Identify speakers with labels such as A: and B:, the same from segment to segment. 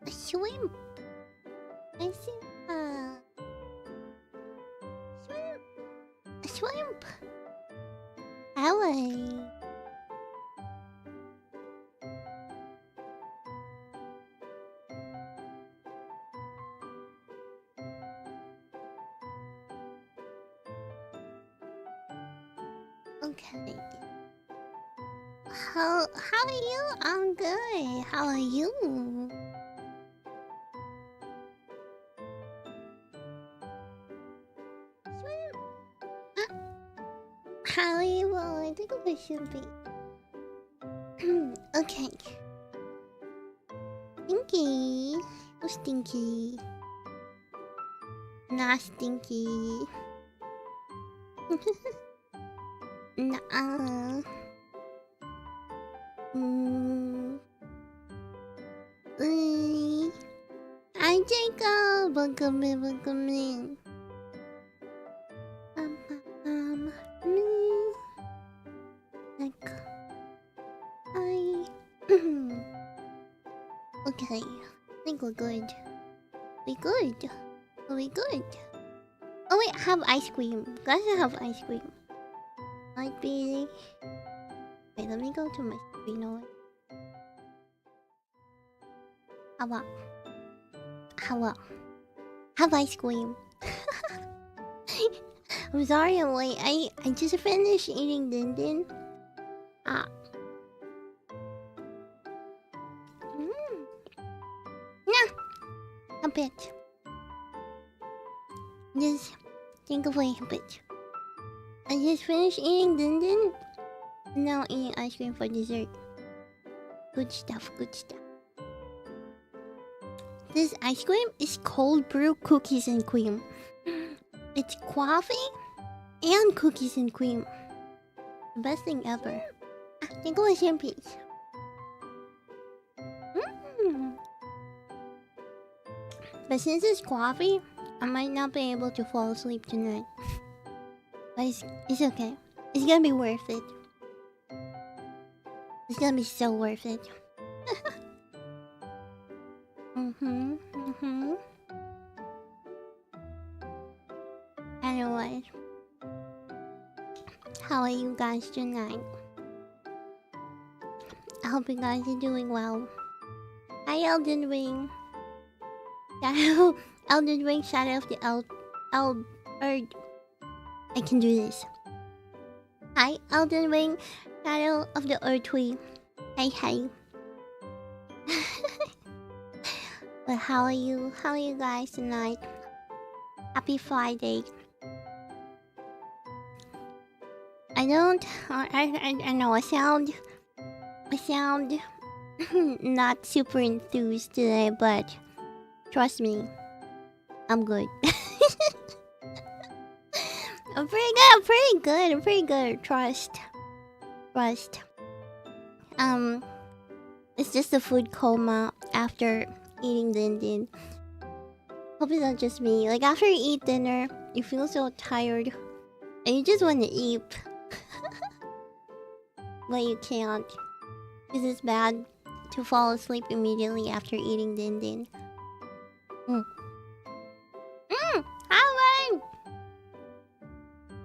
A: A shrimp. I see. Shrimp. A shrimp. Hello. Okay. How are you? I'm good. How are you? How are you? Well, I think we should be. Okay. Stinky. Oh, stinky. Not stinky. Nuh-uh. Hi, Jacob. Welcome in, welcome in. Hi. Okay. I think we're good. We good. We good. Oh wait, I have ice cream. Guys, I have ice cream. Might be. Wait, let me go to my screen. How about have ice cream? I'm sorry I'm late. I just finished eating din din. Yeah, a bit. Just think of a bit. I just finished eating din din. Now eating ice cream for dessert. Good stuff, good stuff. This ice cream is cold brew cookies and cream. It's coffee and cookies and cream. The best thing ever. Think of a champagne. But since it's coffee, I might not be able to fall asleep tonight. But it's okay. It's gonna be worth it. It's gonna be so worth it. Anyway, how are you guys tonight? I hope you guys are doing well. Hi, Elden Ring. Shadow, Elden Ring, Shadow of the Earth. I can do this. Hi, Elden Ring, Shadow of the Earth Tree. Hey, hey. But how are you? How are you guys tonight? Happy Friday. I know I sound not super enthused today, but trust me, I'm good. I'm pretty good. Trust. It's just a food coma after eating din din. Hope it's not just me. Like after you eat dinner, you feel so tired and you just want to eat. But you can't. Because it's bad to fall asleep immediately after eating din din. Hi,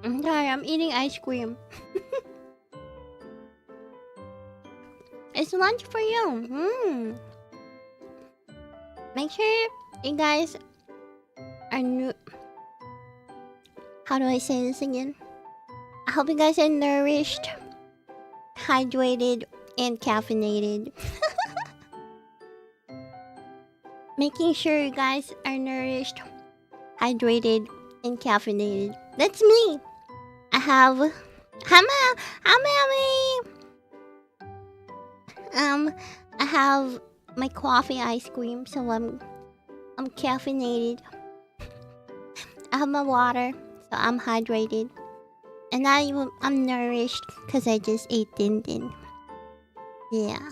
A: I'm tired. I'm eating ice cream. It's lunch for you. Make sure you guys are new. How do I say this again? I hope you guys are nourished, hydrated, and caffeinated. Making sure you guys are nourished, hydrated, and caffeinated. That's me. I have I have my coffee ice cream, so I'm caffeinated. I have my water, so I'm hydrated. And I'm nourished because I just ate din din. Yeah.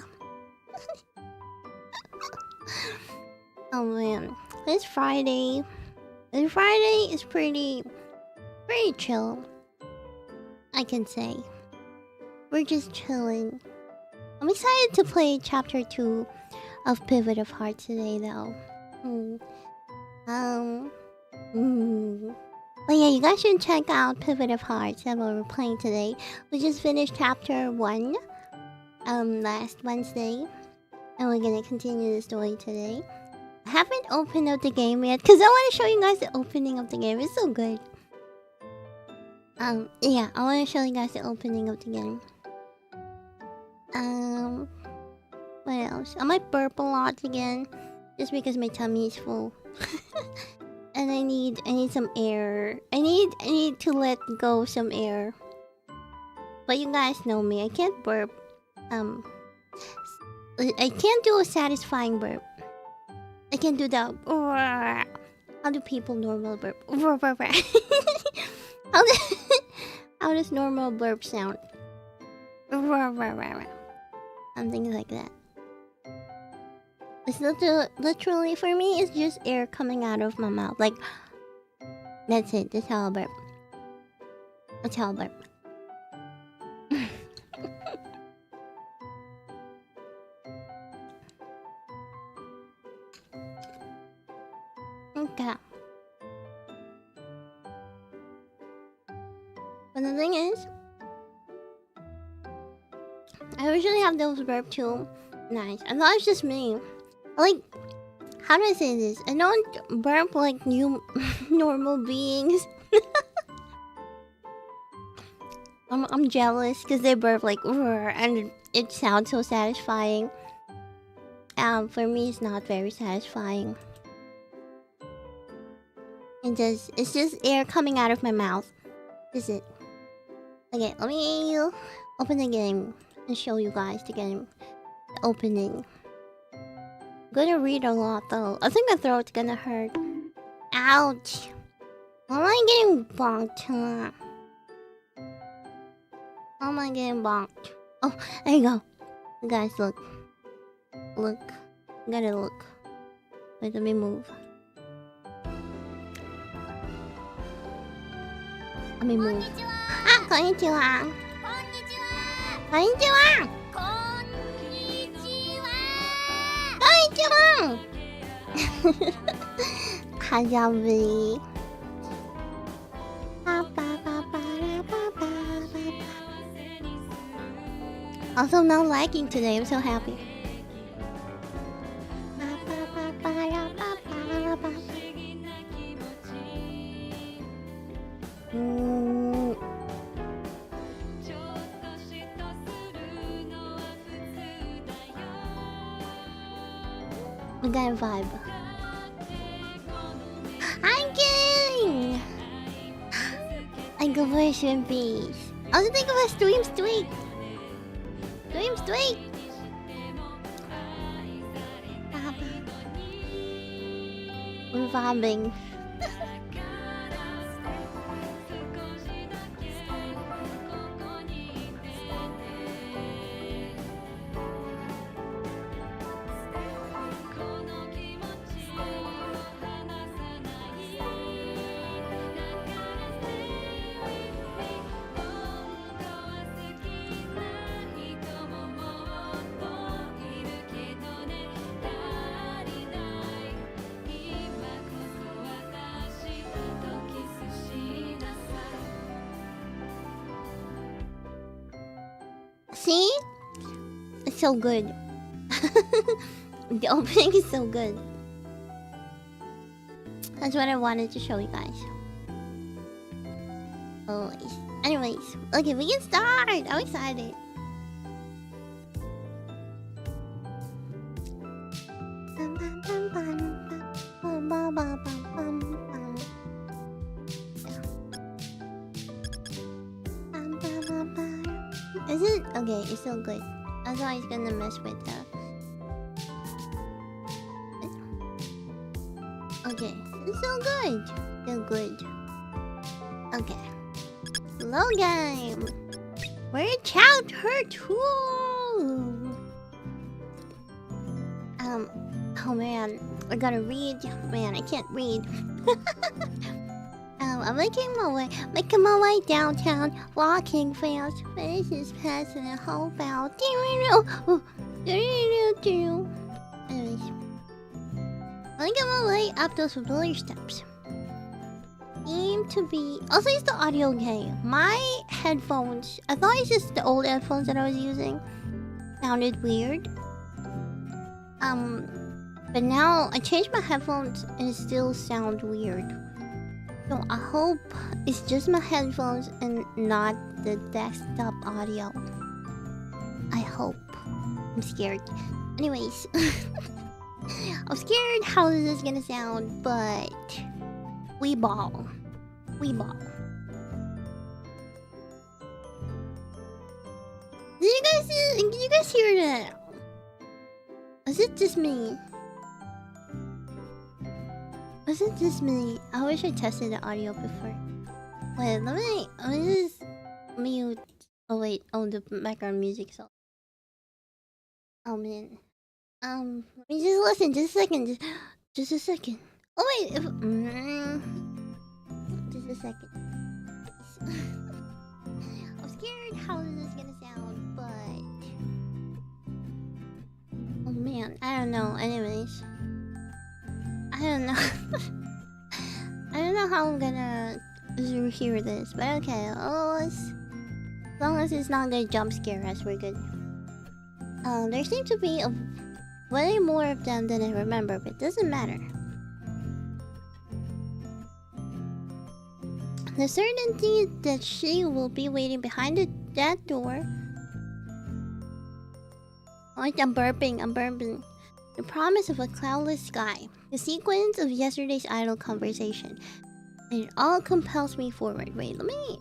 A: Oh man, this Friday is pretty chill. I can say we're just chilling. I'm excited to play chapter 2 of Pivot of Heart today, though. But yeah, you guys should check out Pivot of Hearts that we're playing today. We just finished chapter 1 last Wednesday, and we're gonna continue the story today. I haven't opened up the game yet because I want to show you guys the opening of the game. It's so good. Yeah, I want to show you guys the opening of the game. What else? I might burp a lot again, just because my tummy is full. And I need some air. I need to let go some air. But you guys know me, I can't burp. I can't do a satisfying burp. I can do that. How do people normal burp? How does normal burp sound? Something like that. It's literally for me. It's just air coming out of my mouth. Like that's it. That's how I burp. That's how I burp. Okay. But the thing is, I usually have those burp too. Nice. I thought it's just me. Like, how do I say this? I don't burp like new normal beings. I'm jealous because they burp like and it sounds so satisfying. For me, it's not very satisfying. It's just air coming out of my mouth. This is it. Okay, let me open the game and show you guys the game. The opening. I'm gonna read a lot though. I think my throat's gonna hurt. Ouch. Why am I getting bonked? Huh? How am I getting bonked? Oh, there you go. You guys, look. Look. You gotta look. Wait, let me move. Let me move. Ah, konnichiwa. Konnichiwa. Konnichiwa. Kajabi. Also, not lagging today. I'm so happy. We got a vibe. I'm kidding! I go for shrimpies. I was thinking about stream streak. Stream streak. We're vibing. See? It's so good. The opening is so good. That's what I wanted to show you guys. Always. Anyways, okay, we can start. I'm excited. Is it? Okay, it's so good. I thought he's gonna mess with that. Okay, it's so good. So good. Okay. Slow game. We're chapter 2. Oh man, I gotta read. Man, I can't read. I'm making my way downtown, walking fast. Faces passing a whole bout. Anyways, I think I'm gonna lay up those familiar steps. Seem to be. Also, is the audio okay? My headphones. I thought it's just the old headphones that I was using. Sounded weird. But now I changed my headphones and it still sounds weird. So I hope it's just my headphones and not the desktop audio. I hope. I'm scared. Anyways, I'm scared how this is gonna sound, but we ball. We ball. Did you guys hear that? Is it just me? Was it just me? I wish I tested the audio before. Wait, let me just mute. Oh wait, the background music so. Oh man. Let me just listen, just a second, just a second. Oh wait, just a second. I'm scared how this is gonna sound, but oh man, I don't know. Anyways, I don't know. I don't know how I'm gonna hear this, but okay. Oh, as long as it's not gonna jump scare us, we're good. There seem to be way more of them than I remember, but it doesn't matter. The certainty that she will be waiting behind that door. Oh, I'm burping. The promise of a cloudless sky. The sequence of yesterday's idle conversation. And it all compels me forward. Wait, let me...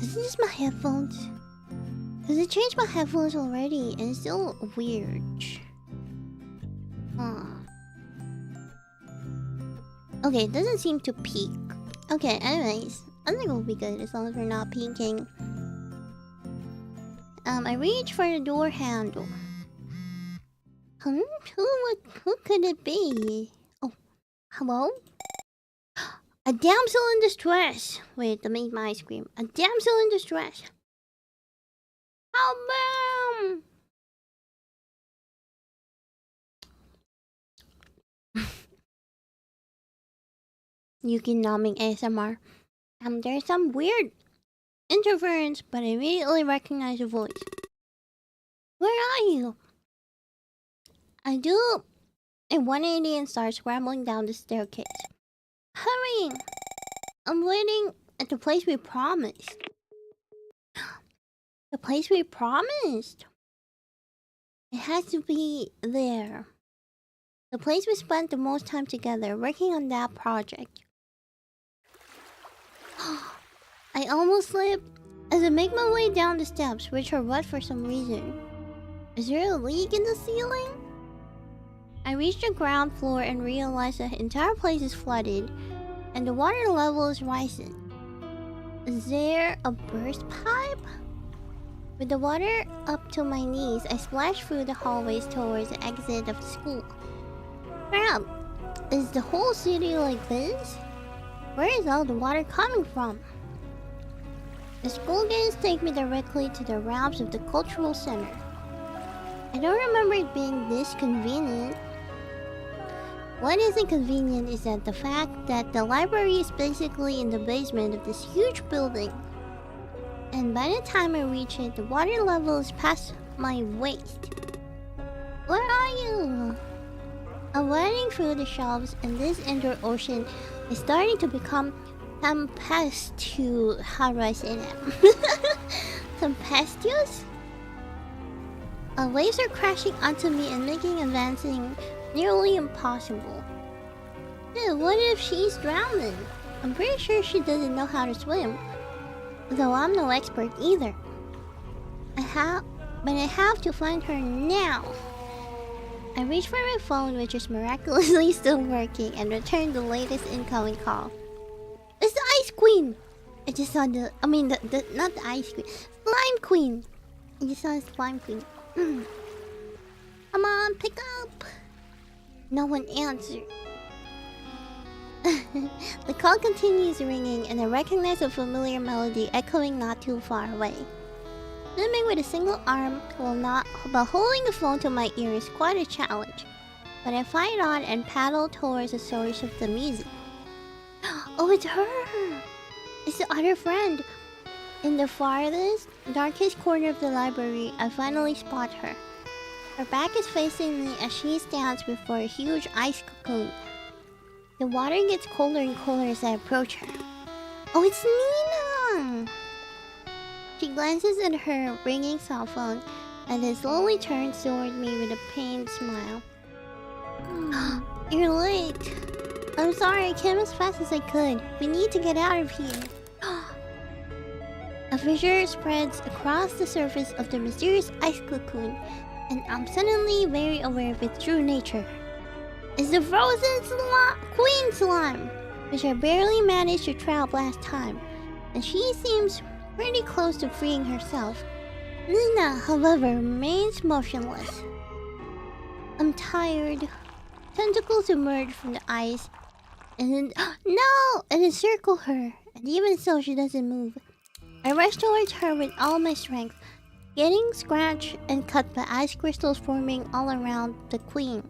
A: Is this my headphones? Because I changed my headphones already and it's still weird. Okay, it doesn't seem to peak. Okay, anyways. I think we'll be good as long as we're not peaking. I reach for the door handle. Who could it be? Oh, hello? A damsel in distress. Wait, let me eat my ice cream. A damsel in distress. Oh, boom! Yuuki numbing ASMR. There's some weird interference, but I immediately recognize your voice. Where are you? I do a 180 and start scrambling down the staircase. Hurry! I'm waiting at the place we promised. The place we promised? It has to be there. The place we spent the most time together working on that project. I almost slipped as I make my way down the steps, which are wet for some reason. Is there a leak in the ceiling? I reach the ground floor and realize the entire place is flooded and the water level is rising. Is there a burst pipe? With the water up to my knees, I splash through the hallways towards the exit of the school. Crap! Is the whole city like this? Where is all the water coming from? The school gates take me directly to the ramps of the cultural center. I don't remember it being this convenient. What isn't convenient is that the fact that the library is basically in the basement of this huge building. And by the time I reach it, the water level is past my waist. Where are you? I'm wading through the shelves and this indoor ocean is starting to become tempestuous. How do I say that? Tempestuous? Waves are crashing onto me and making advancing nearly impossible. Dude, what if she's drowning? I'm pretty sure she doesn't know how to swim. Though I'm no expert either. But I have to find her now. I reach for my phone, which is miraculously still working, and return the latest incoming call. It's the Ice Queen! I just saw not the Ice Queen. Slime Queen! I just saw the Slime Queen. Come on, pick up! No one answered. The call continues ringing, and I recognize a familiar melody echoing not too far away. Swimming with a single arm while holding the phone to my ear is quite a challenge. But I fight on and paddle towards the source of the music. Oh, it's her! It's the other friend. In the farthest, darkest corner of the library, I finally spot her. Her back is facing me as she stands before a huge ice cocoon. The water gets colder and colder as I approach her. Oh, it's Nina! She glances at her ringing cell phone and then slowly turns toward me with a pained smile. You're late. I'm sorry, I came as fast as I could. We need to get out of here. A fissure spreads across the surface of the mysterious ice cocoon, and I'm suddenly very aware of its true nature. It's the frozen queen slime, which I barely managed to trap last time, and she seems pretty close to freeing herself. Nina, however, remains motionless. I'm tired. Tentacles emerge from the ice, and then no! And encircle her, and even so, she doesn't move. I rush towards her with all my strength, getting scratched and cut by ice crystals forming all around the queen.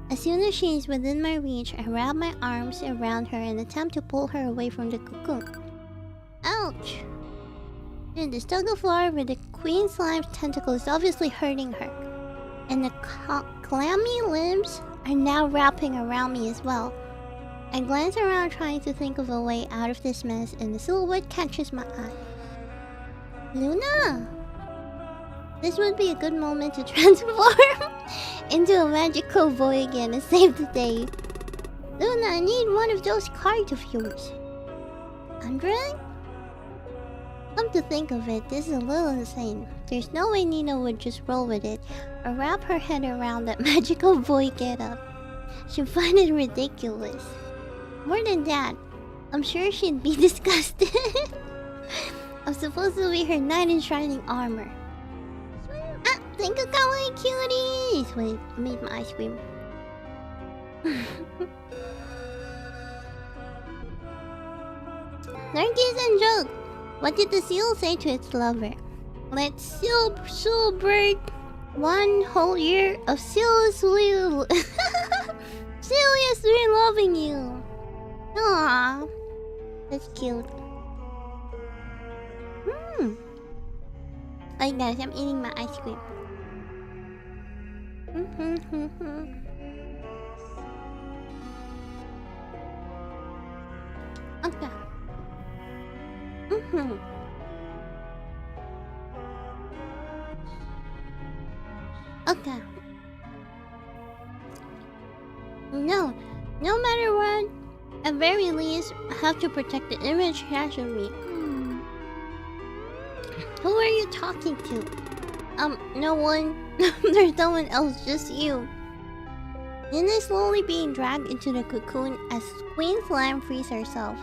A: As soon as she is within my reach, I wrap my arms around her and attempt to pull her away from the cocoon. Ouch! And the tug of war with the queen slime's tentacle is obviously hurting her, and the clammy limbs are now wrapping around me as well. I glance around trying to think of a way out of this mess, and the silhouette catches my eye. Luna! This would be a good moment to transform into a magical boy again and save the day. Luna, I need one of those cards of yours. Andre? Come to think of it, this is a little insane. There's no way Nina would just roll with it or wrap her head around that magical boy getup. She'd find it ridiculous. More than that, I'm sure she'd be disgusted. I'm supposed to be her knight in shining armor. Ah, think of kawaii cuties! Wait, I made my ice cream. Turkeys and joke! What did the seal say to its lover? Let's celebrate 1 whole year of seriously loving you. Aww, that's cute. Hey guys, I'm eating my ice cream. Okay. Okay. No matter what, at very least, I have to protect the image he has of me. Who are you talking to? No one. There's no one else, just you. Nina is slowly being dragged into the cocoon as Queen Slime frees herself.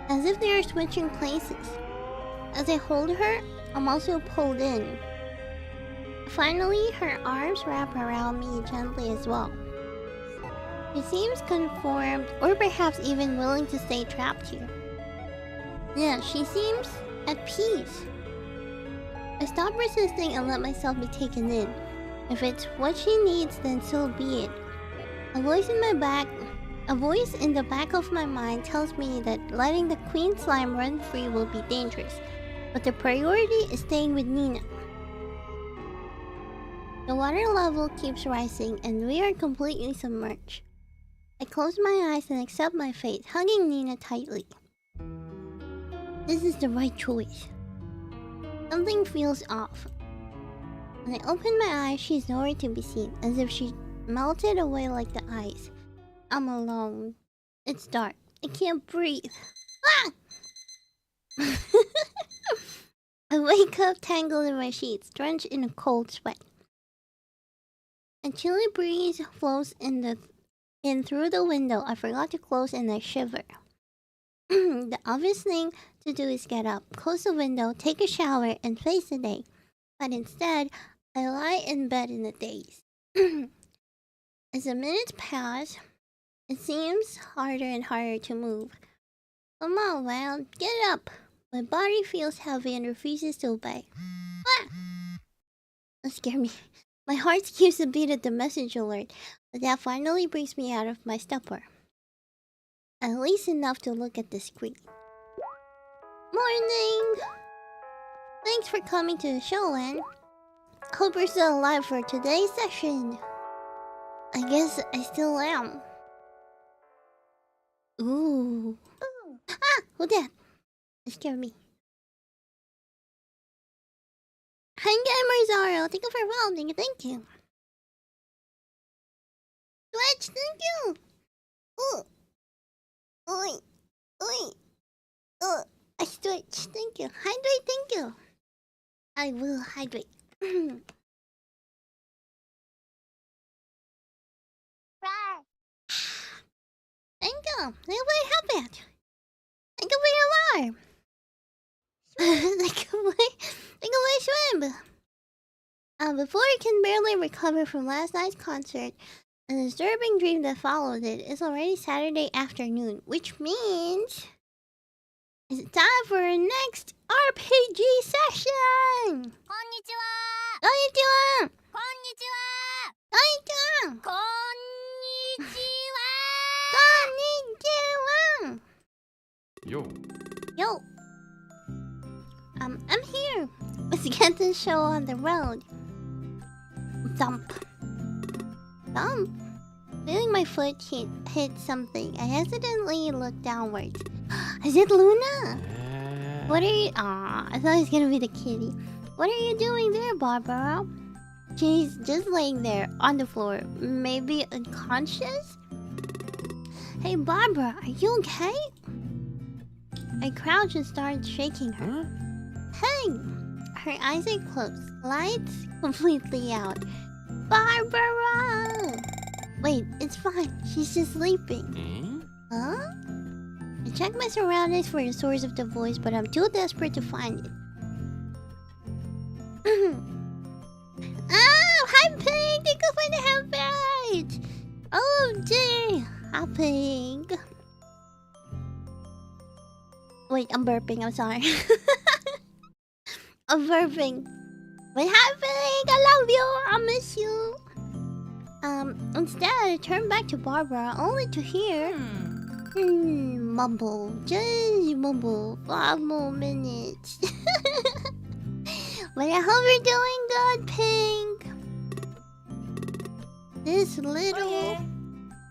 A: As if they are switching places. As I hold her, I'm also pulled in. Finally, her arms wrap around me gently as well. She seems conformed, or perhaps even willing to stay trapped here. Yeah, she seems at peace. I stop resisting and let myself be taken in. If it's what she needs, then so be it. A voice in the back of my mind tells me that letting the queen slime run free will be dangerous, but the priority is staying with Nina. The water level keeps rising and we are completely submerged. I close my eyes and accept my fate, hugging Nina tightly. This is the right choice. Something feels off. When I open my eyes, she's nowhere to be seen, as if she melted away like the ice. I'm alone. It's dark. I can't breathe. Ah! I wake up tangled in my sheets, drenched in a cold sweat. A chilly breeze blows in through the window. I forgot to close and I shiver. The obvious thing to do is get up, close the window, take a shower, and face the day. But instead, I lie in bed in a daze. As the minutes pass, it seems harder and harder to move. Come on, well, get up. My body feels heavy and refuses to obey. Ah! That scared me. My heart skips a beat at the message alert, but that finally brings me out of my stupor. At least enough to look at the screen. Morning! Thanks for coming to the show, Anne. Hope you're still alive for today's session. I guess I still am. Ooh. Ah! Who's that? It scared me. Hi, Gamer Zaro. Thank you for following. Thank you. Twitch, thank you. Ooh. Oi. Oi. I Twitch, thank you. Hydrate, thank you. I will hydrate. Thank you. Thank you for your help out. Thank you for your alarm. Thank you for swim. Before I can barely recover from last night's concert, a disturbing dream that followed it, it's already Saturday afternoon, which means it's time for our next RPG session! Konnichiwa! Konnichiwa! Konnichiwa! Konnichiwa! Konnichiwa!
B: Yo.
A: Yo. I'm here. Let's get this show on the road. Thump. Thump. Feeling my foot hit something, I accidentally looked downwards. Is it Luna? What are you... Aw, I thought it was gonna be the kitty. What are you doing there, Barbara? She's just laying there on the floor, maybe unconscious? Hey, Barbara, are you okay? I crouched and started shaking her. Hey! Her eyes are closed, lights completely out. Barbara! Wait, it's fine. She's just sleeping. Huh? I checked my surroundings for the source of the voice, but I'm too desperate to find it. Oh, hi Pink! Thank you for the help out! Oh, gee! Hi Pink. Wait, I'm burping, I'm sorry. I'm burping. What happening? I love you. I miss you. Instead, I turned back to Barbara, only to hear... mumble. Just mumble. 5 more minutes. But I hope you're doing good, Pink. This little...
C: Oh, yeah.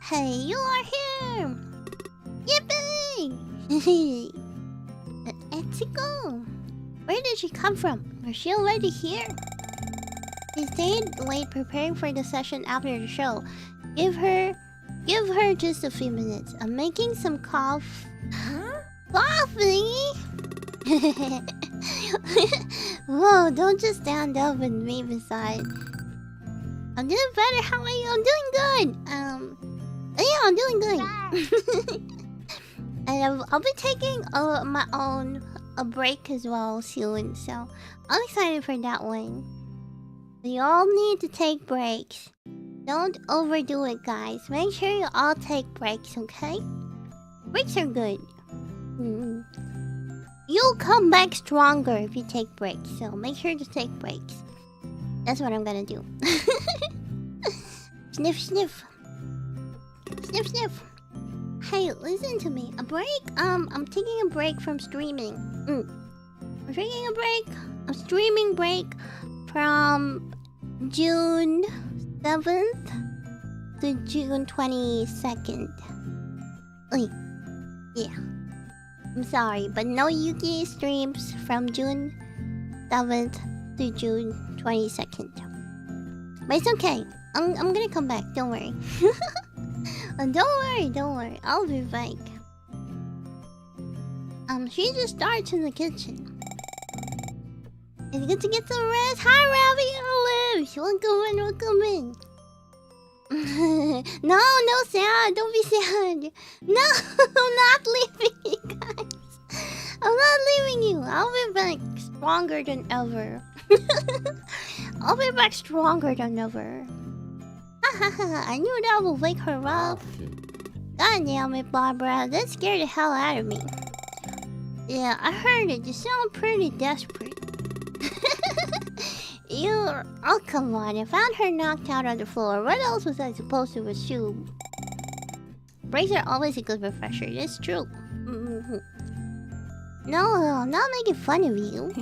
A: Hey, you are here. Yippee! Let's go. Where did she come from? Was she already here? She stayed late preparing for the session after the show. Give her just a few minutes. I'm making some coffee. Whoa, don't just stand up with me beside. I'm doing better. How are you? I'm doing good. Yeah, I'm doing good. And I'll be taking my own a break as well soon, so I'm excited for that one. We all need to take breaks. Don't overdo it, guys. Make sure you all take breaks, okay? Breaks are good. You'll come back stronger if you take breaks, so make sure to take breaks. That's what I'm gonna do. Sniff, sniff. Sniff, sniff. Hey, listen to me. A break? I'm taking a break from streaming. I'm taking a break. A streaming break from June 7th to June 22nd. Yeah. I'm sorry, but no Yuuki streams from June 7th to June 22nd. But it's okay. I'm gonna come back. Don't worry. Don't worry. I'll be back. She just starts in the kitchen. It's good to get some rest. Hi, Ravi Olive. Welcome in. No, sad. Don't be sad. No, I'm not leaving you guys. I'm not leaving you. I'll be back stronger than ever. I'll be back stronger than ever. I knew that would wake her up. God damn it, Barbara. That scared the hell out of me. Yeah, I heard it. You sound pretty desperate. Oh, come on. I found her knocked out on the floor. What else was I supposed to assume? Breaks are always a good refresher. It's true. No, I'm not making fun of you.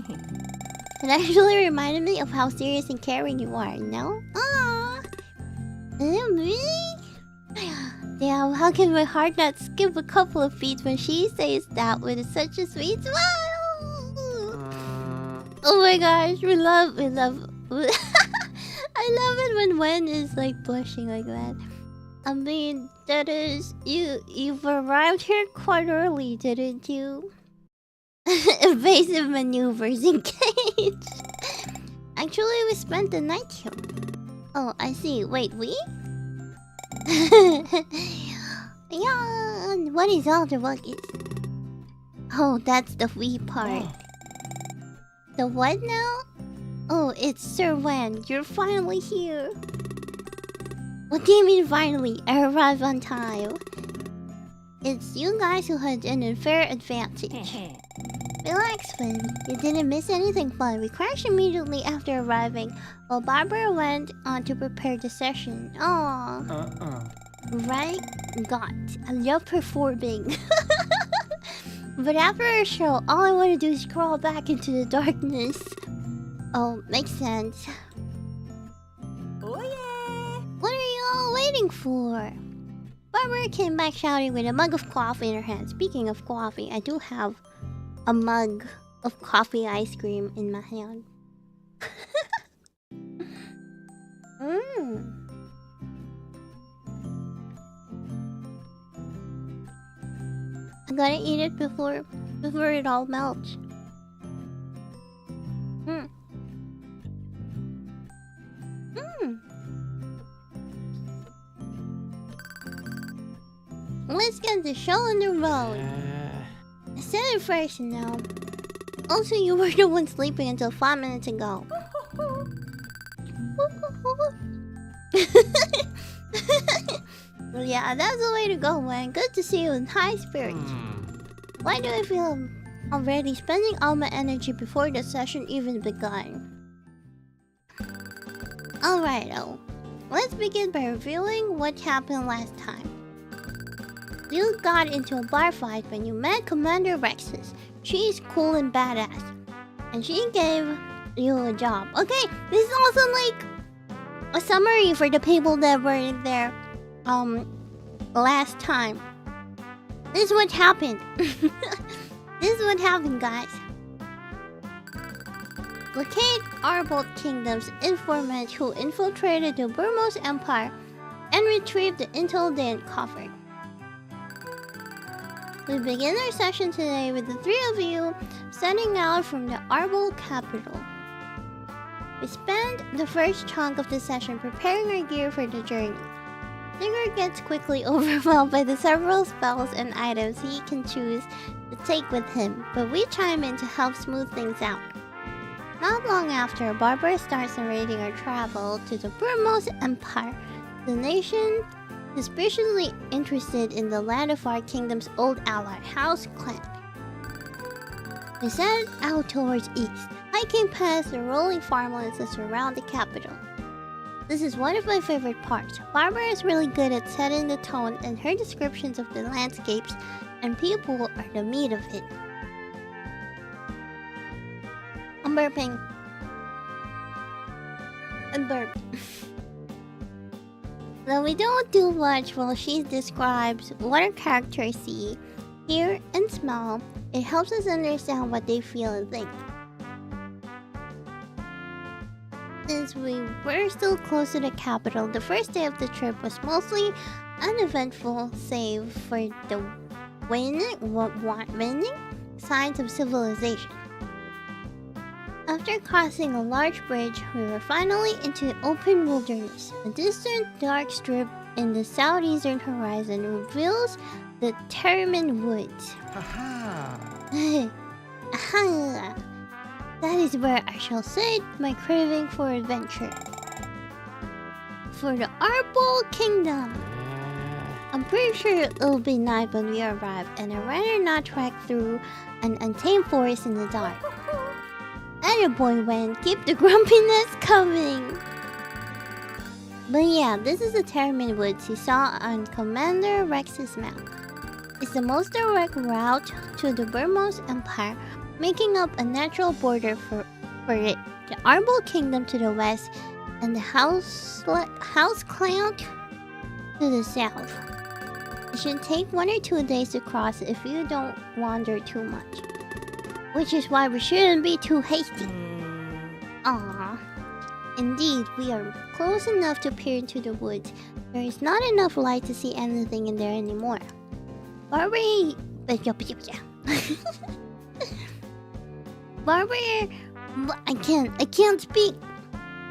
A: It actually reminded me of how serious and caring you are, no? Aww. Really? Damn, how can my heart not skip a couple of beats when she says that with such a sweet smile? Oh my gosh, we love I love it when Wen is like blushing like that. I mean, that is, you've arrived here quite early, didn't you? Evasive maneuvers engaged. Actually, we spent the night here. Oh, I see. Wait, we? Yeah, what is all the buckets? Oh, that's the we part. The what now? Oh, it's Sir Wen. You're finally here. What do you mean finally? I arrived on time. It's you guys who had an unfair advantage. Relax, Finn. You didn't miss anything fun. We crashed immediately after arriving, while Barbara went on to prepare the session. Aww. Right? God, I love performing. But after our show, all I want to do is crawl back into the darkness. Oh, makes sense. Oh yeah! What are you all waiting for? Barbara came back shouting with a mug of coffee in her hand. Speaking of coffee, I do have a mug of coffee ice cream in my hand. I gotta eat it before it all melts. Let's get the show on the road. I said it first, you know. Also, you were the one sleeping until 5 minutes ago. Well, yeah, that's the way to go, man. Good to see you in high spirits. Why do I feel I'm already spending all my energy before the session even begun? Alright, let's begin by reviewing what happened last time. You got into a bar fight when you met Commander Rexus. She's cool and badass, and she gave you a job. Okay, this is also like a summary for the people that were in there last time. This is what happened. This is what happened, guys. Locate Arbolt Kingdom's informant who infiltrated the Burmos Empire and retrieved the intel they uncovered. We begin our session today with the three of you setting out from the Arbolt capital. We spend the first chunk of the session preparing our gear for the journey. Digger gets quickly overwhelmed by the several spells and items he can choose to take with him, but we chime in to help smooth things out. Not long after, Barbara starts narrating our travel to the Burmos Empire, the nation suspiciously interested in the land of our kingdom's old ally, House Clan. We set out towards east, hiking past the rolling farmlands that surround the capital. This is one of my favorite parts. Barbara is really good at setting the tone, and her descriptions of the landscapes and people are the meat of it. I'm burping. I'm burped. Though we don't do much while she describes what our characters see, hear, and smell, it helps us understand what they feel and think. Since we were still close to the capital, the first day of the trip was mostly uneventful, save for the waning signs of civilization. After crossing a large bridge, we were finally into open wilderness. A distant dark strip in the southeastern horizon reveals the Termin Woods. Aha! That is where I shall sit my craving for adventure. For the Arbolt Kingdom. I'm pretty sure it'll be night when we arrive, and I'd rather not trek through an untamed forest in the dark. Attaboy, Wen. Keep the grumpiness coming. But yeah, this is the Termin Woods you saw on Commander Rex's map. It's the most direct route to the Burmose Empire, making up a natural border for it. The Arbol Kingdom to the west, and the House Clan to the south. It should take 1 or 2 days to cross if you don't wander too much. Which is why we shouldn't be too hasty. Aww. Indeed, we are close enough to peer into the woods. There is not enough light to see anything in there anymore. Barbara... Barbara... I can't speak.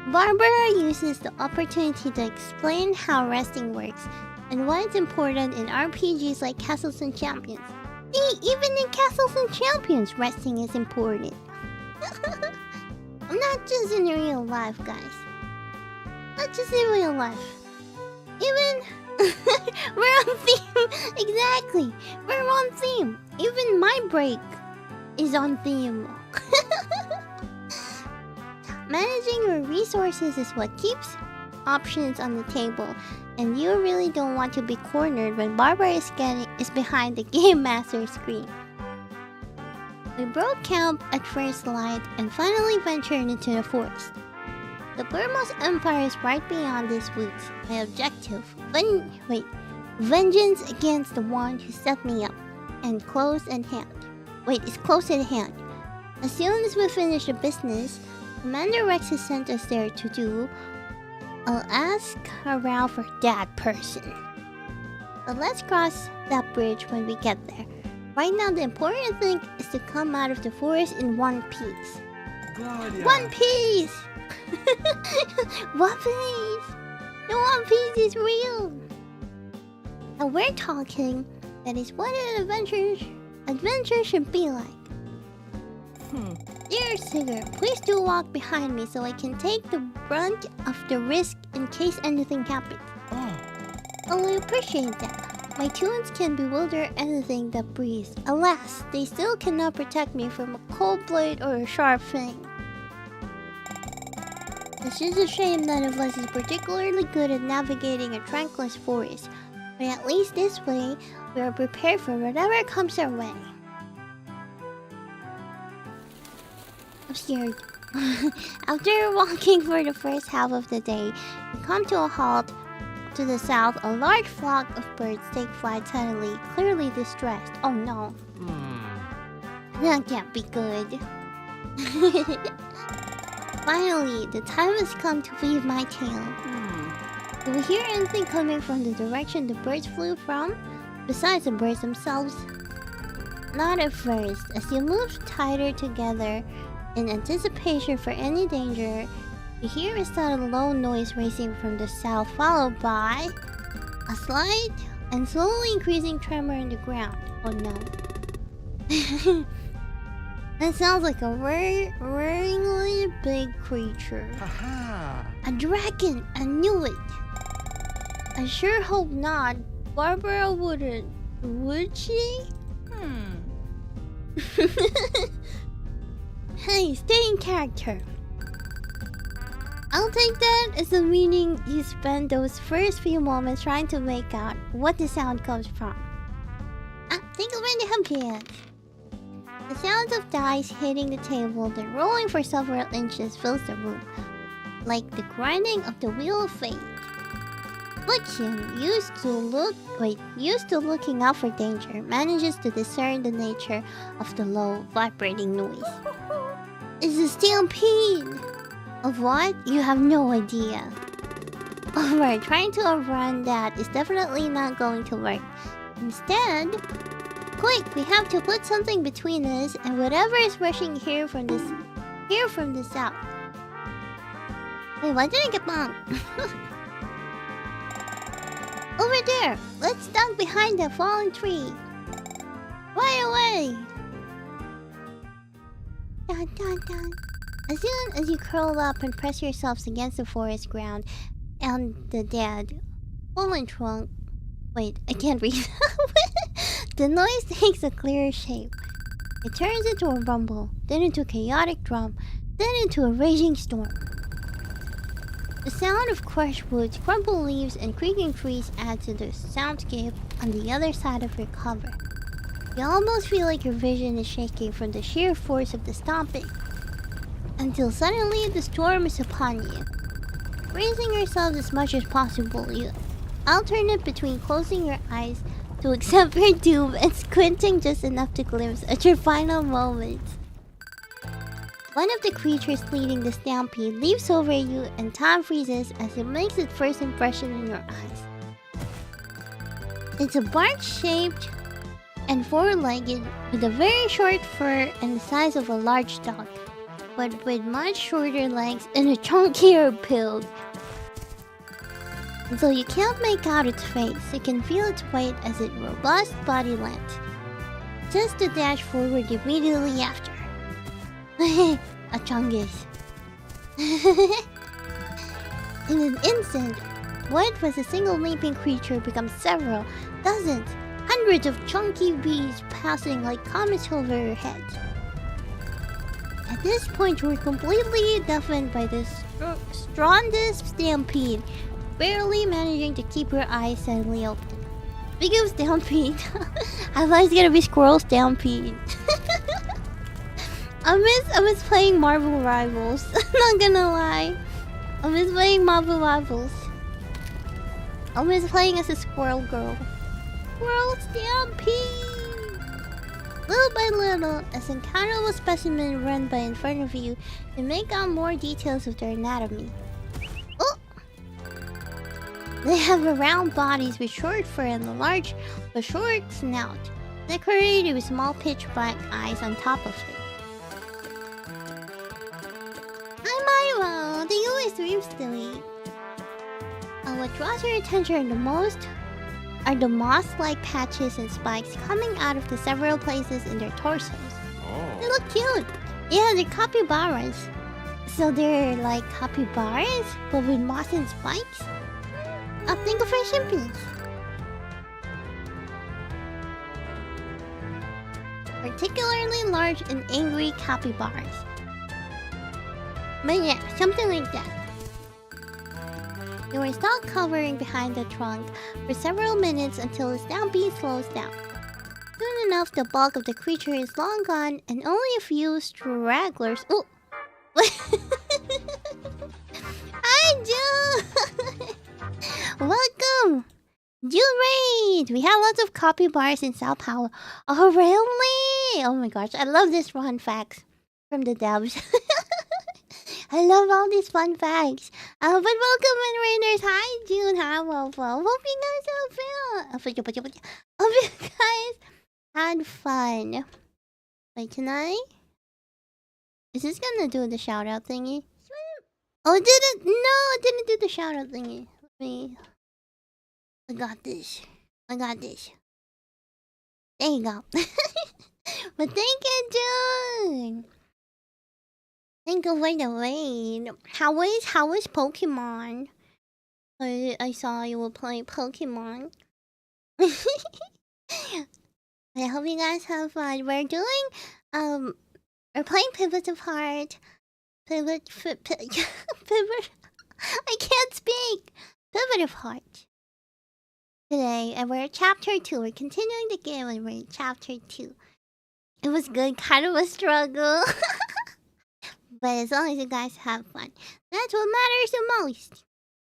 A: Barbara uses the opportunity to explain how resting works and why it's important in RPGs like Castles and Champions. See, even in Castles and Champions, resting is important. Not just in real life, guys. Not just in real life. Even... We're on theme! Exactly! We're on theme! Even my break is on theme. Managing your resources is what keeps options on the table, and you really don't want to be cornered when Barbara is behind the Game Master screen. We broke camp at first light and finally ventured into the forest. The Burmose Empire is right beyond these woods. My objective, vengeance against the one who set me up, and close at hand. It's close at hand. As soon as we finish the business Commander Rex has sent us there to do, I'll ask around for that person. But let's cross that bridge when we get there. Right now, the important thing is to come out of the forest in one piece. God, yeah. One Piece! One Piece! The One Piece is real! And we're talking, that is what an adventure should be like. Dear Sigurd, please do walk behind me so I can take the brunt of the risk in case anything happens. Oh, I appreciate that. My tunes can bewilder anything that breathes. Alas, they still cannot protect me from a cold blade or a sharp fang. It's just a shame none of us is particularly good at navigating a tranquil forest. But at least this way, we are prepared for whatever comes our way. I'm scared. After walking for the first half of the day, we come to a halt. To the south, a large flock of birds take flight suddenly, clearly distressed. Oh no. That can't be good. Finally, the time has come to weave my tale. Do we hear anything coming from the direction the birds flew from? Besides the birds themselves? Not at first. As you move tighter together, in anticipation for any danger, you hear a sudden low noise racing from the south, followed by a slight and slowly increasing tremor in the ground. Oh no. That sounds like a worryingly big creature. Aha. A dragon! I knew it! I sure hope not. Barbara wouldn't. Would she? Hey, stay in character. I'll take that as a meaning you spend those first few moments trying to make out what the sound comes from. Think of any champions. The sounds of dice hitting the table, then rolling for several inches fills the room, like the grinding of the wheel of fate. Butchin, used to looking out for danger, manages to discern the nature of the low, vibrating noise. It's a stampede! Of what? You have no idea. Alright, trying to outrun that is definitely not going to work. Instead, quick, we have to put something between us and whatever is rushing here from the south. Wait, why did I get bumped? Over there! Let's duck behind that fallen tree! Right away! Dun, dun, dun. As soon as you curl up and press yourselves against the forest ground and the dead fallen trunk... Wait, I can't read. The noise takes a clearer shape. It turns into a rumble, then into a chaotic drum, then into a raging storm. The sound of crushed woods, crumpled leaves, and creaking trees add to the soundscape on the other side of your cover. You almost feel like your vision is shaking from the sheer force of the stomping. Until suddenly the storm is upon you. Bracing yourselves as much as possible, you alternate between closing your eyes to accept your doom and squinting just enough to glimpse at your final moments. One of the creatures leading the stampede leaps over you and time freezes as it makes its first impression in your eyes. It's a bark-shaped and four-legged with a very short fur and the size of a large dog, but with much shorter legs and a chunkier build. Though you can't make out its face, you can feel its weight as its robust body lands. Just to dash forward immediately after. A chungus. In an instant, what was a single leaping creature becomes several, dozens, hundreds of chunky bees passing like comets over your head. At this point, you were completely deafened by this strongest stampede, barely managing to keep your eyes steadily open. Speaking of stampede, I thought it's gonna be squirrel stampede. I miss playing Marvel Rivals. Not gonna lie. I miss playing Marvel Rivals. I miss playing as a squirrel girl. Squirrel stampede! Little by little, as uncountable specimens run by in front of you, you make out more details of their anatomy. Oh! They have round bodies with short fur and a large but short snout, decorated with small pitch black eyes on top of it. Hi Myro! The US streams to me. What draws your attention the most are the moss-like patches and spikes coming out of the several places in their torsos. Oh. They look cute! Yeah, they're capybaras. So they're like capybaras, but with moss and spikes? Think of our chimpanzees. Particularly large and angry capybaras. But yeah, something like that. You are still covering behind the trunk for several minutes until the stampede slows down. Soon enough, the bulk of the creature is long gone and only a few stragglers. Oh! Hi, June! Welcome! June Raid! We have lots of capybaras in Sao Paulo. Oh, really? Oh my gosh, I love this fun facts from the devs. I love all these fun facts. But welcome in Raiders. Hi June. Hi Wolfo. Hope you guys have fun. Hope you guys had fun. Wait, can I? Is this gonna do the shout out thingy? Oh, it didn't. No, it didn't do the shout out thingy. Let me. I got this. I got this. There you go. But thank you, June. Thank you for the raid. How is Pokemon? I saw you were playing Pokemon. I hope you guys have fun. We're playing Pivot of Heart. Pivot. I can't speak. Pivot of Heart. Today, and we're at Chapter 2. We're continuing the game, and we're in Chapter 2. It was good, kind of a struggle. But as long as you guys have fun, that's what matters the most.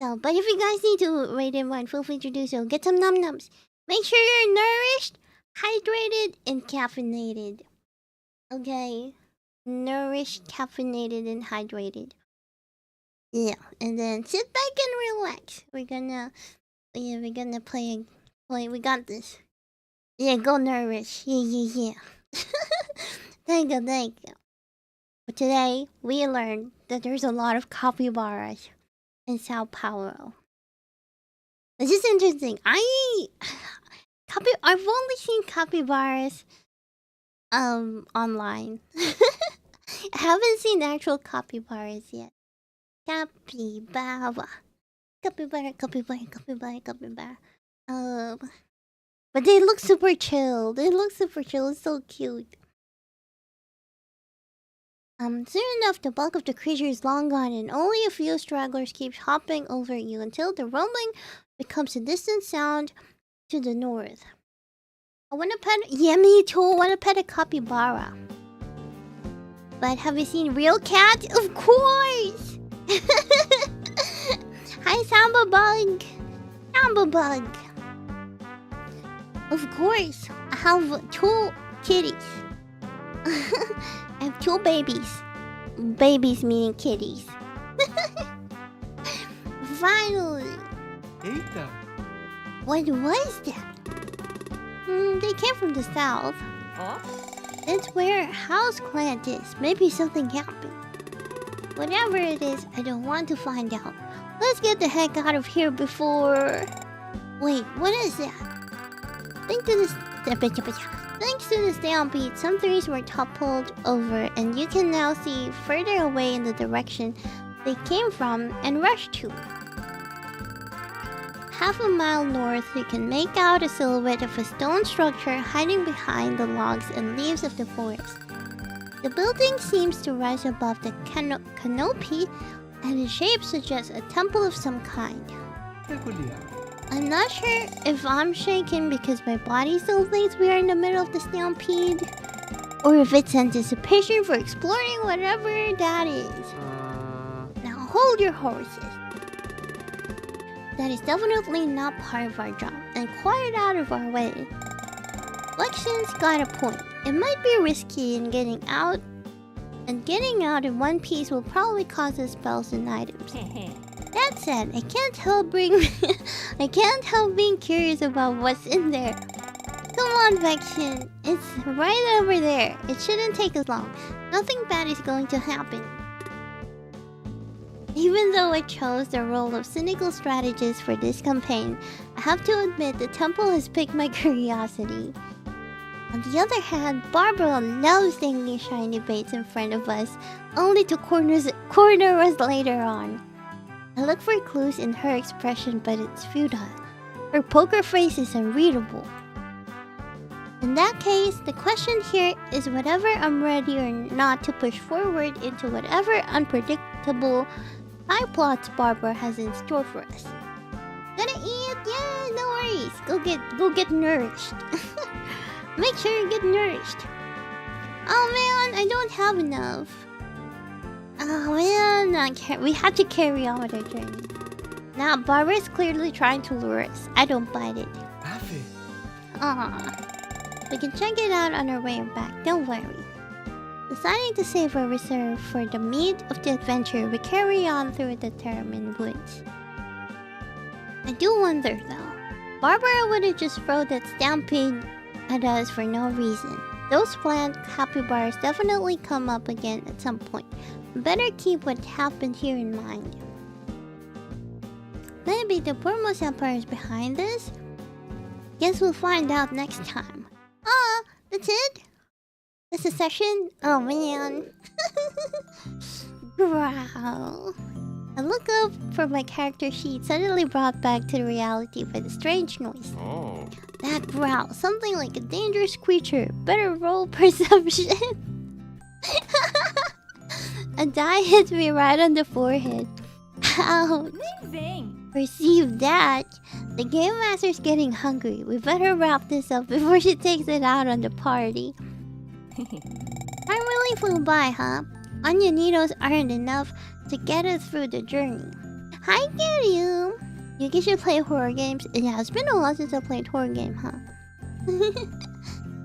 A: So, but if you guys need to rate in one, feel free to do so. Get some num-nums. Make sure you're nourished, hydrated, and caffeinated. Okay? Nourished, caffeinated, and hydrated. Yeah, and then sit back and relax. We're gonna play. We got this. Yeah, go nourish. Yeah. Thank you. But today, we learned that there's a lot of capybaras in Sao Paulo. This is interesting. I've only seen capybaras online. I haven't seen actual capybaras yet. Capybara. But they look super chill. It's so cute. Soon enough, the bulk of the creature is long gone, and only a few stragglers keep hopping over you until the rumbling becomes a distant sound to the north. I wanna pet. Yeah, me too. I wanna pet a capybara. But have you seen real cats? Of course! Hi, Samba Bug! Samba Bug! Of course! I have 2 kitties. I have 2 babies. Babies meaning kitties. Finally!
B: Eita.
A: What was that? They came from the south.
B: Huh?
A: It's where House Plant is. Maybe something happened. Whatever it is, I don't want to find out. Let's get the heck out of here before... Wait, what is that? Thanks to the stampede, some trees were toppled over, and you can now see further away in the direction they came from and rushed to. Half a mile north, you can make out a silhouette of a stone structure hiding behind the logs and leaves of the forest. The building seems to rise above the canopy, and its shape suggests a temple of some kind. I'm not sure if I'm shaking because my body still thinks we are in the middle of the stampede, or if it's anticipation for exploring whatever that is. Now hold your horses. That is definitely not part of our job, and quite out of our way. Lection's got a point. It might be risky in getting out, and getting out in one piece will probably cost us spells and items. That said, I can't help being curious about what's in there. Come on, Vection. It's right over there. It shouldn't take us long. Nothing bad is going to happen. Even though I chose the role of cynical strategist for this campaign, I have to admit the temple has piqued my curiosity. On the other hand, Barbara loves dangling shiny baits in front of us, only to corner us later on. I look for clues in her expression, but it's futile. Her poker face is unreadable. In that case, the question here is whether I'm ready or not to push forward into whatever unpredictable side plots Barbara has in store for us. Gonna eat? Yeah, no worries. Go get nourished. Make sure you get nourished. Oh man, I don't have enough. Oh man, we have to carry on with our journey. Now Barbara's clearly trying to lure us. I don't bite it. Aww. We can check it out on our way back, don't worry. Deciding to save our reserve for the meat of the adventure, we carry on through the Termin woods. I do wonder though, Barbara wouldn't just throw that stampede at us for no reason. Those plant capybaras definitely come up again at some point. Better keep what happened here in mind. Maybe the Burmos Empire is behind this? Guess we'll find out next time. Ah, that's it? That's a session? Oh man. Growl. I look up for my character sheet, suddenly brought back to the reality by the strange noise.
B: Oh.
A: That growl, something like a dangerous creature. Better roll perception. A die hits me right on the forehead. Ouch. Perceive that. The Game Master's getting hungry. We better wrap this up before she takes it out on the party. Time really flew by, huh? Onionitos aren't enough to get us through the journey. Hi, Kiryu! Yuuki should play horror games. Yeah, it's been a while since I played horror game, huh?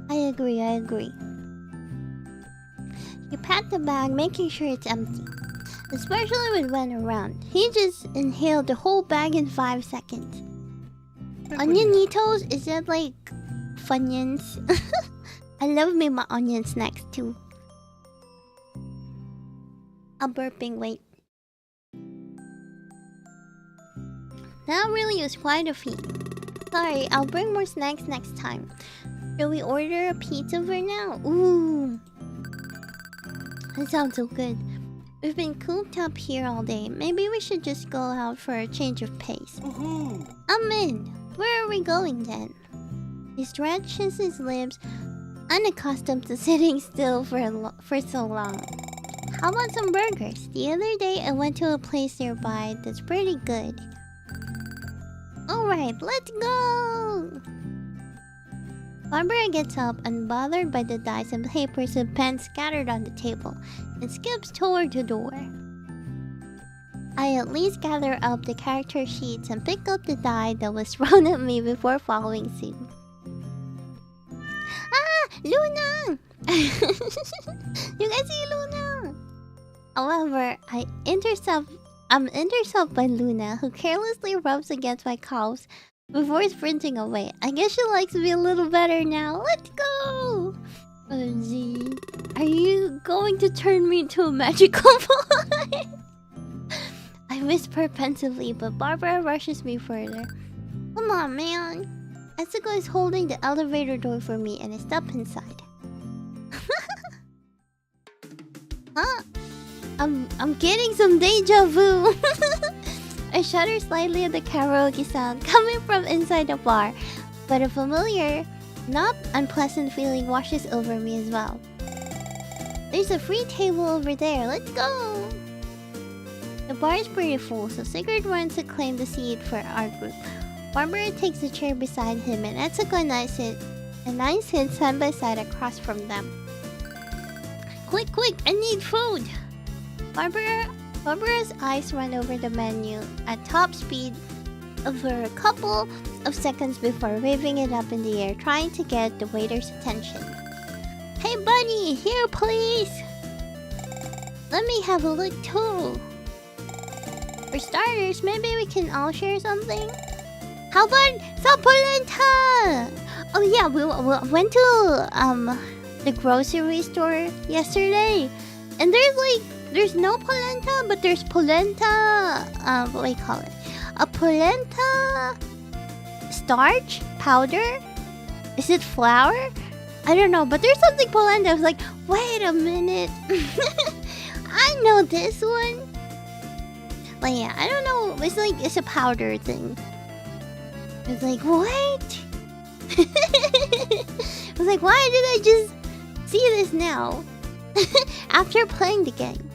A: I agree. You pat the bag, making sure it's empty. Especially with Wen around. He just inhaled the whole bag in 5 seconds. Onionitos? Is that like Funyuns? I love me my onion snacks too. I'm burping, wait. That really was quite a feat. Sorry, I'll bring more snacks next time. Shall we order a pizza for now? Ooh. That sounds so good. We've been cooped up here all day. Maybe we should just go out for a change of pace. I'm in. Where are we going then? He stretches his lips, unaccustomed to sitting still for so long. How about some burgers? The other day I went to a place nearby that's pretty good. Alright, let's go! Barbara gets up, unbothered by the dice and papers and pens scattered on the table, and skips toward the door. I at least gather up the character sheets and pick up the die that was thrown at me before following suit. Ah! Luna! You guys see Luna? However, I'm intercepted by Luna, who carelessly rubs against my calves before sprinting away. I guess she likes me a little better now. Let's go! OMG. Are you going to turn me into a magical boy? I whisper pensively, but Barbara rushes me further. Come on, man. Etsuko is holding the elevator door for me and I step inside. Huh? I'm getting some deja vu. I shudder slightly at the karaoke sound coming from inside the bar, but a familiar, not unpleasant feeling washes over me as well. There's a free table over there. Let's go! The bar is pretty full, so Sigurd wants to claim the seat for our group. Barbara takes a chair beside him, and Etsuko and I sit side by side across from them. Quick, quick! I need food! Barbara's eyes run over the menu at top speed for a couple of seconds before waving it up in the air, trying to get the waiter's attention. Hey buddy, here please! Let me have a look too! For starters, maybe we can all share something? How about some polenta? Oh yeah, we went to the grocery store yesterday, and there's no polenta, but there's polenta. What do you call it? A polenta starch powder? Is it flour? I don't know, but there's something polenta. I was like, wait a minute. I know this one. But yeah, I don't know. It's a powder thing. It's like, what? I was like, why did I just see this now? After playing the game.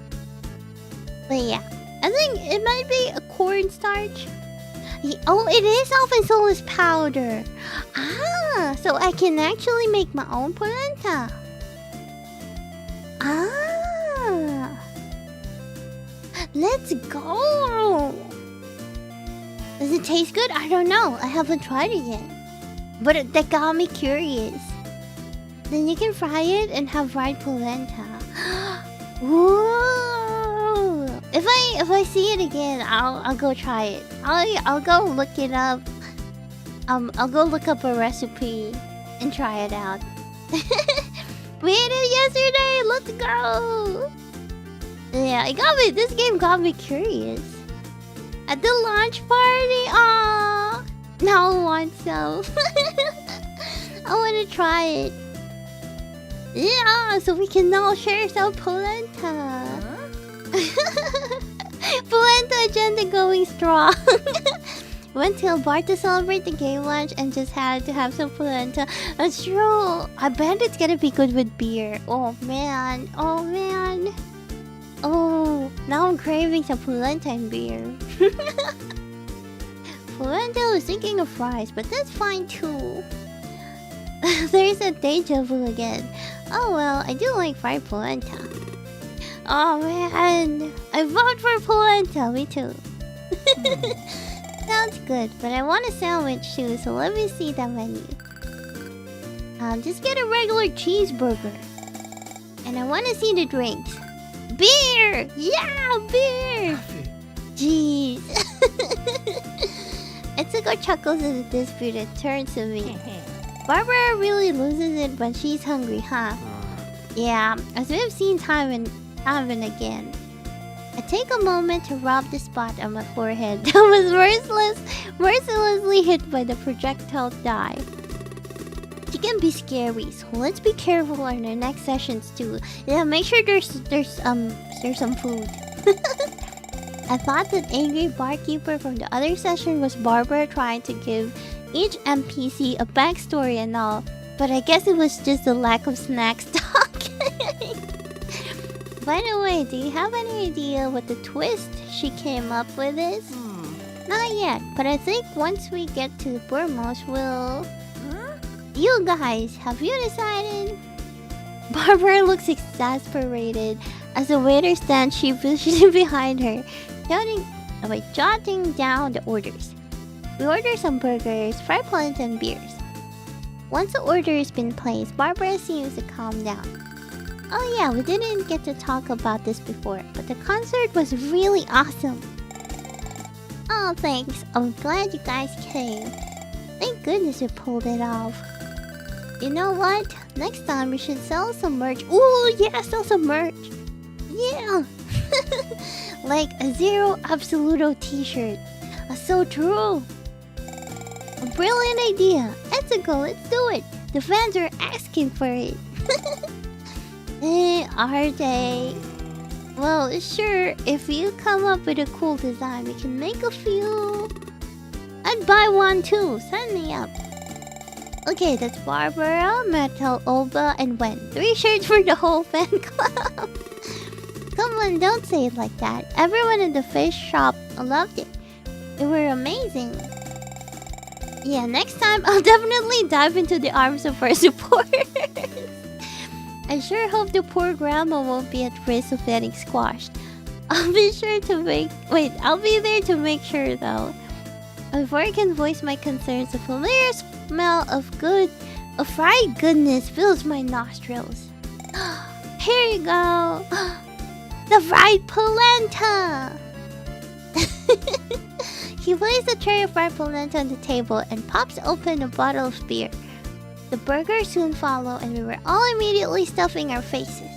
A: But yeah, I think it might be a cornstarch. Oh, it is often sold as powder. Ah, so I can actually make my own polenta. Ah, let's go. Does it taste good? I don't know. I haven't tried it yet. But that got me curious. Then you can fry it and have fried polenta. Whoa! If I see it again, I'll go try it. I'll go look it up. I'll go look up a recipe and try it out. We ate it yesterday. Let's go. Yeah, it got me. This game got me curious. At the launch party, aww. Now I want some. I want to try it. Yeah, so we can now share some polenta. Polenta agenda going strong. Went to a bar to celebrate the game launch and just had to have some polenta. That's true. I bet it's gonna be good with beer. Oh man. Oh man. Oh, now I'm craving some polenta and beer. Polenta was thinking of fries, but that's fine too. There's a deja vu again. Oh well, I do like fried polenta. Oh man, I vote for polenta. Me too. Sounds good, but I want a sandwich too, so let me see that menu. Just get a regular cheeseburger. And I want to see the drinks. Beer! Yeah, beer! Jeez. Etsuko chuckles at the dispute and turns to me. Barbara really loses it when she's hungry, huh? Yeah, as we've seen time and again. I take a moment to rub the spot on my forehead that was mercilessly hit by the projectile die. She can be scary, so let's be careful in our next sessions too. Yeah, make sure there's some food. I thought that angry barkeeper from the other session was Barbara trying to give each NPC a backstory and all, but I guess it was just a lack of snack stock. By the way, do you have any idea what the twist she came up with is? Not yet, but I think once we get to Burmos, we'll... You guys, have you decided? Barbara looks exasperated as the waiter stands sheepishly behind her, jotting down the orders. We order some burgers, fried plantains, and beers. Once the order has been placed, Barbara seems to calm down. Oh yeah, we didn't get to talk about this before, but the concert was really awesome. Oh, thanks. I'm glad you guys came. Thank goodness you pulled it off. You know what? Next time we should sell some merch. Ooh, yeah, sell some merch. Yeah. Like a Zero Absoluto t-shirt. That's so true. A brilliant idea. Ethical, let's do it. The fans are asking for it. Are they? Well, sure, if you come up with a cool design, we can make a few. I'd buy one too, sign me up. Okay, that's Barbara, Metal, Oba, and Wen. 3 shirts for the whole fan club. Come on, don't say it like that. Everyone in the fish shop loved it. They were amazing. Yeah, next time I'll definitely dive into the arms of our supporters. I sure hope the poor grandma won't be at risk of getting squashed. I'll be there to make sure though. Before I can voice my concerns, a familiar smell of fried goodness fills my nostrils. Here you go! The fried polenta! He placed a tray of fried polenta on the table and pops open a bottle of beer. The burgers soon follow, and we were all immediately stuffing our faces.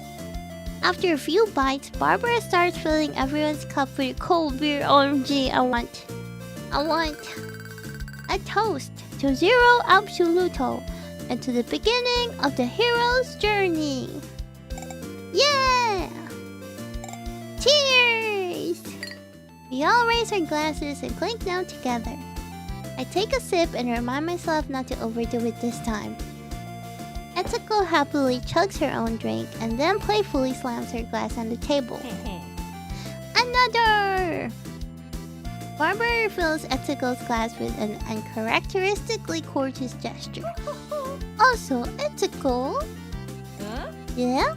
A: After a few bites, Barbara starts filling everyone's cup with cold beer. OMG, I want a toast to Zero Absoluto and to the beginning of the hero's journey. Yeah! Cheers! We all raise our glasses and clink down together. I take a sip and remind myself not to overdo it this time. Etsuko happily chugs her own drink and then playfully slams her glass on the table. Another! Barbara refills Etsuko's glass with an uncharacteristically gorgeous gesture. Also, Etsuko? Huh? Yeah?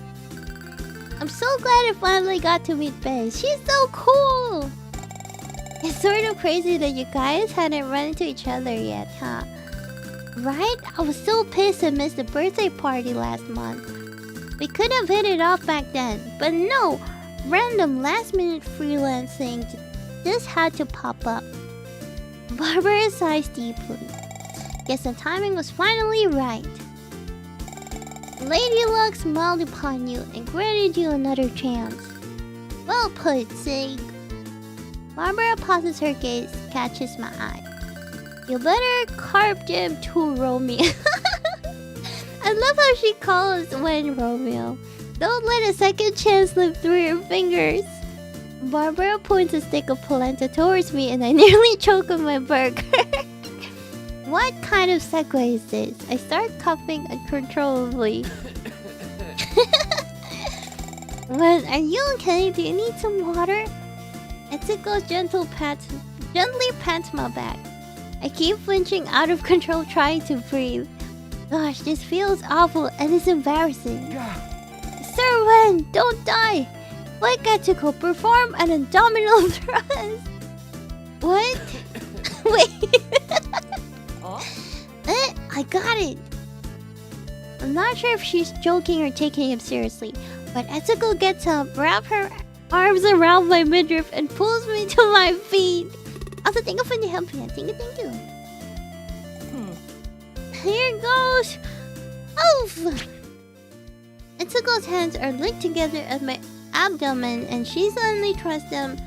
A: I'm so glad I finally got to meet Bae. She's so cool! It's sort of crazy that you guys hadn't run into each other yet, huh? Right? I was so pissed I missed the birthday party last month. We could have hit it off back then, but no! Random last-minute freelancing just had to pop up. Barbara sighs deeply. Guess the timing was finally right. Lady Luck smiled upon you and granted you another chance. Well put, Sig. Barbara pauses her gaze, catches my eye. You better carp them too, Romeo. I love how she calls Wen Romeo. Don't let a second chance slip through your fingers. Barbara points a stick of polenta towards me and I nearly choke on my burger. What kind of segue is this? I start coughing uncontrollably. Wen, are you okay? Do you need some water? Etsuko gently pats my back. I keep flinching out of control trying to breathe. Gosh, this feels awful and it's embarrassing. Sir Wen, don't die! Why Etsuko perform an abdominal thrust? What? Wait. I got it. I'm not sure if she's joking or taking him seriously, but Etsuko gets up, wraps her arms around my midriff, and pulls me to my feet. Also, thank you for the help, man. Thank you. Here goes. Oof! Etsuko's hands are linked together at my abdomen, and she suddenly thrusts them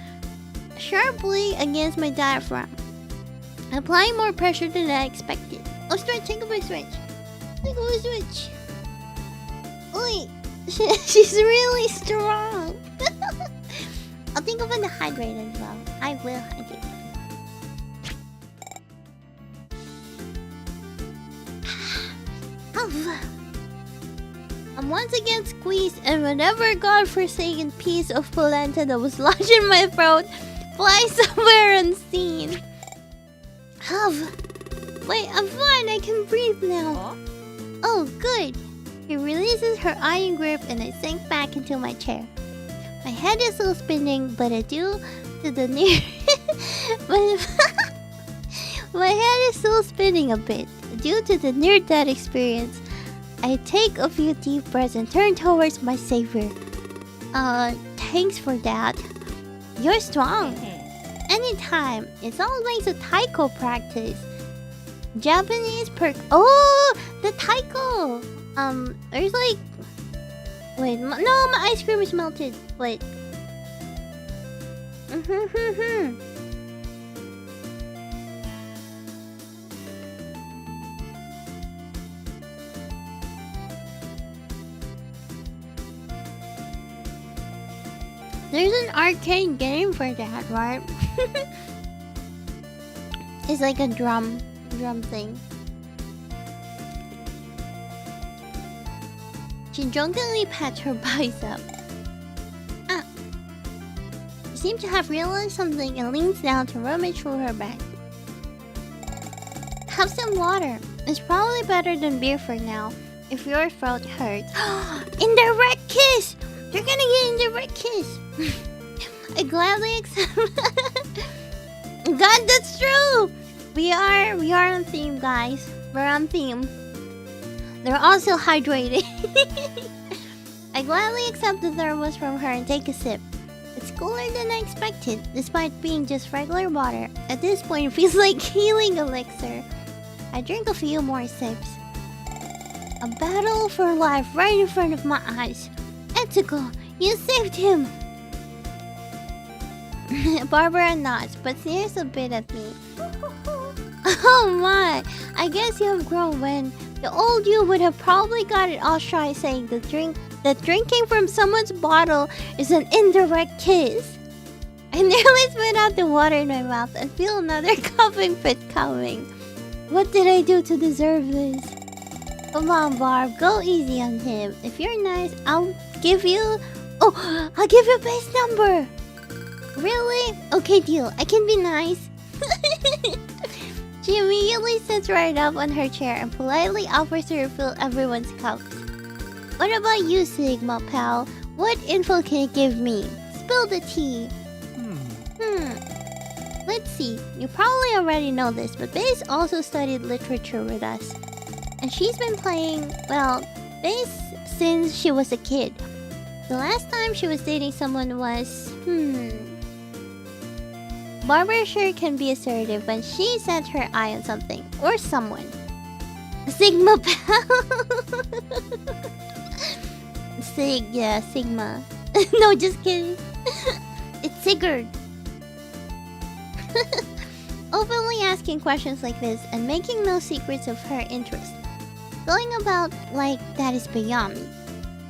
A: sharply against my diaphragm, applying more pressure than I expected. Oh, stretch! Take a stretch. Take a stretch. Oi! She's really strong. I'll think of the hydrate as well. I will hydrate. I'm once again squeezed, and whatever godforsaken piece of polenta that was lodged in my throat flies somewhere unseen. Wait, I'm fine. I can breathe now.
B: Huh?
A: Oh, good. He releases her iron grip, and I sink back into my chair. My head is still spinning, but due to the near... My head is still spinning a bit. Due to the near-death experience, I take a few deep breaths and turn towards my savior. Thanks for that. You're strong. Anytime. It's always a taiko practice. Japanese perk. Oh, the taiko. There's like... Wait, no, my ice cream is melted. Wait. There's an arcade game for that, right? It's like a drum thing. She drunkenly pats her bicep. She seems to have realized something and leans down to rummage through her bag. Have some water. It's probably better than beer for now, if your throat hurts. Indirect kiss! You're gonna get indirect kiss! I gladly accept. God, that's true! We are on theme, guys. We're on theme. They're also hydrated. I gladly accept the thermos from her and take a sip. It's cooler than I expected, despite being just regular water. At this point, it feels like healing elixir. I drink a few more sips. A battle for life right in front of my eyes. Etsuko, you saved him! Barbara nods, but stares a bit at me. Oh my! I guess you have grown when the old you would have probably got it all shy saying that drinking from someone's bottle is an indirect kiss. I nearly spit out the water in my mouth and feel another coughing fit coming. What did I do to deserve this? Come on, Barb, go easy on him. If you're nice, I'll give you... Oh, I'll give you a base number! Really? Okay, deal. I can be nice. She immediately sits right up on her chair and politely offers to refill everyone's cups. What about you, Sigma, pal? What info can you give me? Spill the tea. Let's see. You probably already know this, but Base also studied literature with us. And she's been playing, well, Base since she was a kid. The last time she was dating someone was... Barbara sure can be assertive when she sets her eye on something or someone. Sigma pal. Yeah, Sigma. No, just kidding. It's Sigurd. Openly asking questions like this and making no secrets of her interest. Going about like that is beyond me.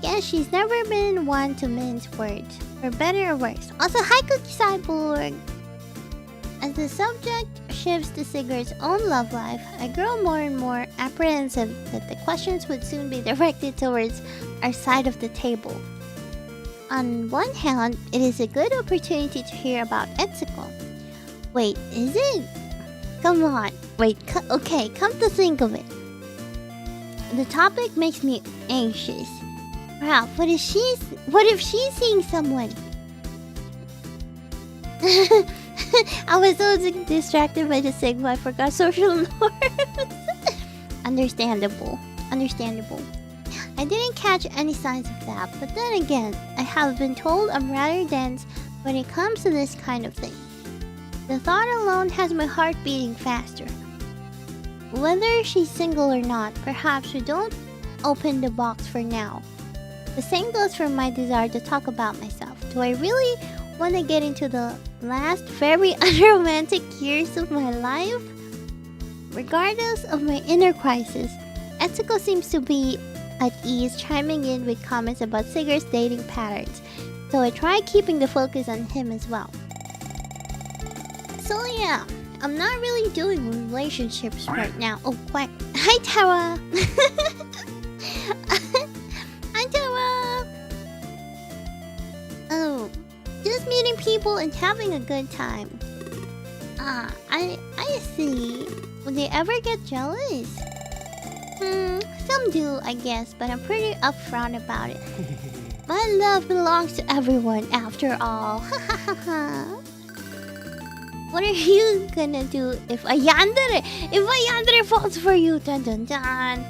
A: Guess she's never been one to mince words, for better or worse. Also, hi Cookie Cyborg! As the subject shifts to Sigurd's own love life, I grow more and more apprehensive that the questions would soon be directed towards our side of the table. On one hand, it is a good opportunity to hear about Etsuko. Wait, is it? Come on. Wait, okay, come to think of it. The topic makes me anxious. Wow, what if she's seeing someone? I was so distracted by the Sigma I forgot social norms. Understandable. I didn't catch any signs of that, but then again, I have been told I'm rather dense when it comes to this kind of thing. The thought alone has my heart beating faster. Whether she's single or not, perhaps we don't open the box for now. The same goes for my desire to talk about myself. Do I really want to get into the last very unromantic years of my life? Regardless of my inner crisis, Etsuko seems to be at ease, chiming in with comments about Sigurd's dating patterns, so I try keeping the focus on him as well. So yeah, I'm not really doing relationships right now. Oh, quack. Hi, Tara! I'm people and having a good time. Ah, I see. Would they ever get jealous? Some do, I guess, but I'm pretty upfront about it. My love belongs to everyone, after all. What are you gonna do if a yandere falls for you? Dun dun dun.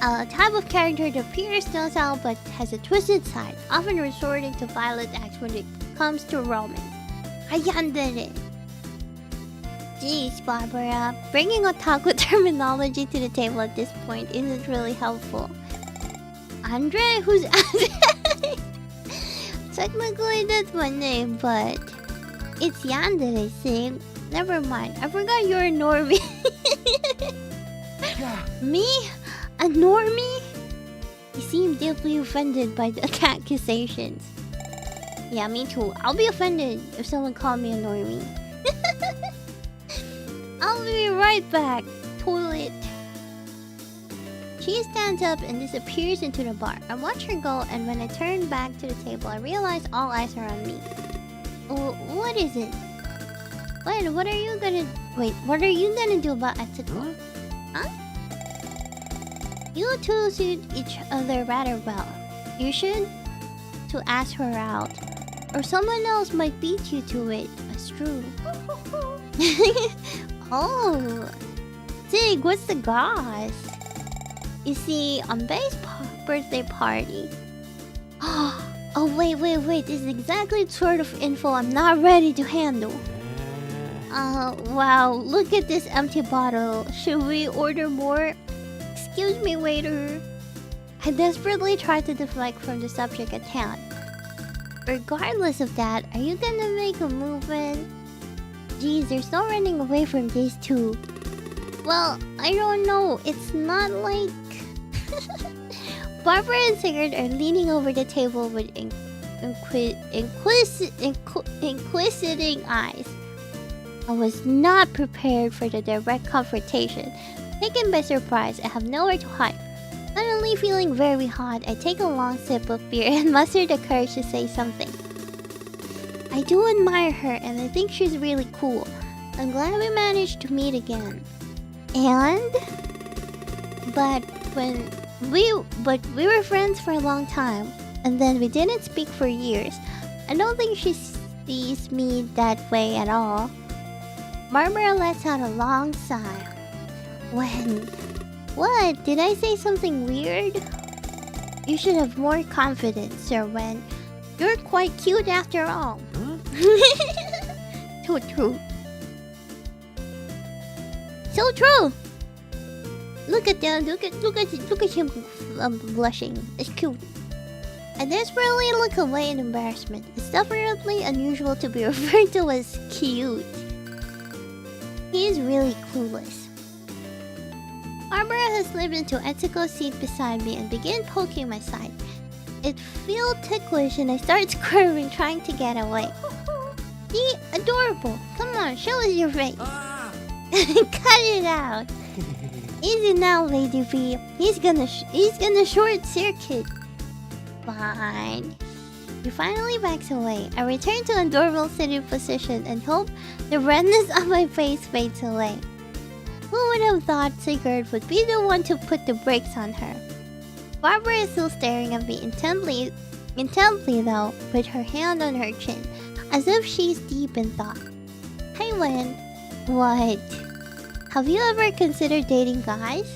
A: A type of character that appears docile but has a twisted side, often resorting to violent acts when it comes to romance. A yandere. Jeez, Barbara. Bringing otaku terminology to the table at this point isn't really helpful. Andre? Who's Andre? Technically that's my name, but it's yandere, see? Never mind. I forgot you're a normie. Me? A normie? You seem deeply offended by the accusations. Yeah, me too. I'll be offended if someone called me a normie. I'll be right back. Toilet. She stands up and disappears into the bar. I watch her go, and when I turn back to the table, I realize all eyes are on me. Oh, what is it? Wait, what are you gonna do about Etsuko? Huh? You two suit each other rather well. You should to ask her out. Or someone else might beat you to it. That's true. Oh, Zig, what's the goss? You see, on Bay's birthday party. Oh, wait. This is exactly the sort of info I'm not ready to handle. Wow, look at this empty bottle. Should we order more? Excuse me, waiter. I desperately try to deflect from the subject at hand. Regardless of that, are you gonna make a movement? Geez, there's no running away from these two. Well, I don't know. It's not like... Barbara and Sigurd are leaning over the table with inquisiting eyes. I was not prepared for the direct confrontation. Taken by surprise, I have nowhere to hide. Suddenly feeling very hot, I take a long sip of beer and muster the courage to say something. I do admire her and I think she's really cool. I'm glad we managed to meet again. But we were friends for a long time, and then we didn't speak for years. I don't think she sees me that way at all. Barbara lets out a long sigh. What? Did I say something weird? You should have more confidence, Sir Wen. You're quite cute after all. Huh? Too true. So true. Look at them. Look at him blushing. It's cute. I desperately look away in embarrassment. It's definitely unusual to be referred to as cute. He is really clueless. Barbara has slipped into Etsuko's seat beside me and began poking my side. It feels ticklish and I start squirming, trying to get away. See? Adorable. Come on, show us your face. Cut it out. Easy now, Lady V. He's gonna short circuit. Fine. He finally backs away. I return to a normal sitting position and hope the redness on my face fades away. Who would have thought Sigurd would be the one to put the brakes on her? Barbara is still staring at me intently though, with her hand on her chin, as if she's deep in thought. Hey Wen. What? Have you ever considered dating guys?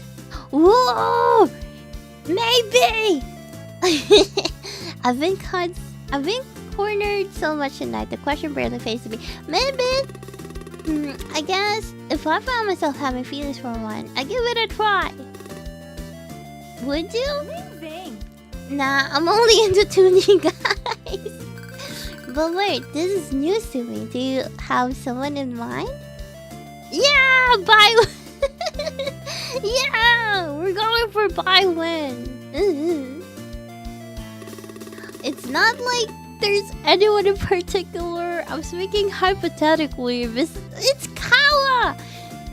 A: Whoa! Maybe! I've been cornered so much tonight, the question barely faces me. Maybe! I guess if I found myself having feelings for one, I'd give it a try. Would you? Amazing. Nah, I'm only into 2D guys. But wait, this is news to me. Do you have someone in mind? Yeah! Yeah! We're going for buy-win. It's not like there's anyone in particular. I'm speaking hypothetically. It's Kawa!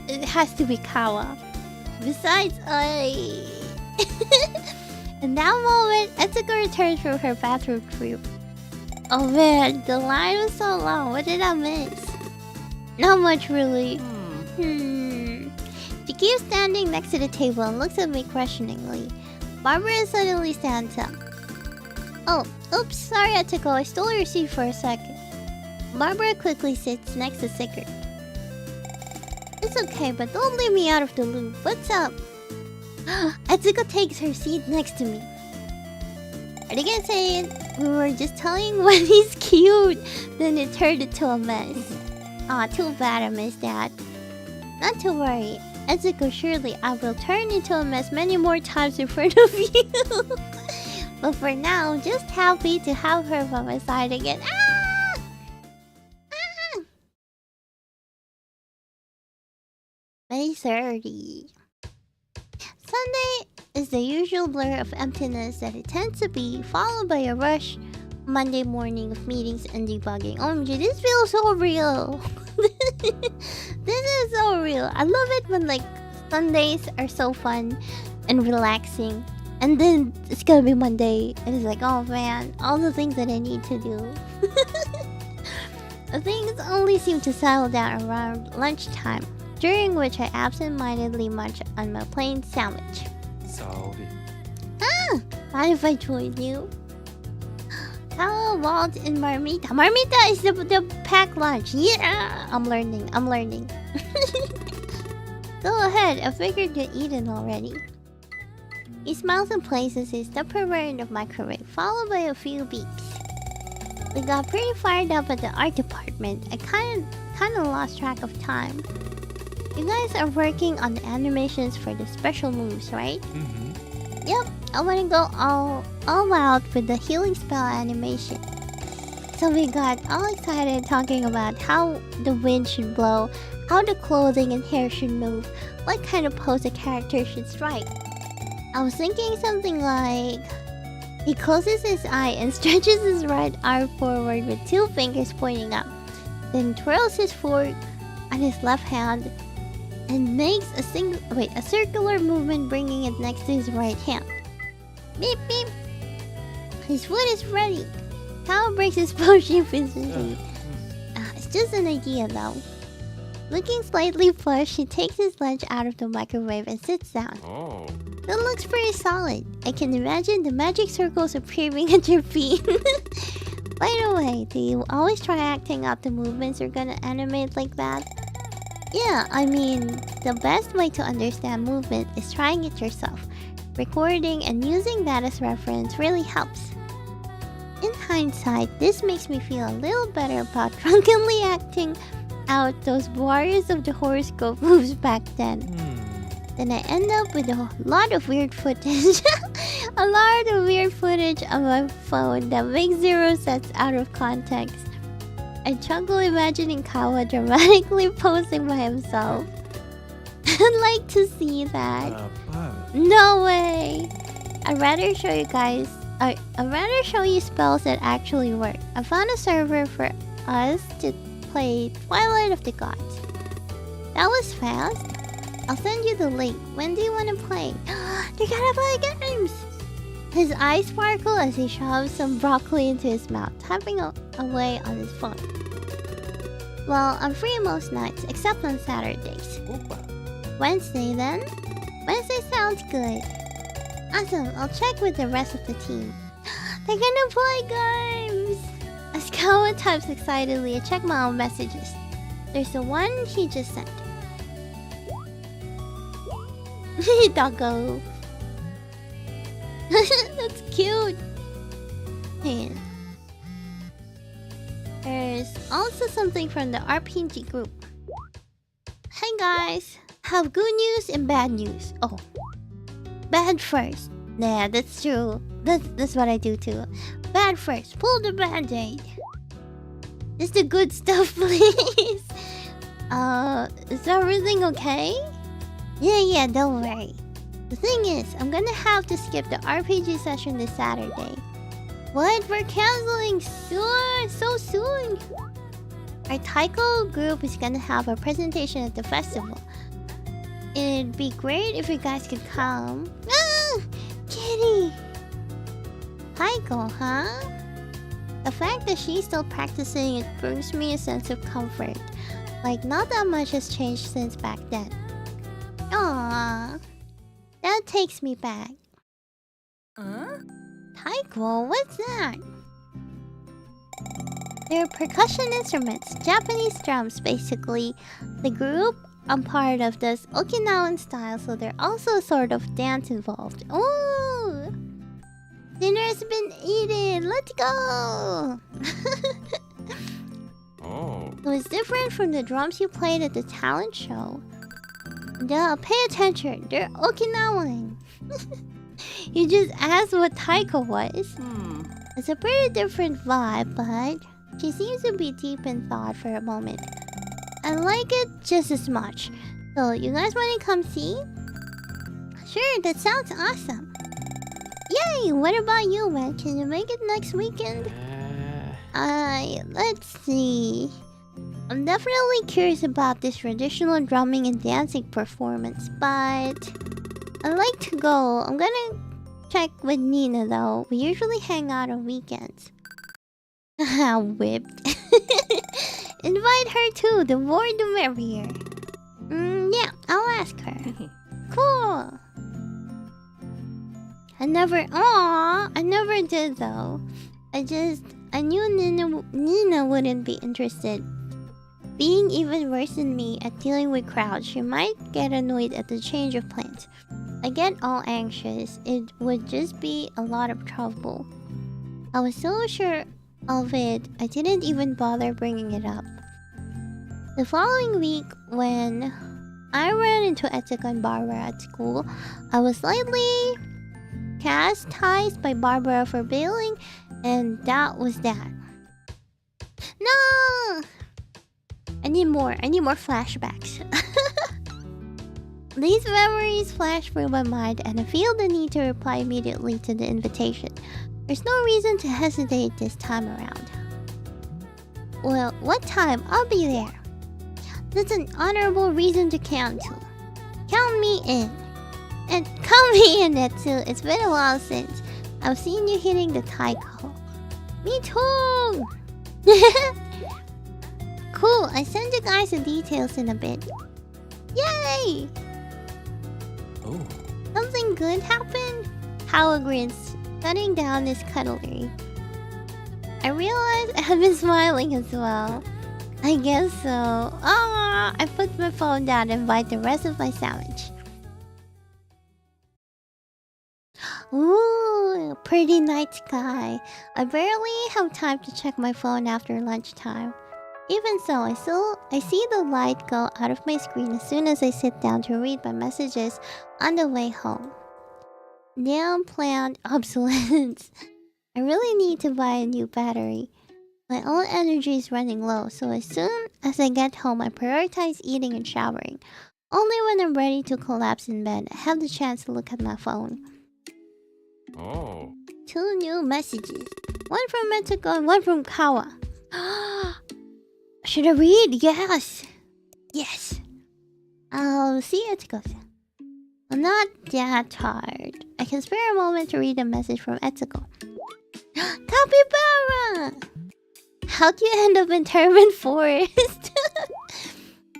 A: It has to be Kawa. Besides, In that moment, Etsuko returns from her bathroom trip. Oh man, the line was so long. What did I miss? Not much, really. She keeps standing next to the table and looks at me questioningly. Barbara suddenly stands up. Oh, oops, sorry I took I stole your seat for a second. Barbara quickly sits next to Sigurd. It's okay, but don't leave me out of the loop. What's up? Etsuko takes her seat next to me. Are they gonna say it? We were just telling when he's cute, then it turned into a mess. Aw, too bad I missed that. Not to worry, Etsuko, surely I will turn into a mess many more times in front of you. But for now, just happy to have her by my side again. Ah! Ah! May 30. Sunday is the usual blur of emptiness that it tends to be, followed by a rush Monday morning of meetings and debugging. OMG, this feels so real. This is so real. I love it when like Sundays are so fun and relaxing. And then it's gonna be Monday and it's like, oh man, all the things that I need to do. Things only seem to settle down around lunchtime, during which I absent-mindedly munch on my plain sandwich.
B: Sorry.
A: Ah! Mind if I join you? Hello, Walt and Marmita. Marmita is the packed lunch. Yeah! I'm learning. Go ahead, I figured you'd eaten already. He smiles and places his Tupperware in the microwave, followed by a few beeps. We got pretty fired up at the art department. I kinda lost track of time. You guys are working on the animations for the special moves, right? Yep, I wanna go all out with the healing spell animation. So we got all excited talking about how the wind should blow, how the clothing and hair should move, what kind of pose a character should strike. I was thinking something like... He closes his eye and stretches his right arm forward with 2 fingers pointing up, then twirls his fork on his left hand and makes a circular movement, bringing it next to his right hand. Beep beep. His food is ready. How breaks his potion physically. It's just an idea though. Looking slightly flushed, he takes his lunch out of the microwave and sits down.
B: Oh.
A: That looks pretty solid. I can imagine the magic circles appearing at your feet. By the way, do you always try acting out the movements you're gonna animate like that? Yeah, I mean, the best way to understand movement is trying it yourself. Recording and using that as reference really helps. In hindsight, this makes me feel a little better about drunkenly acting out those warriors of the horoscope moves back then. Then I end up with a lot of weird footage. A lot of weird footage on my phone that makes zero sense out of context. I chuckle imagining Kawa dramatically posing by himself. I'd like to see that. No way! I'd rather show you guys... I'd rather show you spells that actually work. I found a server for us to play Twilight of the Gods. That was fast. I'll send you the link. When do you want to play? They're gonna play games! His eyes sparkle as he shoves some broccoli into his mouth, tapping away on his phone. Well, I'm free most nights, except on Saturdays. Wednesday then? Wednesday sounds good. Awesome, I'll check with the rest of the team. They're gonna play games! As Kawa types excitedly, I check my own messages. There's the one he just sent. Doggo. That's cute. And there's also something from the RPG group. Hey guys, have good news and bad news. Oh, bad first. Yeah, that's true. That's what I do too. Bad first. Pull the band-aid. Just the good stuff, please. Is everything okay? Yeah, don't worry. The thing is, I'm gonna have to skip the RPG session this Saturday. What? We're canceling soon? So soon? Our Taiko group is gonna have a presentation at the festival. It'd be great if you guys could come. Ah! Kitty! Taiko, huh? The fact that she's still practicing it brings me a sense of comfort. Like, not that much has changed since back then. Aww. That takes me back. Taiko, what's that? They're percussion instruments, Japanese drums basically. The group I'm part of does Okinawan style, so there's also a sort of dance involved. Ooh! Dinner's been eaten! Let's go!
B: Oh.
A: It was different from the drums you played at the talent show. Duh, pay attention, they're Okinawan. You just asked what taiko was. It's a pretty different vibe, but she seems to be deep in thought for a moment. I like it just as much. So, you guys want to come see? Sure, that sounds awesome. Yay! What about you, man? Can you make it next weekend? Let's see. I'm definitely curious about this traditional drumming and dancing performance, but I'd like to go. I'm gonna check with Nina though. We usually hang out on weekends. Haha, whipped. Invite her too. The more the merrier. Yeah, I'll ask her. Cool. I never did though. I knew Nina wouldn't be interested. Being even worse than me at dealing with crowds, she might get annoyed at the change of plans. I get all anxious. It would just be a lot of trouble. I was so sure of it, I didn't even bother bringing it up. The following week, when I ran into Etsuko and Barbara at school, I was slightly chastised by Barbara for bailing, and that was that. No! I need more flashbacks. These memories flash through my mind, and I feel the need to reply immediately to the invitation. There's no reason to hesitate this time around. Well, what time? I'll be there. That's an honorable reason to cancel. Count me in. And count me in, Etsu. It's been a while since I've seen you hitting the taiko. Me too! Cool, I send you guys the details in a bit. Yay!
B: Oh.
A: Something good happened? Howard grins, setting down his cutlery. I realized I have been smiling as well. I guess so. Ah, I put my phone down and bite the rest of my sandwich. Ooh, pretty night sky. I barely have time to check my phone after lunchtime. Even so, I see the light go out of my screen as soon as I sit down to read my messages on the way home. Damn planned obsolescence. I really need to buy a new battery. My own energy is running low, so as soon as I get home, I prioritize eating and showering. Only when I'm ready to collapse in bed, I have the chance to look at my phone.
B: Oh.
A: 2 new messages. One from Etsuko and one from Kawa. Should I read? Yes! Yes! I'll see Etsuko. I'm not that tired. I can spare a moment to read a message from Etsuko. Capybara! How'd you end up in Termin Forest?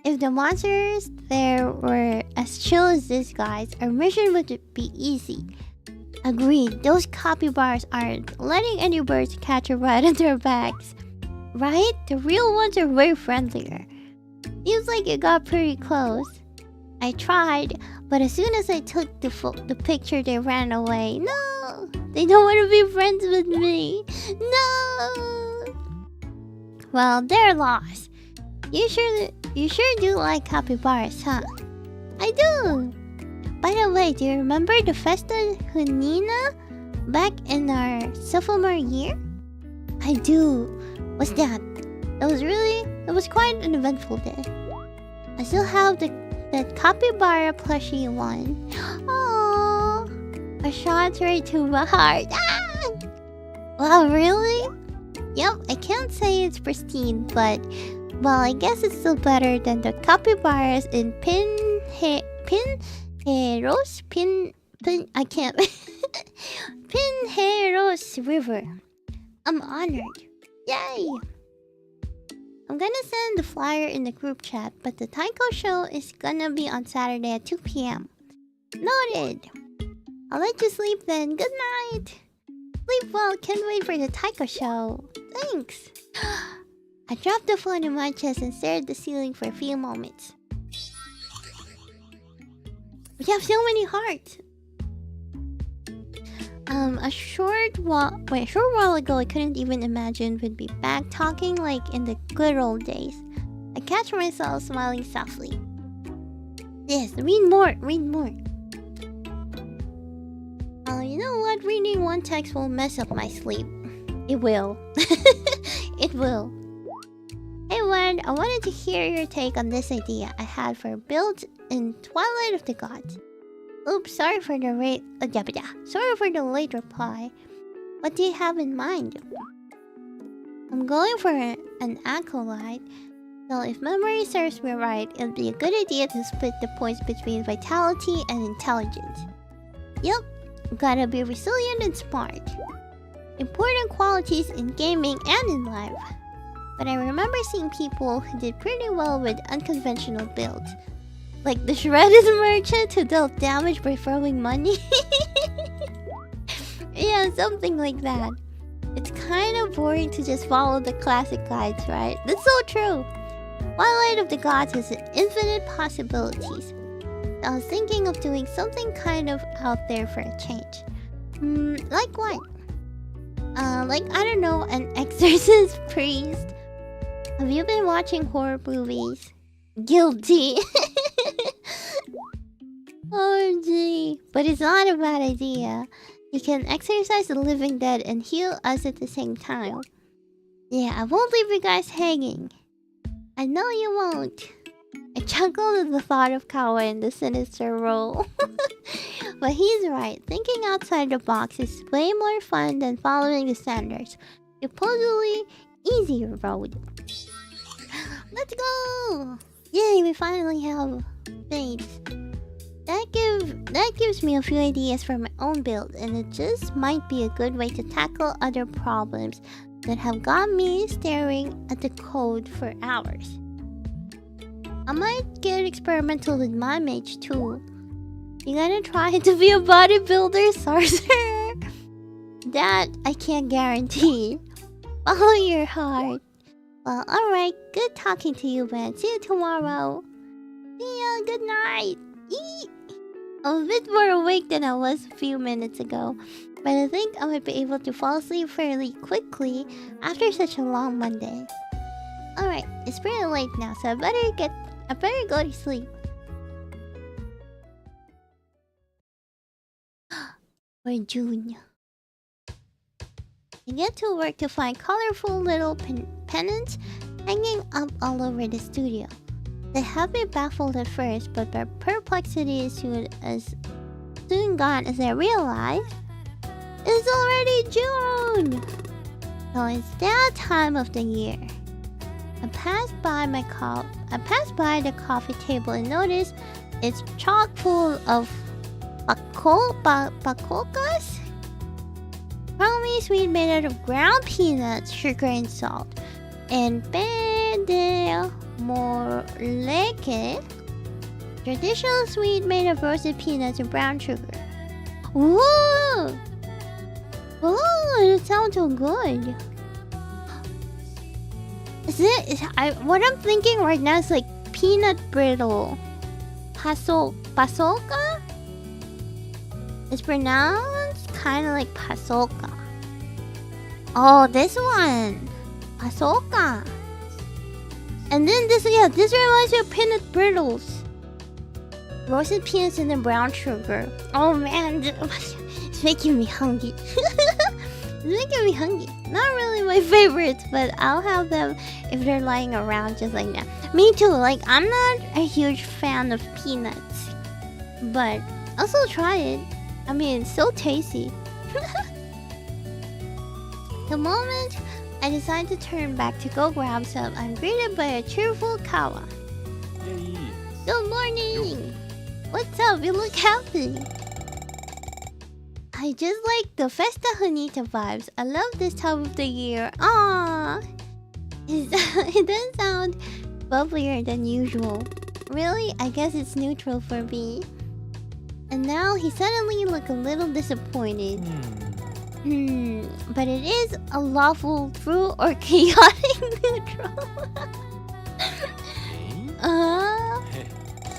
A: If the monsters there were as chill as these guys, our mission would be easy. Agreed, those capybaras aren't letting any birds catch a ride on their backs. Right? The real ones are way friendlier. Seems like it got pretty close. I tried, but as soon as I took the picture, they ran away. No! They don't want to be friends with me. No! Well, they're lost. You sure do like capybaras, huh? I do! By the way, do you remember the Festa Hunina back in our sophomore year? I do. What's that? It was quite an eventful day. I still have that capybara plushie one. Aww. A shot right to my heart. Ah! Wow, really? Yep, I can't say it's pristine, but well, I guess it's still better than the capybaras in Pinheiros River. I'm honored. Yay! I'm gonna send the flyer in the group chat, but the Taiko show is gonna be on Saturday at 2 p.m. Noted! I'll let you sleep then. Good night! Sleep well, can't wait for the Taiko show. Thanks! I dropped the phone in my chest and stared at the ceiling for a few moments. We have so many hearts! A short while ago, I couldn't even imagine we'd be back talking like in the good old days. I catch myself smiling softly. Yes, read more, read more. Oh, you know what? Reading one text will mess up my sleep. It will. It will. Hey, Ward, I wanted to hear your take on this idea I had for a build in Twilight of the Gods. Oops, sorry for the late reply. What do you have in mind? I'm going for an acolyte, so if memory serves me right, it'd be a good idea to split the points between vitality and intelligence. Yep, gotta be resilient and smart. Important qualities in gaming and in life. But I remember seeing people who did pretty well with unconventional builds. Like the shredded merchant who dealt damage by throwing money. Yeah, something like that. It's kind of boring to just follow the classic guides, right? That's so true. Twilight of the Gods has infinite possibilities. I was thinking of doing something kind of out there for a change. Like what? Like, I don't know, an exorcist priest. Have you been watching horror movies? Guilty. Oh gee, but it's not a bad idea. You can exorcise the living dead and heal us at the same time. Yeah, I won't leave you guys hanging. I know you won't. I chuckled at the thought of Kawa in the sinister role. But he's right. Thinking outside the box is way more fun than following the standards. Supposedly easy road. Let's go! Yay, we finally have things. That gives me a few ideas for my own build, and it just might be a good way to tackle other problems that have got me staring at the code for hours. I might get experimental with my mage too. You gotta try to be a bodybuilder, sorcerer? That I can't guarantee. Follow your heart. Well, alright, good talking to you, man. See you tomorrow. See ya, good night. Eee! I'm a bit more awake than I was a few minutes ago, but I think I might be able to fall asleep fairly quickly after such a long Monday. Alright, it's pretty late now, so I better go to sleep. For June. I get to work to find colorful little pennants hanging up all over the studio. They have me baffled at first, but my perplexity is soon gone as I realize it's already June! So it's that time of the year. I passed by the coffee table and noticed it's chock full of pakolkas? Probably sweet made out of ground peanuts, sugar and salt. And pede moleke, traditional sweet made of roasted peanuts and brown sugar. Whoa! Oh, it sounds so good. What I'm thinking right now is like peanut brittle. Pasolka? It's pronounced kind of like pasolka. Oh, this one. Pasolka. And then this reminds me of peanut brittles. Roasted peanuts and then brown sugar. Oh man, it's making me hungry. It's making me hungry. Not really my favorites, but I'll have them if they're lying around just like that. Me too, like I'm not a huge fan of peanuts, but I'll still try it. I mean, it's so tasty. The moment I decide to turn back to go grab some, I'm greeted by a cheerful Kawa.
B: Yay.
A: Good morning! What's up? You look happy. I just like the Festa Honita vibes. I love this time of the year. Aww. It does sound bubblier than usual. Really? I guess it's neutral for me. And now he suddenly looked a little disappointed. But it is a lawful, true, or chaotic neutral.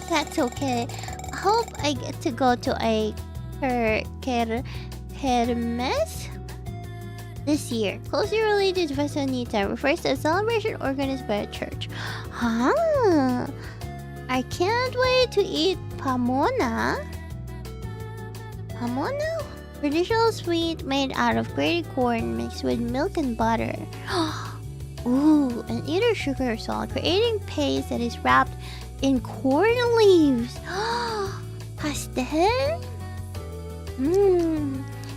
A: That's okay. I hope I get to go to a kermes this year. Closely related to Festa Honita, refers to a celebration organized by a church. Huh? I can't wait to eat pamona. Pamona? Traditional sweet made out of grated corn mixed with milk and butter. Ooh, and either sugar or salt, creating paste that is wrapped in corn leaves. Pastel?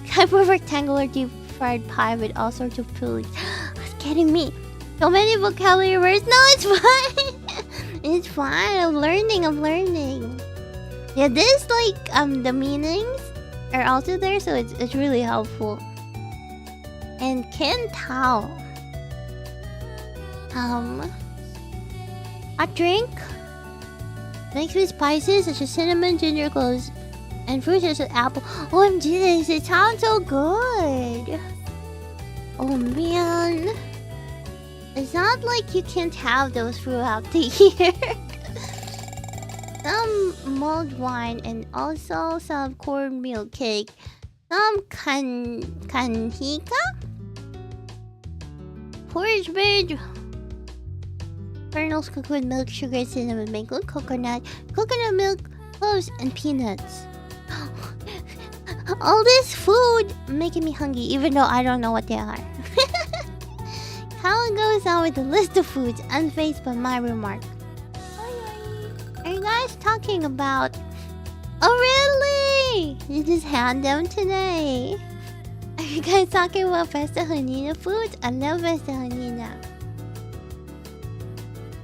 A: Type of rectangular deep fried pie with all sorts of fillings. It's getting me. So many vocabulary words. No, it's fine. It's fine. I'm learning. Yeah, this like the meanings are also there, so it's really helpful. And Ken Tao. A drink mixed with spices such as cinnamon, ginger, cloves, and fruits such as apple. OMG, this it sounds so good. Oh man, it's not like you can't have those throughout the year. Some mulled wine and also some cornmeal cake. Some canjica, porridge bread, kernels cooked with milk, sugar, cinnamon, maple, coconut milk, cloves, and peanuts. All this food making me hungry, even though I don't know what they are. How it goes on with the list of foods, unfazed by my remark. Are you guys talking about... Oh really? You just had them today. Are you guys talking about Festa Honita foods? I love Festa Honita.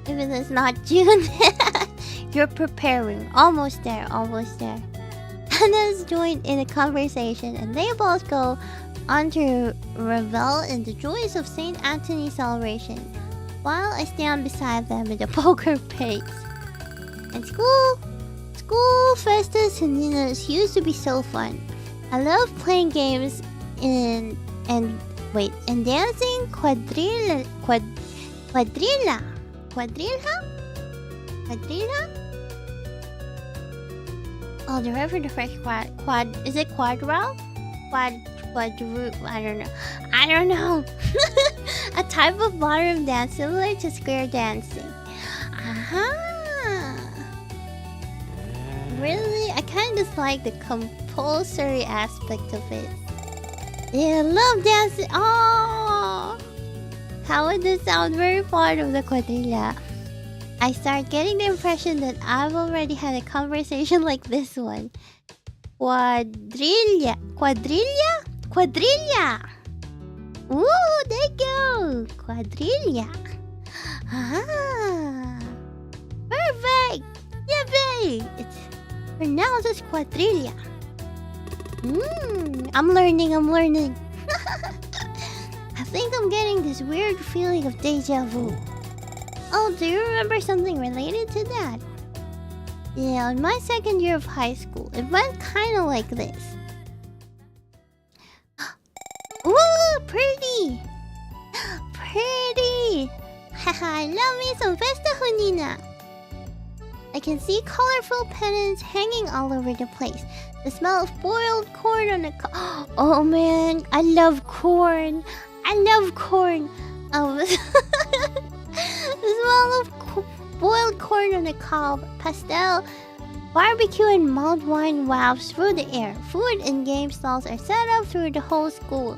A: Even though it's not June. You're preparing. Almost there. Hannah's joined in a conversation and they both go on to revel in the joys of St. Anthony's celebration, while I stand beside them with a poker face. And school festas Honitas used to be so fun. I love playing games and dancing quadrilla. Oh, the right for the first quad. Is it quadrille? I don't know. A type of ballroom dance similar to square dancing. Really? I kind of like the compulsory aspect of it. Yeah, I love dancing. Oh, how would this sound? Very fond of the quadrilla. I start getting the impression that I've already had a conversation like this one. Quadrilla. Ooh, there you go. Quadrilla. Perfect. Yippee. It's pronounced as quadrilla. I'm learning. I think I'm getting this weird feeling of deja vu. Oh, do you remember something related to that? Yeah, in my second year of high school, it went kind of like this. Ooh, pretty! Haha, I love me some Festa Honita. I can see colorful pennants hanging all over the place. The smell of boiled corn on the oh man, I love corn. The smell of boiled corn on the cob, pastel, barbecue, and mulled wine wafts through the air. Food and game stalls are set up through the whole school.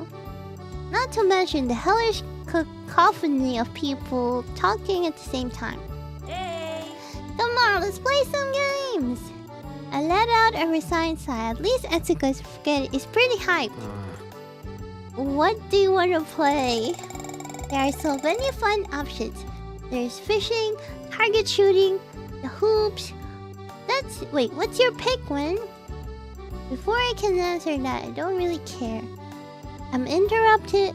A: Not to mention the hellish cacophony of people talking at the same time. Hey! Come on, let's play some games! I let out a resigned sigh. At least Etsuko is pretty hyped. What do you want to play? There are so many fun options. There's fishing, target shooting, the hoops. Wait, what's your pick, Wen? Before I can answer that, I don't really care. I'm interrupted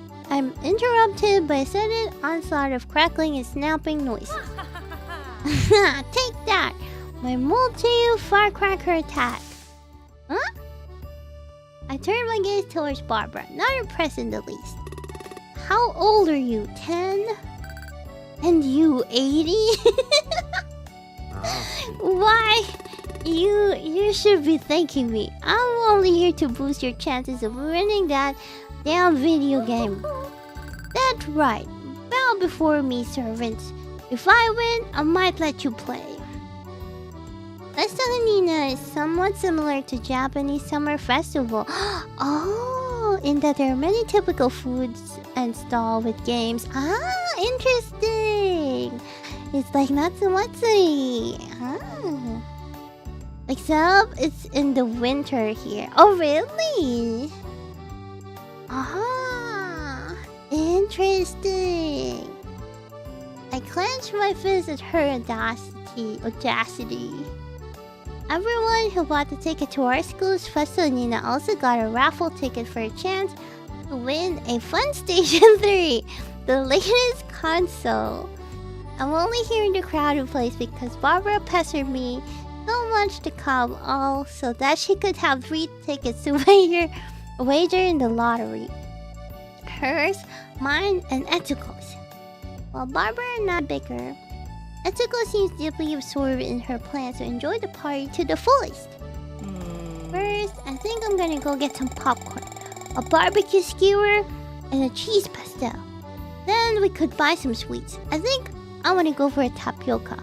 A: by a sudden onslaught of crackling and snapping noise. Take that! My multi firecracker attack. Huh? I turned my gaze towards Barbara, not impressed in the least. How old are you? 10? And you 80? Why? You should be thanking me. I'm only here to boost your chances of winning that damn video game. That's right. Bow before me, servants. If I win, I might let you play. Festa Hanina is somewhat similar to Japanese summer festival. Oh, in that there are many typical foods and stalls with games. Ah, interesting. It's like Natsumatsuri. Ah. Except it's in the winter here. Oh, really? Ah, interesting. I clenched my fist at her audacity. Everyone who bought the ticket to our school's Festa Nina also got a raffle ticket for a chance to win a Fun Station 3, the latest console. I'm only here in the crowded place because Barbara pestered me so much to come all so that she could have 3 tickets to wager in the lottery. Hers, mine, and Etsuko's. While Barbara and I bicker, Etsuko seems deeply absorbed in her plans to enjoy the party to the fullest. First, I think I'm gonna go get some popcorn, a barbecue skewer, and a cheese pastel. Then we could buy some sweets. I think I wanna go for a tapioca.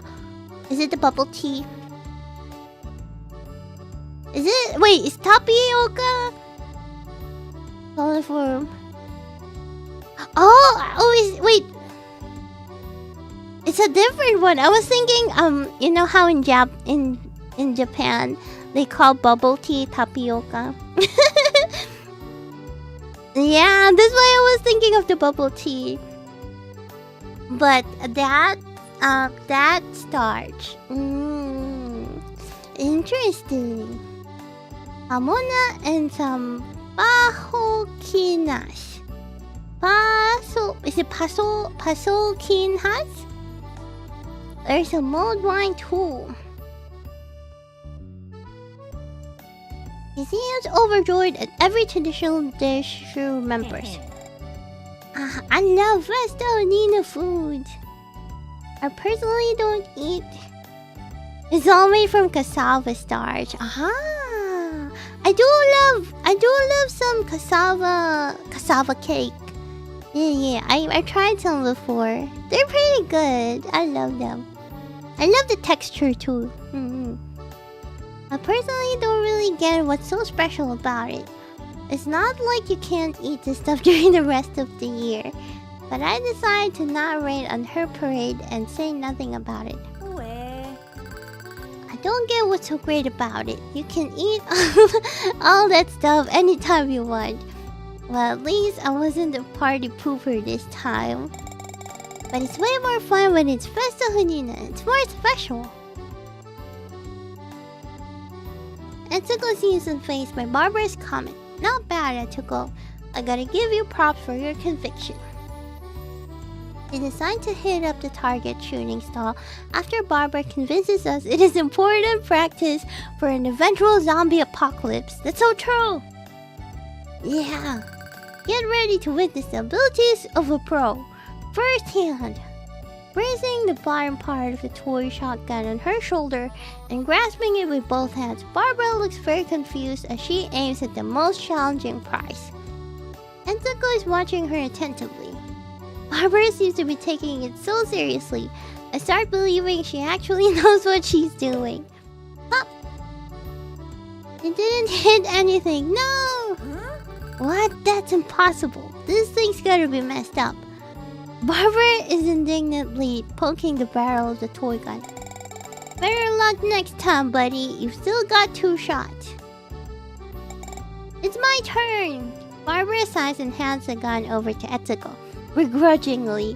A: Is it the bubble tea? Is it? Wait, is tapioca coliform? Wait. It's a different one. I was thinking, you know how in Japan they call bubble tea tapioca. Yeah, that's why I was thinking of the bubble tea. But that starch. Interesting. Hamona and some pahokinas. Is it pasokinas? There's a mulled wine too. He seems overjoyed at every traditional dish she remembers. I love Festa Nina food. I personally don't eat. It's all made from cassava starch. I do love some cassava cake. Yeah. I tried some before. They're pretty good. I love them. I love the texture too. I personally don't really get what's so special about it. It's not like you can't eat this stuff during the rest of the year. But I decided to not rain on her parade and say nothing about it. I don't get what's so great about it. You can eat all that stuff anytime you want. Well, at least I wasn't a party pooper this time. But it's way more fun when it's Festa Hanina. It's more special. Etsuko seems unfazed by Barbara's comment. Not bad, Etsuko. I gotta give you props for your conviction. They decide to hit up the target shooting stall after Barbara convinces us it is important practice for an eventual zombie apocalypse. That's so true! Yeah. Get ready to witness the abilities of a pro. Firsthand. Raising the bottom part of the toy shotgun on her shoulder and grasping it with both hands, Barbara looks very confused as she aims at the most challenging prize. Etsuko is watching her attentively. Barbara seems to be taking it so seriously, I start believing she actually knows what she's doing. Pop! It didn't hit anything, no! What? That's impossible. This thing's gotta be messed up. Barbara is indignantly poking the barrel of the toy gun. Better luck next time, buddy. You've still got 2 shots. It's my turn! Barbara sighs and hands the gun over to Etsuko, begrudgingly.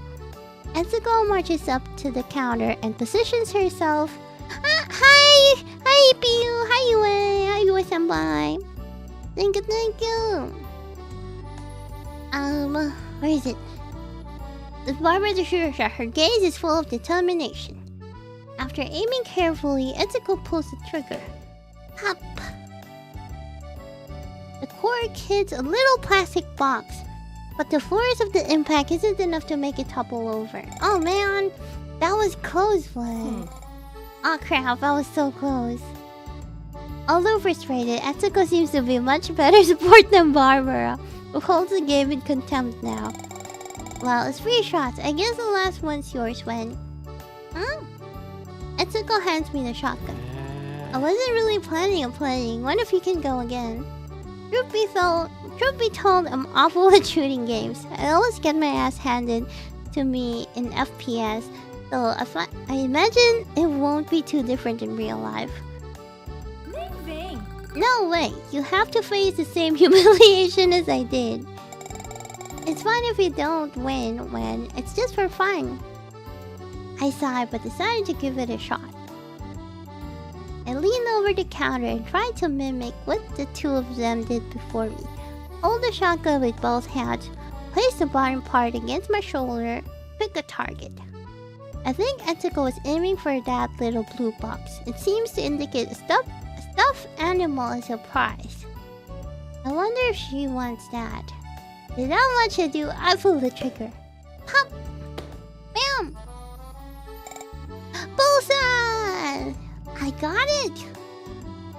A: Etsuko marches up to the counter and positions herself. Hi! Hi, Piu! Hi, Yue! Hi, Yue-senpai! Thank you, thank you. Where is it? The barber the shooter shot. Her gaze is full of determination. After aiming carefully, Etsuko pulls the trigger. Pop. The cork hits a little plastic box, but the force of the impact isn't enough to make it topple over. Oh man, that was close one. Oh crap, I was so close. Although frustrated, Etsuko seems to be much better support than Barbara, who holds the game in contempt now. Well, it's 3 shots. I guess the last one's yours when... Huh? Etsuko hands me the shotgun. I wasn't really planning on playing. What if you can go again? Truth be told, I'm awful at shooting games. I always get my ass handed to me in FPS, so I imagine it won't be too different in real life. No way! You have to face the same humiliation as I did. It's fine if you don't win when it's just for fun. I sighed but decided to give it a shot. I leaned over the counter and tried to mimic what the two of them did before me. Hold the shotgun with both hands, place the bottom part against my shoulder, pick a target. I think Etsuko was aiming for that little blue box. It seems to indicate a stuffed animal as a prize. I wonder if she wants that. Without much ado, I pull the trigger. Pop! Bam! Bullseye! I got it!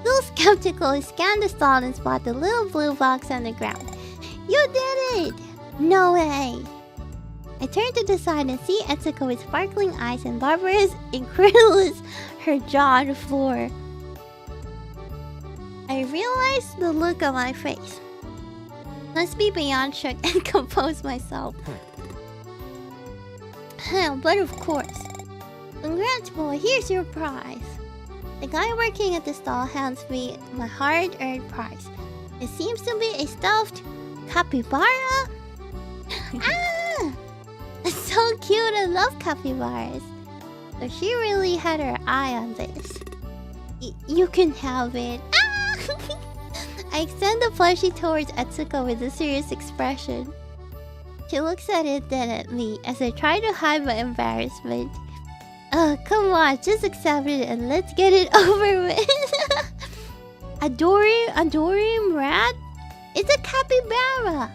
A: Still skeptical, I scanned the stall and spot the little blue box on the ground. You did it! No way! I turned to the side and see Etsuko with sparkling eyes and Barbara is incredulous, her jaw on the floor. I realized the look on my face. Must be beyond shook and compose myself. But of course. Congrats, boy, here's your prize. The guy working at the stall hands me my hard-earned prize. It seems to be a stuffed capybara. Ah! It's so cute, I love capybaras. So she really had her eye on this. You can have it. Ah! I extend the plushie towards Etsuko with a serious expression. She looks at it, then at me, as I try to hide my embarrassment. Come on, just accept it and let's get it over with. Adorim rat? It's a capybara!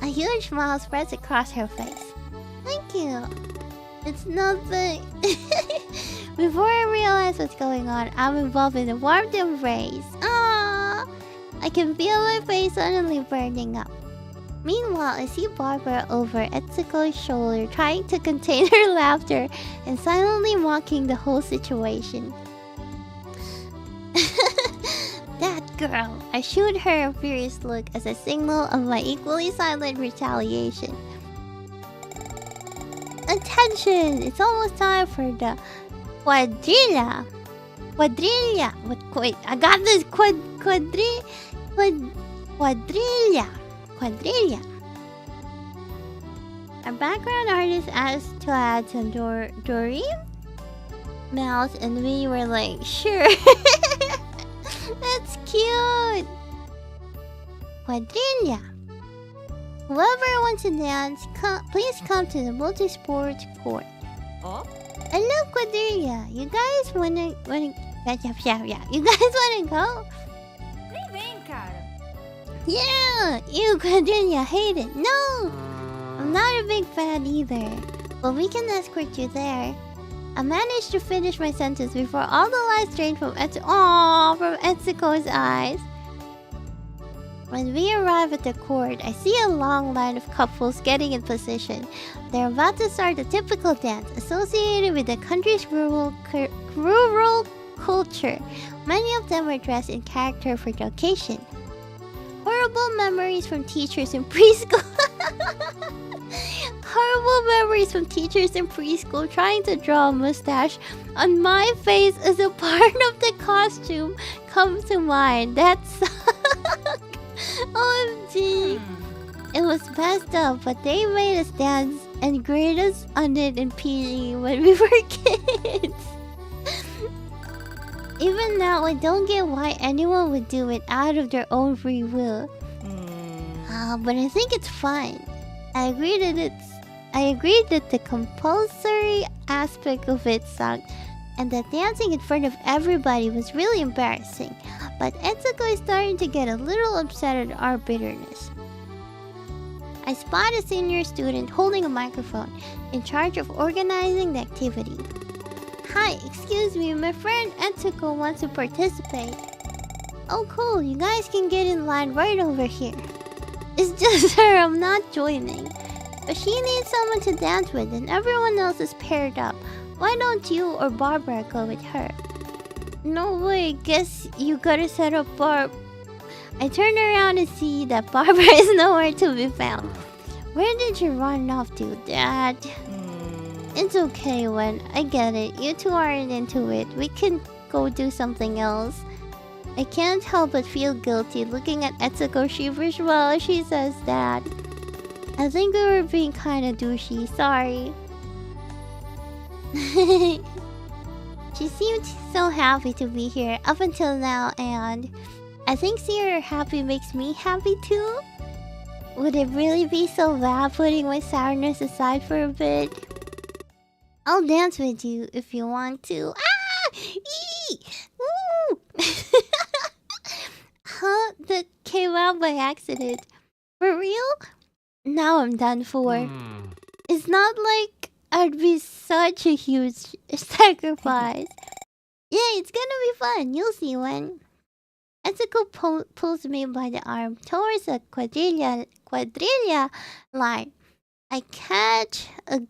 A: A huge smile spreads across her face. Thank you. It's nothing. Before I realize what's going on, I'm involved in a warm embrace. Ah, I can feel my face suddenly burning up. Meanwhile, I see Barbara over Etsuko's shoulder trying to contain her laughter and silently mocking the whole situation. That girl! I shoot her a furious look as a signal of my equally silent retaliation. Attention! It's almost time for the quadrilla. Wait, I got this. Quadrilla. Our background artist asked to add some Dorim mouse, and we were like, sure. That's cute. Quadrilla. Whoever wants to dance, please come to the multi-sports court. Oh? I love quadrilla. You guys wanna You guys wanna go? Yeah! Ew, quadrilla, hate it. No! I'm not a big fan either. But we can escort you there. I managed to finish my sentence before all the lights drained from Etsuko's eyes. When we arrive at the court, I see a long line of couples getting in position. They're about to start a typical dance associated with the country's rural culture. Many of them were dressed in character for the occasion. Horrible memories from teachers in preschool. Horrible memories from teachers in preschool trying to draw a mustache on my face as a part of the costume come to mind. That sucked. OMG. It was messed up, but they made us dance and grade us on it in PG when we were kids. Even now, I don't get why anyone would do it out of their own free will. But I think it's fine. I agree that the compulsory aspect of it sucked, and that dancing in front of everybody was really embarrassing. But Etsuko is starting to get a little upset at our bitterness. I spot a senior student holding a microphone, in charge of organizing the activity. Hi, excuse me, my friend Etsuko wants to participate. Oh cool, you guys can get in line right over here. It's just her, I'm not joining. But she needs someone to dance with and everyone else is paired up. Why don't you or Barbara go with her? No way, guess you gotta set up Barb. I turn around and see that Barbara is nowhere to be found. Where did you run off to, Dad? It's okay, Wen. I get it. You two aren't into it. We can go do something else. I can't help but feel guilty looking at Etsuko sheepish while she says that. I think we were being kinda douchey. Sorry. She seemed so happy to be here up until now, and I think seeing her happy makes me happy too. Would it really be so bad putting my sourness aside for a bit? I'll dance with you if you want to. Ah! Eee! Woo! Huh? That came out by accident. For real? Now I'm done for. It's not like I'd be such a huge sacrifice. Yeah, it's gonna be fun. You'll see when. Etsuko pulls me by the arm towards a quadrilla line. I catch a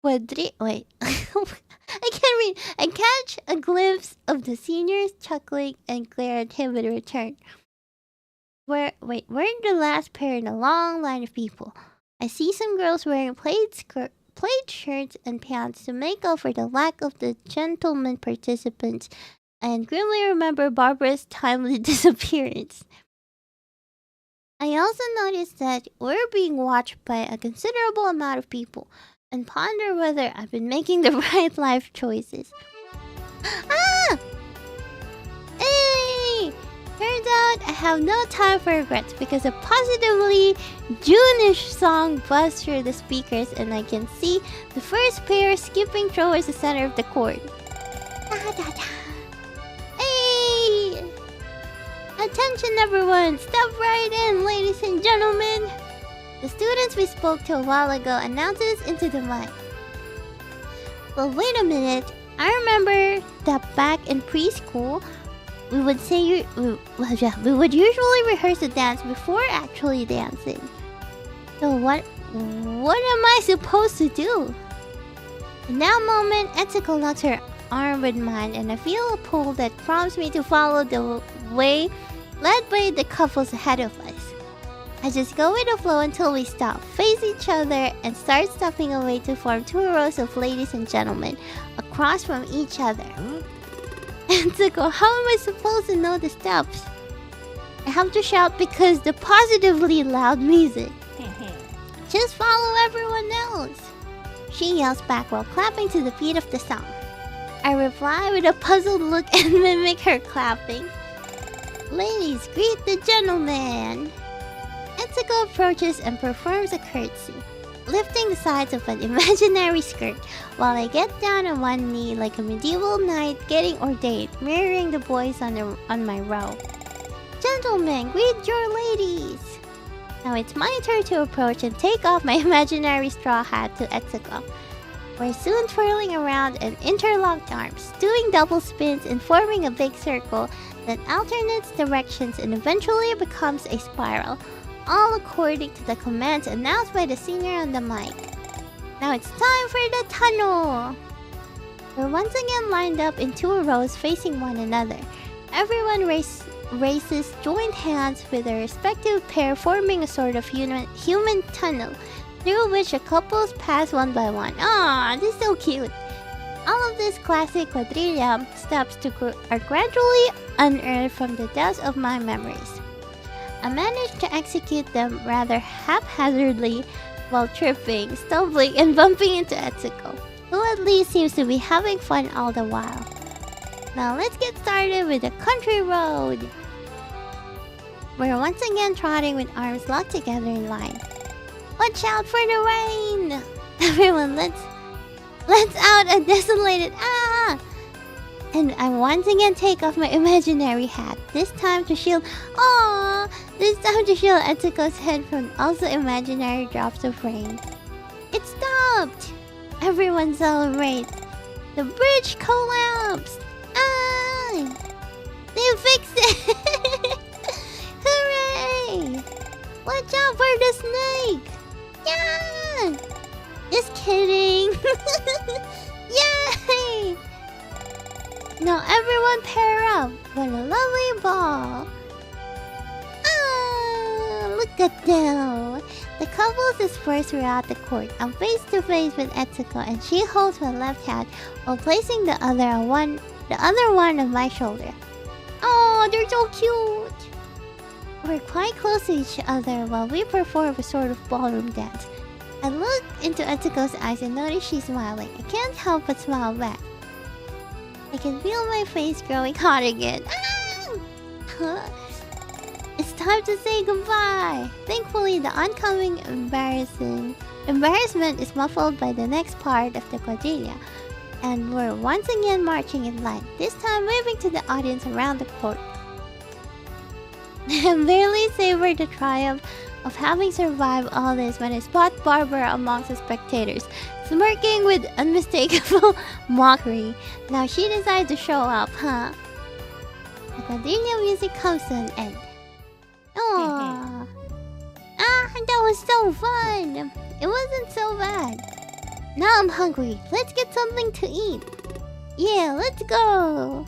A: wait. I can't read. I catch a glimpse of the seniors chuckling and glare at him in return. We're the last pair in a long line of people. I see some girls wearing plaid shirts and pants to make up for the lack of the gentleman participants, and grimly remember Barbara's timely disappearance. I also noticed that we're being watched by a considerable amount of people, and ponder whether I've been making the right life choices. Ah! Hey! Turns out I have no time for regrets because a positively June-ish song busts through the speakers and I can see the first pair skipping towards the center of the court. Da, da, da. Hey! Attention everyone! Step right in, ladies and gentlemen! The students we spoke to a while ago announces into the mic. Well, wait a minute. I remember that back in preschool, we would usually rehearse a dance before actually dancing. So what am I supposed to do? In that moment, Etsuko locks her arm with mine and I feel a pull that prompts me to follow the way led by the couples ahead of us. I just go with the flow until we stop, face each other, and start stepping away to form two rows of ladies and gentlemen across from each other. Etsuko, how am I supposed to know the steps? I have to shout because the positively loud music. Just follow everyone else. She yells back while clapping to the beat of the song. I reply with a puzzled look and mimic her clapping. Ladies, greet the gentleman. Etsuko approaches and performs a curtsy, lifting the sides of an imaginary skirt, while I get down on one knee like a medieval knight getting ordained, mirroring the boys on my row. Gentlemen, greet your ladies! Now it's my turn to approach and take off my imaginary straw hat to Etsuko. We're soon twirling around in interlocked arms, doing double spins and forming a big circle that alternates directions and eventually becomes a spiral, all according to the commands announced by the singer on the mic. Now it's time for the tunnel! We're once again lined up in two rows facing one another. Everyone races joined hands with their respective pair, forming a sort of human tunnel through which the couples pass one by one. Ah, this is so cute! All of these classic quadrilla steps are gradually unearthed from the depths of my memories. I managed to execute them rather haphazardly while tripping, stumbling, and bumping into Etsuko, who at least seems to be having fun all the while. Now let's get started with the country road. We're once again trotting with arms locked together in line. Watch out for the rain! Everyone, let's out a desolated And I once again take off my imaginary hat. This time to shield Etsuko's head from also imaginary drops of rain. It stopped! Everyone celebrates. The bridge collapsed! They fixed it! Hooray! Watch out for the snake! Yeah! Just kidding! Yay! Now everyone pair up. What a lovely ball! Look at them! The couples disperse throughout the court. I'm face to face with Etsuko, and she holds my left hand while placing the other one on my shoulder. Oh, they're so cute! We're quite close to each other while we perform a sort of ballroom dance. I look into Etsuko's eyes and notice she's smiling. I can't help but smile back. I can feel my face growing hot again. It's time to say goodbye. Thankfully, the oncoming embarrassment is muffled by the next part of the quadrilla, and we're once again marching in line, this time waving to the audience around the court. I barely savor the triumph of having survived all this when I spot Barbara amongst the spectators, smirking with unmistakable mockery. Now she decides to show up, huh? The quadrilla music comes to an end. Aww. That was so fun! It wasn't so bad. Now I'm hungry. Let's get something to eat. Yeah, let's go!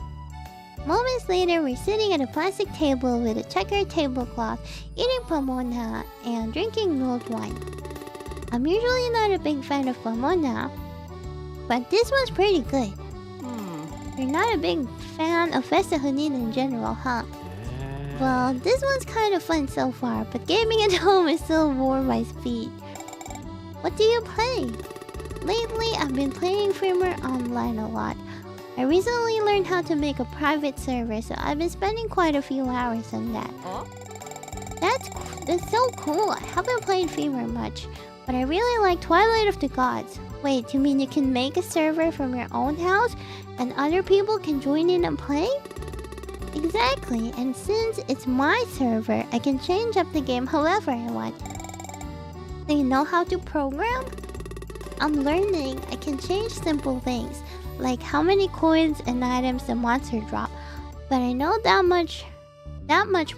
A: Moments later, we're sitting at a plastic table with a checkered tablecloth, eating pomona and drinking mulled wine. I'm usually not a big fan of pomona, but this one's pretty good. You're not a big fan of Festa Junina in general, huh? Well, this one's kind of fun so far, but gaming at home is still more my speed. What do you play? Lately, I've been playing Vtuber online a lot. I recently learned how to make a private server, so I've been spending quite a few hours on that. That's so cool. I haven't played Vtuber much, but I really like Twilight of the Gods. Wait, you mean you can make a server from your own house and other people can join in and play? Exactly, and since it's my server, I can change up the game however I want. Do you know how to program? I'm learning. I can change simple things, like how many coins and items the monster drop, but I know that much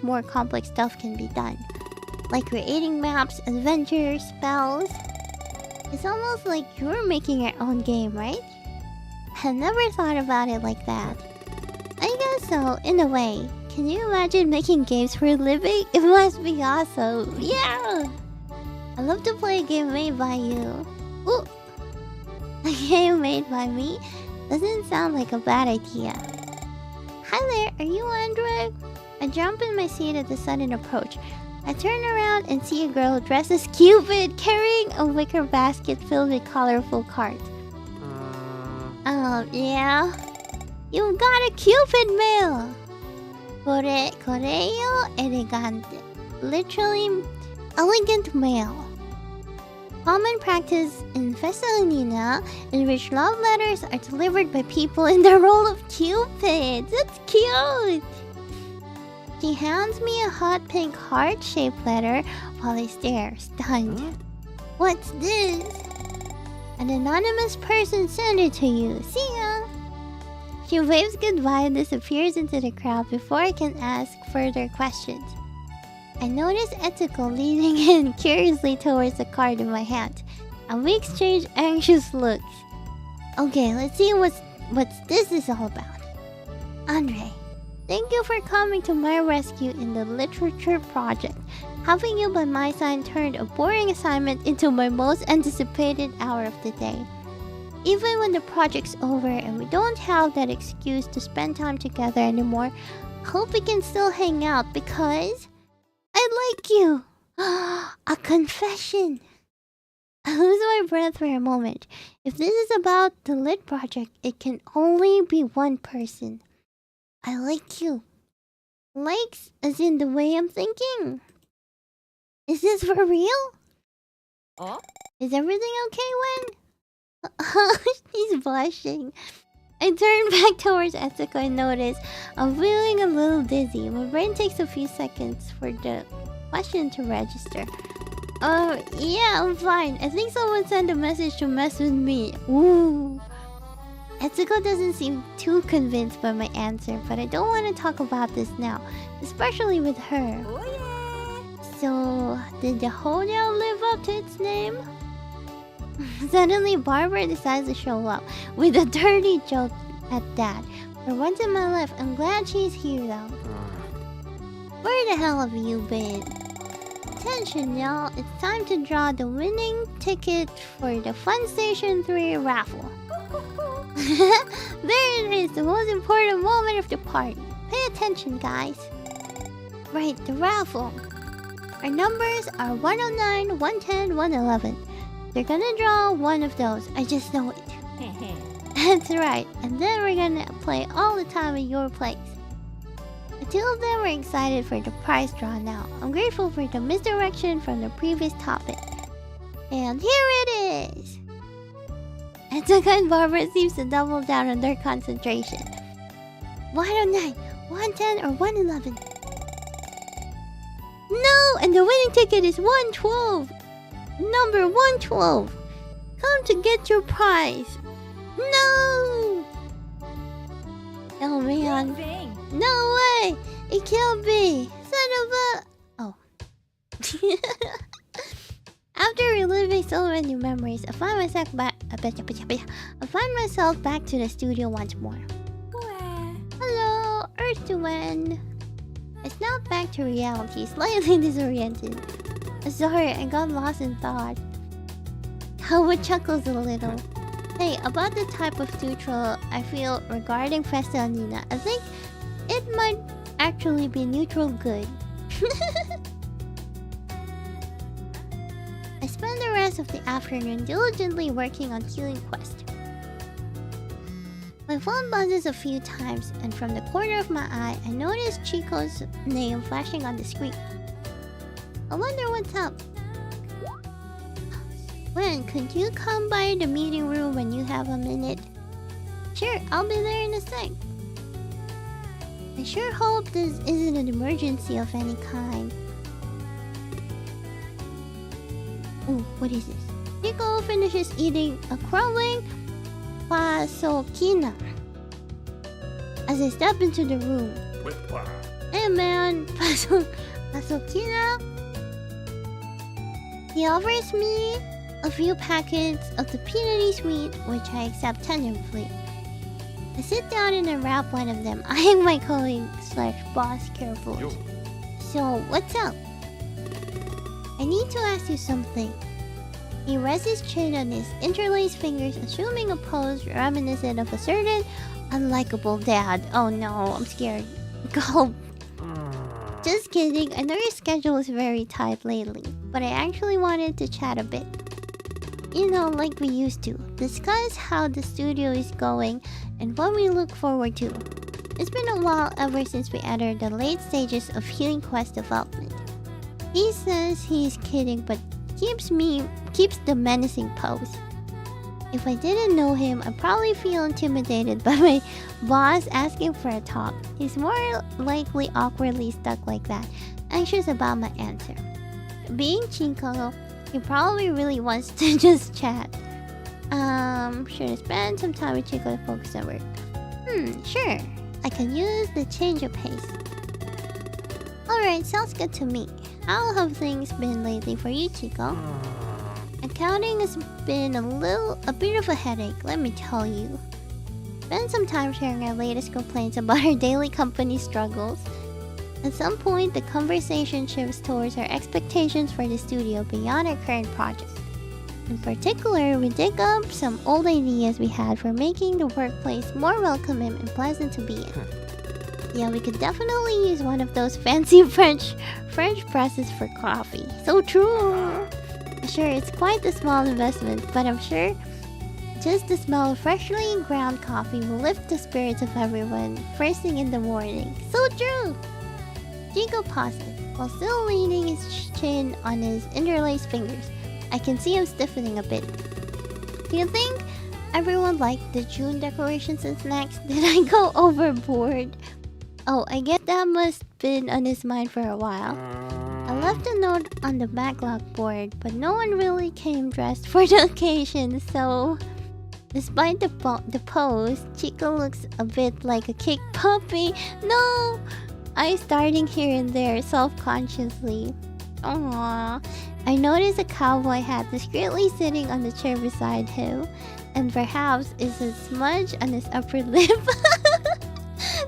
A: more complex stuff can be done, like creating maps, adventures, spells. It's almost like you're making your own game, right? I never thought about it like that. I guess so, in a way. Can you imagine making games for a living? It must be awesome. Yeah! I love to play a game made by you. Ooh! A game made by me? Doesn't sound like a bad idea. Hi there, are you Android? I jump in my seat at the sudden approach. I turn around and see a girl dressed as Cupid carrying a wicker basket filled with colorful cards. Yeah? You've got a Cupid mail! Correo elegante. Literally, elegant mail. Common practice in Festa Junina, in which love letters are delivered by people in the role of Cupids. That's cute! She hands me a hot pink heart-shaped letter while I stare, stunned. What's this? An anonymous person sent it to you. See ya! She waves goodbye and disappears into the crowd before I can ask further questions. I notice Etsuko leaning in curiously towards the card in my hand, and we exchange anxious looks. Okay, let's see what's this is all about. Andre, thank you for coming to my rescue in the literature project. Having you by my side turned a boring assignment into my most anticipated hour of the day. Even when the project's over and we don't have that excuse to spend time together anymore, I hope we can still hang out because I like you. A confession. I lose my breath for a moment. If this is about the lit project, it can only be one person. I like you. Likes as in the way I'm thinking. Is this for real?
C: Oh?
A: Is everything okay, Wen? He's blushing. I turn back towards Etsuko and notice I'm feeling a little dizzy. My brain takes a few seconds for the question to register. Yeah, I'm fine. I think someone sent a message to mess with me. Ooh. Etsuko doesn't seem too convinced by my answer, but I don't want to talk about this now, especially with her.
C: Oh yeah!
A: So, did the hotel live up to its name? Suddenly, Barbara decides to show up with a dirty joke at that. For once in my life, I'm glad she's here though. Where the hell have you been? Attention, y'all. It's time to draw the winning ticket for the Fun Station 3 raffle. There it is, the most important moment of the party. Pay attention, guys. Right, the raffle. Our numbers are 109, 110, 111. They're gonna draw one of those. I just know it. That's right. And then we're gonna play all the time at your place. The two of them are excited for the prize draw now. I'm grateful for the misdirection from the previous topic. And here it is. Etsuko and Barbara seems to double down on their concentration. 109, 110, or 111? No! And the winning ticket is 112! Number 112! Come to get your prize! No! Oh man.
C: Bing.
A: No way! It can't be! Son of a... Oh. After reliving so many memories, I find myself back to the studio once more. Hello, Earth to Wen. I snapped back to reality, slightly disoriented. Sorry, I got lost in thought. Howard chuckles a little. Hey, about the type of neutral I feel regarding Festa Nina, I think it might actually be neutral good. I spent the rest of the afternoon diligently working on Healing Quest. My phone buzzes a few times, and from the corner of my eye, I notice Chico's name flashing on the screen. I wonder what's up. Wen, could you come by the meeting room when you have a minute? Sure, I'll be there in a sec. I sure hope this isn't an emergency of any kind. Ooh, what is this? Chico finishes eating a crumbling pasokina as I step into the room. Hey man, pasokina? He offers me a few packets of the peanutty sweet, which I accept tentatively. I sit down and unwrap one of them, eyeing my colleague/boss carefully.
B: Yo.
A: So, what's up? I need to ask you something. He rests his chin on his interlaced fingers, assuming a pose reminiscent of a certain unlikable dad. Oh no, I'm scared. Go. Just kidding, I know your schedule is very tight lately, but I actually wanted to chat a bit. You know, like we used to. Discuss how the studio is going and what we look forward to. It's been a while ever since we entered the late stages of Healing Quest development. He says he's kidding, but keeps the menacing pose. If I didn't know him, I'd probably feel intimidated by my boss asking for a talk. He's more likely awkwardly stuck like that, anxious about my answer. Being Chico, he probably really wants to just chat. Should I spend some time with Chico to focus on work? Sure. I can use the change of pace. Alright, sounds good to me. How have things been lately for you, Chico? Accounting has been a bit of a headache, let me tell you. Spend some time sharing our latest complaints about our daily company struggles. At some point, the conversation shifts towards our expectations for the studio beyond our current project. In particular, we dig up some old ideas we had for making the workplace more welcoming and pleasant to be in. Yeah, we could definitely use one of those fancy French presses for coffee. So true! Sure, it's quite a small investment, but I'm sure Just the smell of freshly ground coffee will lift the spirits of everyone first thing in the morning. So true! Chico paused while still leaning his chin on his interlaced fingers. I can see him stiffening a bit. Do you think everyone liked the June decorations and snacks? Did I go overboard? Oh, I guess that must been on his mind for a while. I left a note on the backlog board, but no one really came dressed for the occasion, so... Despite the pose, Chico looks a bit like a kick puppy. No! Eyes starting here and there, self-consciously. Aww. I noticed a cowboy hat discreetly sitting on the chair beside him, and perhaps is a smudge on his upper lip.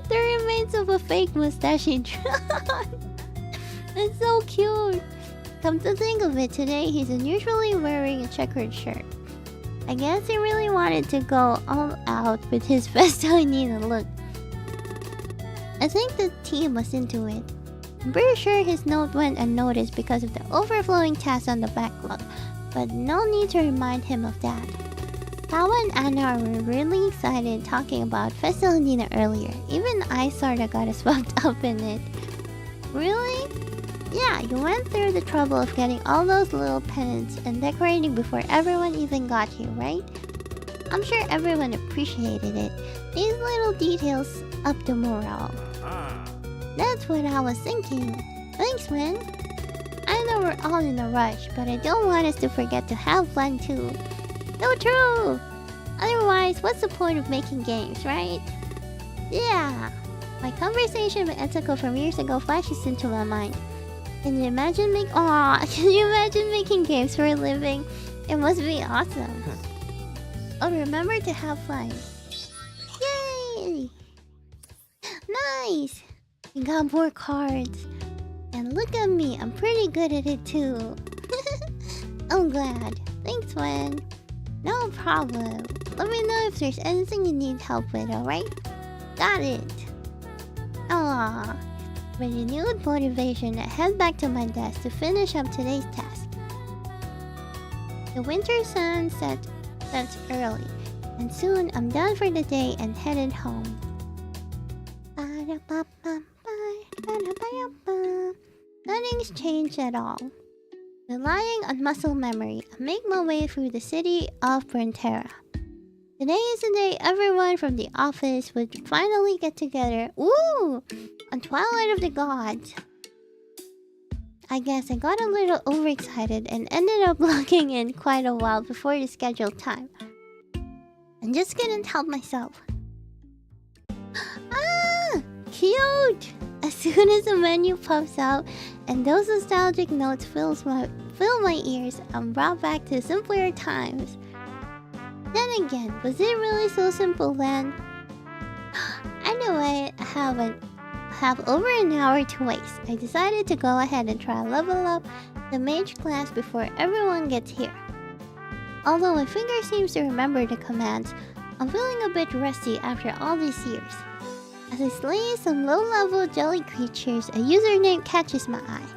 A: The remains of a fake mustache he drawn. It's so cute. Come to think of it, today he's unusually wearing a checkered shirt. I guess he really wanted to go all out with his Festinina look. I think the team was into it. I'm pretty sure his note went unnoticed because of the overflowing tasks on the backlog, but no need to remind him of that. Kawa and Anna were really excited talking about Festinina earlier. Even I sorta got swept up in it. Really? Yeah, you went through the trouble of getting all those little pennants and decorating before everyone even got here, right? I'm sure everyone appreciated it. These little details up the morale. That's what I was thinking. Thanks, man. I know we're all in a rush, but I don't want us to forget to have fun too. So true! Otherwise, what's the point of making games, right? Yeah. My conversation with Etsuko from years ago flashes into my mind. Can you imagine making games for a living? It must be awesome. Oh, remember to have fun. Yay! Nice! You got more cards. And look at me, I'm pretty good at it too. I'm glad. Thanks, Wen. No problem. Let me know if there's anything you need help with, alright? Got it. Aww. With renewed motivation, I head back to my desk to finish up today's task. The winter sun sets early, and soon I'm done for the day and headed home. Nothing's changed at all. Relying on muscle memory, I make my way through the city of Brentera. Today is the day everyone from the office would finally get together. Ooh! On Twilight of the Gods. I guess I got a little overexcited and ended up logging in quite a while before the scheduled time. I just couldn't help myself. Ah! Cute! As soon as the menu pops up and those nostalgic notes fill my ears, I'm brought back to simpler times. Then again, was it really so simple then? Anyway, I have over an hour to waste. I decided to go ahead and try level up the mage class before everyone gets here. Although my finger seems to remember the commands, I'm feeling a bit rusty after all these years. As I slay some low-level jelly creatures, a username catches my eye.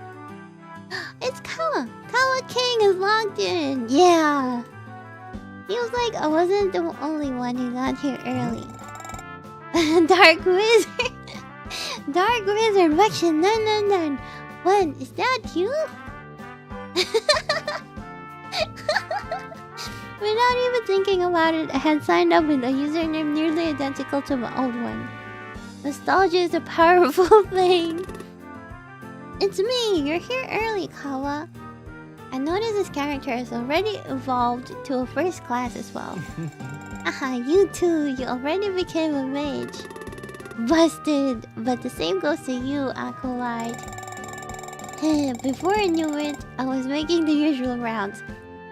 A: It's Kawa! Kawa King is logged in! Yeah! Feels like I wasn't the only one who got here early. Dark Wizard! Dark Wizard Vection 999! When? Is that you? Without even thinking about it, I had signed up with a username nearly identical to my old one. Nostalgia is a powerful thing. It's me! You're here early, Kawa. I noticed this character has already evolved to a first class as well. Aha, you too! You already became a mage. Busted! But the same goes to you, Acolyte. Before I knew it, I was making the usual rounds.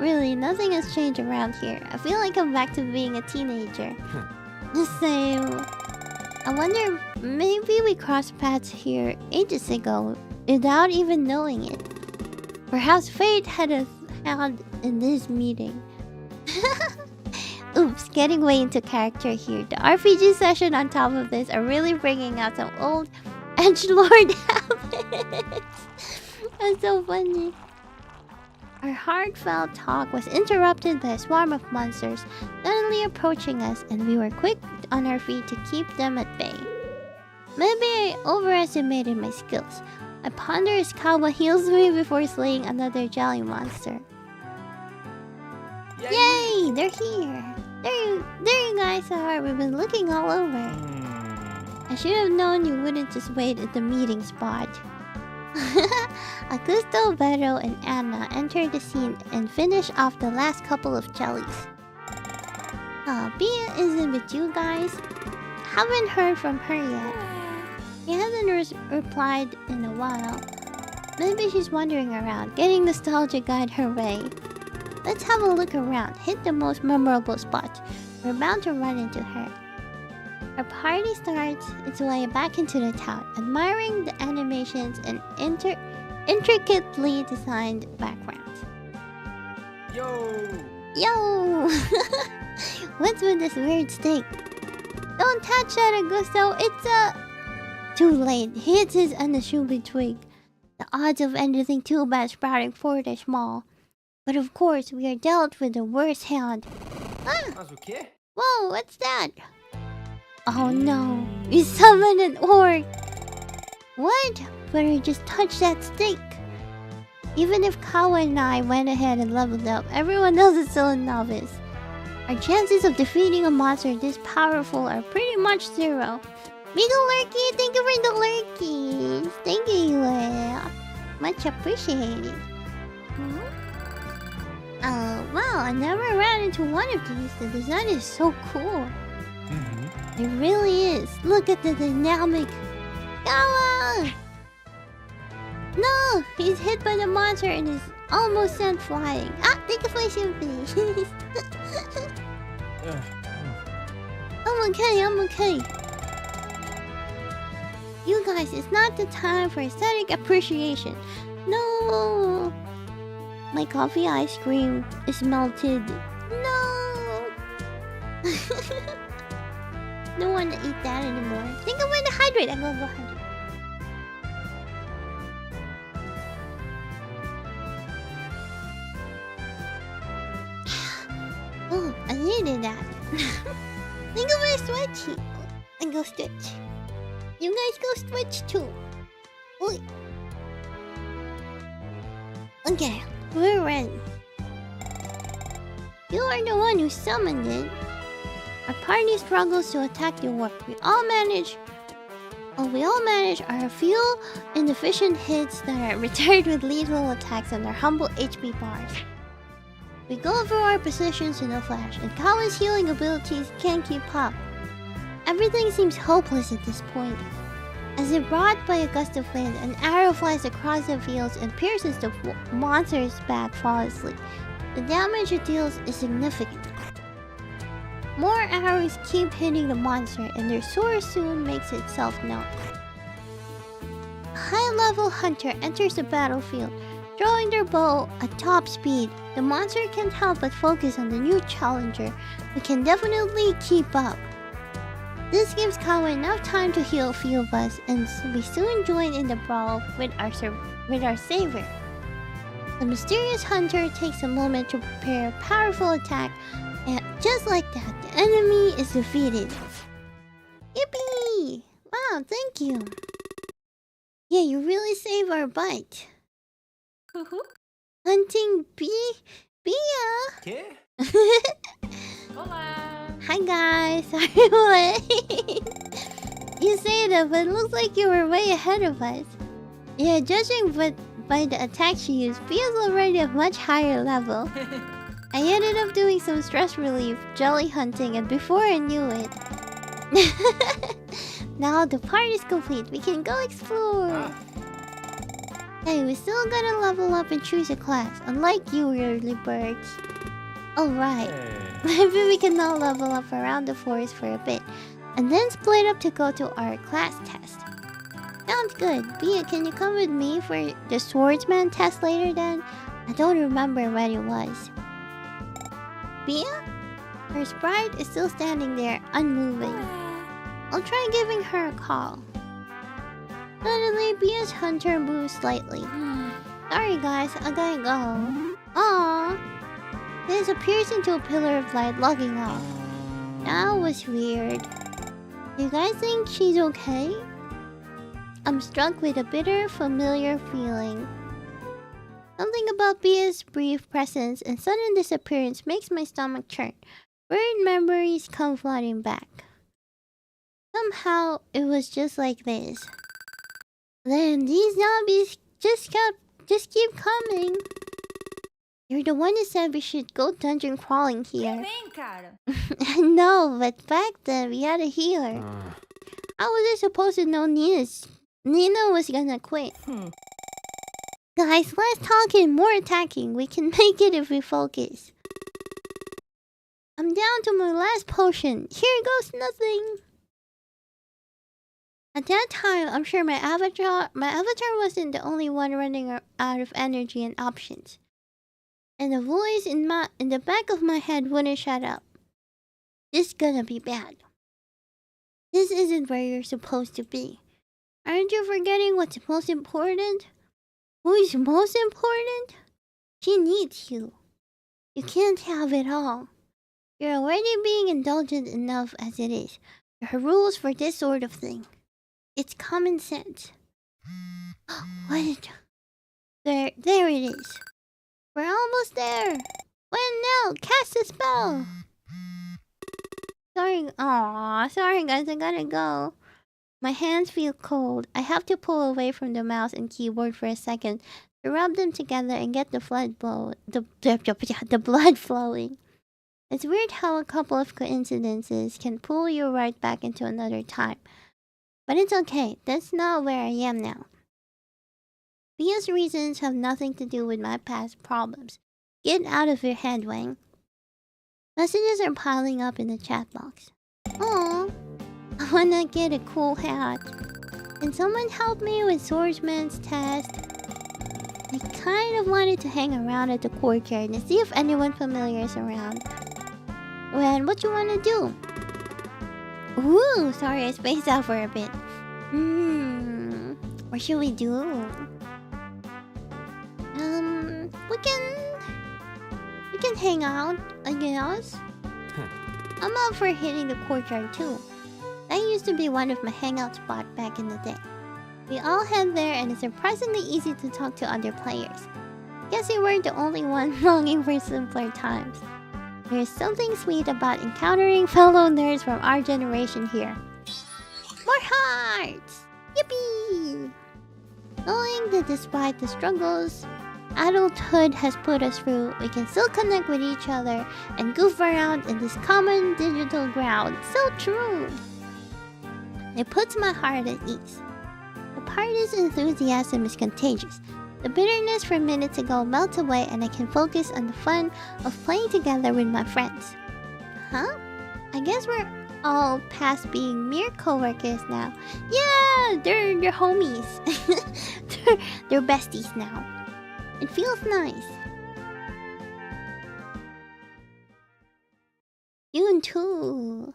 A: Really, nothing has changed around here. I feel like I'm back to being a teenager. The same. I wonder, maybe we crossed paths here ages ago without even knowing it. Perhaps fate had us found in this meeting. Oops, getting way into character here. The RPG session on top of this are really bringing out some old edgelord habits. That's so funny. Our heartfelt talk was interrupted by a swarm of monsters suddenly approaching us, and we were quick on our feet to keep them at bay. Maybe I overestimated my skills. I ponder as Kawa heals me before slaying another jelly monster. Yay! They're here! There you guys are. We've been looking all over. I should have known you wouldn't just wait at the meeting spot. Augusto, Vero, and Anna entered the scene and finished off the last couple of jellies. Bia isn't with you guys. Haven't heard from her yet. She hasn't replied in a while. Maybe she's wandering around, getting nostalgia guide her way. Let's have a look around. Hit the most memorable spots. We're bound to run into her. Our party starts its way back into the town, admiring the animations and intricately designed backgrounds. Yo! What's with this weird steak? Don't touch that, Augusto. It's too late. He hits his unassuming twig. The odds of anything too bad sprouting forth are small. But of course, we are dealt with the worst hand. Ah! Whoa, what's that? Oh no, you summoned an orc! What? But I just touched that stick. Even if Kawa and I went ahead and leveled up, everyone else is still a novice. Our chances of defeating a monster this powerful are pretty much zero. Beagle Lurky, thank you for the lurkies. Thank you. Much appreciated. Oh, wow, I never ran into one of these. The design is so cool. It really is. Look at the dynamic. Kawa! No! He's hit by the monster and is almost sent flying. Ah, thank you for sympathy. I'm okay. You guys, it's not the time for aesthetic appreciation. No! My coffee ice cream is melted. No! Don't want to eat that anymore. I think I'm going to hydrate. I'm going to go hydrate. Oh, I needed that. I think I'm going to stretch. I go stretch. You guys go stretch too. Oi. Okay, we're ready. You are the one who summoned it. Our party struggles to attack the orc. We all manage our few inefficient hits that are returned with lethal attacks on their humble HP bars. We go for our positions in a flash, and Kawa's healing abilities can't keep up. Everything seems hopeless at this point. As if brought by a gust of wind, an arrow flies across the fields and pierces the monster's back flawlessly. The damage it deals is significant. More arrows keep hitting the monster, and their source soon makes itself known. A high-level hunter enters the battlefield, throwing their bow at top speed. The monster can't help but focus on the new challenger, who can definitely keep up. This gives Kawa enough time to heal a few of us, and we soon join in the brawl with our savior. The mysterious hunter takes a moment to prepare a powerful attack, and just like that, the enemy is defeated. Yippee! Wow, thank you. Yeah, you really saved our butt. Hunting Bia.
C: Hola.
A: Hi guys, sorry what? You say that, but it looks like you were way ahead of us. Yeah, judging by the attack she used, Bia's already at a much higher level. I ended up doing some stress relief, jelly hunting, and before I knew it... Now the party's complete, we can go explore! Hey, we still gotta level up and choose a class, unlike you early birds. Alright, maybe we can now level up around the forest for a bit, and then split up to go to our class test. Sounds good. Bia, can you come with me for the swordsman test later then? I don't remember when it was. Bia? Her sprite is still standing there, unmoving. I'll try giving her a call. Suddenly, Bia's hunter moves slightly. Sorry guys, I gotta go. Aww. Disappears into a pillar of light, logging off. That was weird. You guys think she's okay? I'm struck with a bitter, familiar feeling. Something about Bia's brief presence and sudden disappearance makes my stomach churn. Weird memories come flooding back. Somehow, it was just like this. Then these zombies just keep coming. You're the one who said we should go dungeon crawling here. I know, but back then we had a healer. How was I supposed to know Nina was gonna quit? Guys, less talking, more attacking. We can make it if we focus. I'm down to my last potion. Here goes nothing. At that time, I'm sure my avatar wasn't the only one running out of energy and options. And the voice in the back of my head wouldn't shut up. This is gonna be bad. This isn't where you're supposed to be. Aren't you forgetting what's most important? Who's most important? She needs you. You can't have it all. You're already being indulgent enough as it is. There are rules for this sort of thing. It's common sense. What? There it is. We're almost there. When now? Cast a spell. Sorry guys, I gotta go. My hands feel cold. I have to pull away from the mouse and keyboard for a second to rub them together and get the blood flowing. It's weird how a couple of coincidences can pull you right back into another time. But it's okay, that's not where I am now. These reasons have nothing to do with my past problems. Get out of your head, Wang. Messages are piling up in the chat box. Aww, I wanna get a cool hat. Can someone help me with swordsman's test? I kind of wanted to hang around at the courtyard and see if anyone familiar is around. Well, what you wanna do? Ooh, sorry, I spaced out for a bit. What should we do? We can hang out, I guess. I'm up for hitting the courtyard too. That used to be one of my hangout spots back in the day. We all head there and it's surprisingly easy to talk to other players. Guess we weren't the only one longing for simpler times. There's something sweet about encountering fellow nerds from our generation here. More hearts! Yippee! Knowing that despite the struggles adulthood has put us through, we can still connect with each other and goof around in this common digital ground. So true! It puts my heart at ease. The party's enthusiasm is contagious. The bitterness from minutes ago melts away and I can focus on the fun of playing together with my friends. Huh? I guess we're all past being mere co-workers now. Yeah, they're homies. they're besties now. It feels nice. You too.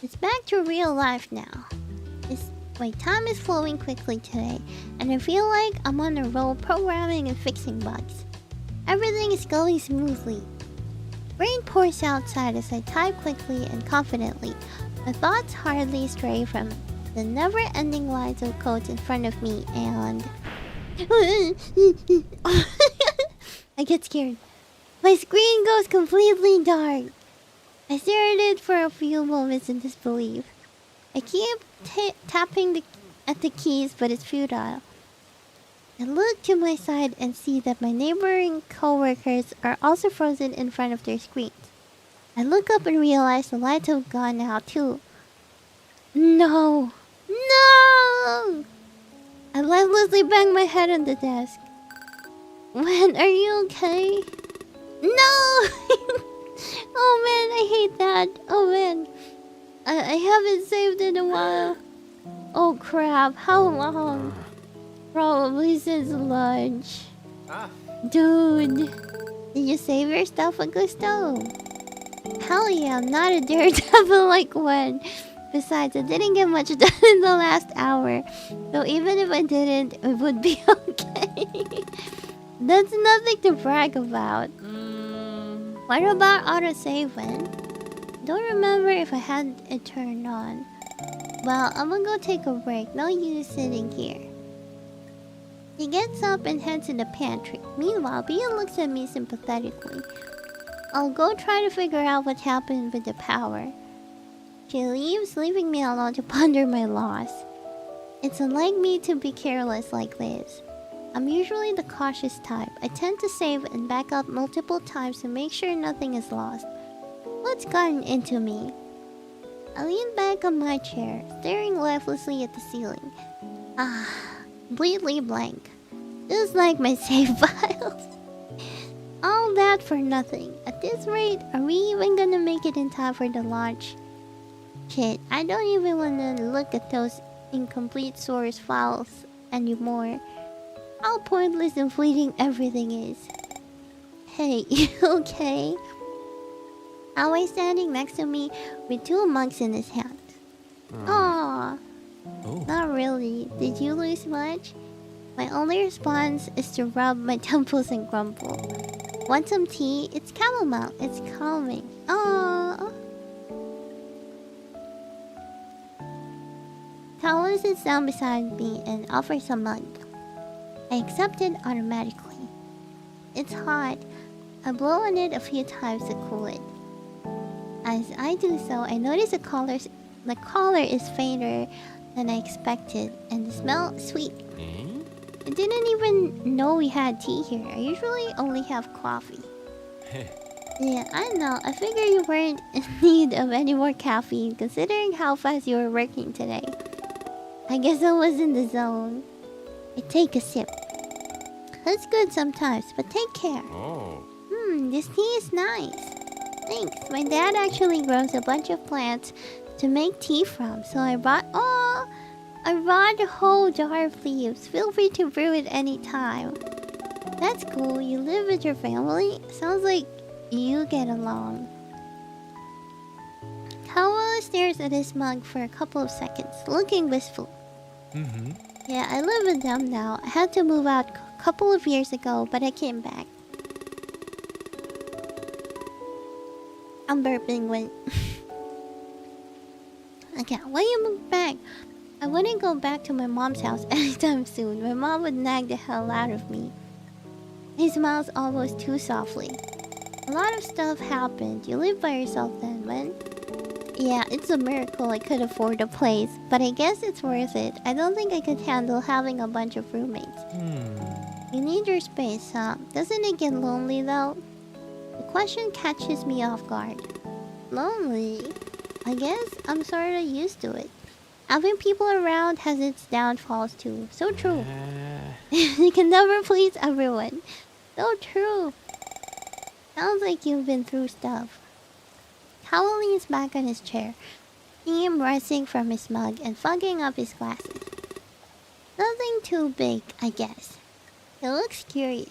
A: It's back to real life now. Time is flowing quickly today, and I feel like I'm on a roll programming and fixing bugs. Everything is going smoothly. Rain pours outside as I type quickly and confidently. My thoughts hardly stray from the never-ending lines of codes in front of me and... I get scared. My screen goes completely dark. I stare at it for a few moments in disbelief. I keep tapping at the keys, but it's futile. I look to my side and see that my neighboring co-workers are also frozen in front of their screens. I look up and realize the lights have gone out too. No! No! I lifelessly bang my head on the desk. Man, are you okay? No! Oh man, I hate that. Oh man. I haven't saved in a while. Oh crap, how long? Probably since lunch. Dude, did you save your stuff, Augusto? Hell yeah, I'm not a daredevil like one. Besides, I didn't get much done in the last hour. So even if I didn't, it would be okay. That's nothing to brag about. What about autosave when? Don't remember if I had it turned on. Well, I'm gonna go take a break. No use sitting here. He gets up and heads to the pantry. Meanwhile, Bia looks at me sympathetically. I'll go try to figure out what happened with the power. She leaves, leaving me alone to ponder my loss. It's unlike me to be careless like this. I'm usually the cautious type. I tend to save and back up multiple times to make sure nothing is lost. What's gotten into me? I lean back on my chair, staring lifelessly at the ceiling. Completely blank. Just like my save files. All that for nothing. At this rate, are we even gonna make it in time for the launch? Shit, I don't even wanna look at those incomplete source files anymore. How pointless and fleeting everything is. Hey, you okay? Always standing next to me with 2 mugs in his hand. Aww.
B: Oh.
A: Not really. Did you lose much? My only response is to rub my temples and grumble. Want some tea? It's chamomile. It's calming. Aww. Talon sits down beside me and offers a mug. I accept it automatically. It's hot. I blow on it a few times to cool it. As I do so, I notice the color is fainter than I expected, and the smell sweet. I didn't even know we had tea here. I usually only have coffee. Yeah, I know. I figured you weren't in need of any more caffeine, considering how fast you were working today. I guess I was in the zone. I take a sip. That's good sometimes, but take care.
B: Oh.
A: This tea is nice. Thanks. My dad actually grows a bunch of plants to make tea from, so I brought a whole jar of leaves. Feel free to brew it anytime. That's cool. You live with your family? Sounds like you get along. Kawa stares at his mug for a couple of seconds, looking wistful. Yeah, I live with them now. I had to move out a couple of years ago, but I came back. I'm burping when... Okay, why you move back? I wouldn't go back to my mom's house anytime soon. My mom would nag the hell out of me. He smiles almost too softly. A lot of stuff happened. You live by yourself then, when? Yeah, it's a miracle I could afford a place, but I guess it's worth it. I don't think I could handle having a bunch of roommates. You need your space, huh? Doesn't it get lonely though? The question catches me off guard. Lonely? I guess I'm sorta used to it. Having people around has its downfalls too. So true. You can never please everyone. So true. Sounds like you've been through stuff. Howell leans back on his chair, seeing him rising from his mug and fogging up his glasses. Nothing too big, I guess. He looks curious.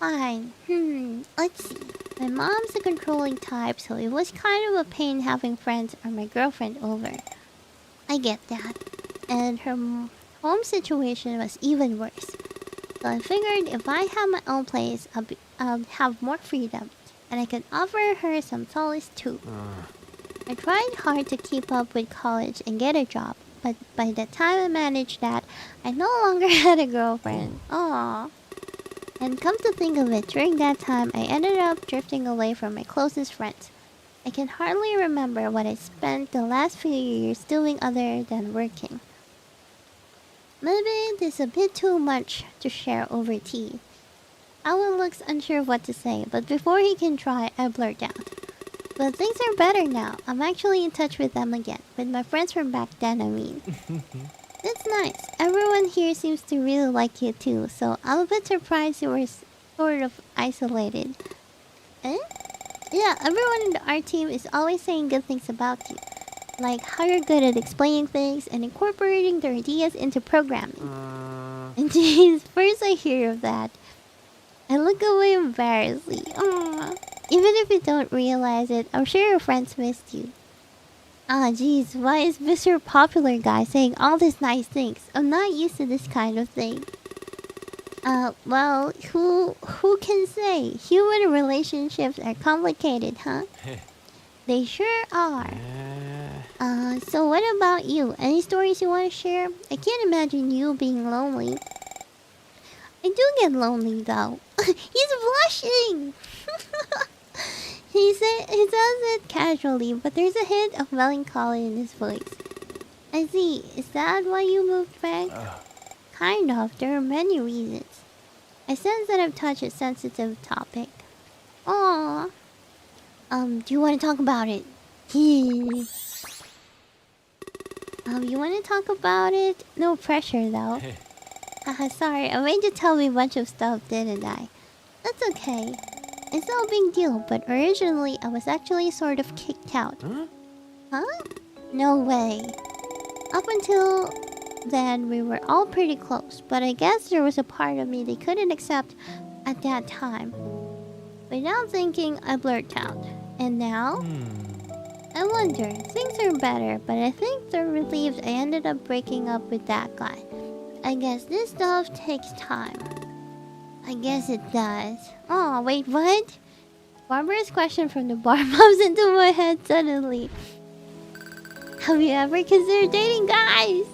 A: Fine. Let's see. My mom's a controlling type, so it was kind of a pain having friends or my girlfriend over. I get that. And her home situation was even worse. So I figured if I had my own place, I'll have more freedom. And I could offer her some solace too. I tried hard to keep up with college and get a job, but by the time I managed that, I no longer had a girlfriend. Aww. And come to think of it, during that time, I ended up drifting away from my closest friends. I can hardly remember what I spent the last few years doing other than working. Maybe this is a bit too much to share over tea. Alan looks unsure what to say, but before he can try, I blurt out. But things are better now. I'm actually in touch with them again. With my friends from back then, I mean. That's nice. Everyone here seems to really like you too, so I'm a bit surprised you were sort of isolated. Eh? Yeah, everyone in our team is always saying good things about you. Like how you're good at explaining things and incorporating their ideas into programming. And geez, first I hear of that, I look away embarrassedly. Aww. Even if you don't realize it, I'm sure your friends missed you. Ah, geez, why is Mr. Popular Guy saying all these nice things? I'm not used to this kind of thing. Well, who can say? Human relationships are complicated, huh? They sure are. So what about you? Any stories you want to share? I can't imagine you being lonely. I do get lonely though. He's blushing! He says it casually, but there's a hint of melancholy in his voice. I see. Is that why you moved back? Kind of. There are many reasons. I sense that I've touched a sensitive topic. Aww. Do you want to talk about it? You want to talk about it? No pressure though. Sorry, I made you tell me a bunch of stuff, didn't I? That's okay. It's no big deal, but originally I was actually sort of kicked out. Huh? No way. Up until then, we were all pretty close, but I guess there was a part of me they couldn't accept at that time. Without thinking, I blurted out. And now? I wonder. Things are better, but I think they're relieved I ended up breaking up with that guy. I guess this stuff takes time. I guess it does. Oh, wait, what? Barbara's question from the bar pops into my head suddenly. Have you ever considered dating guys?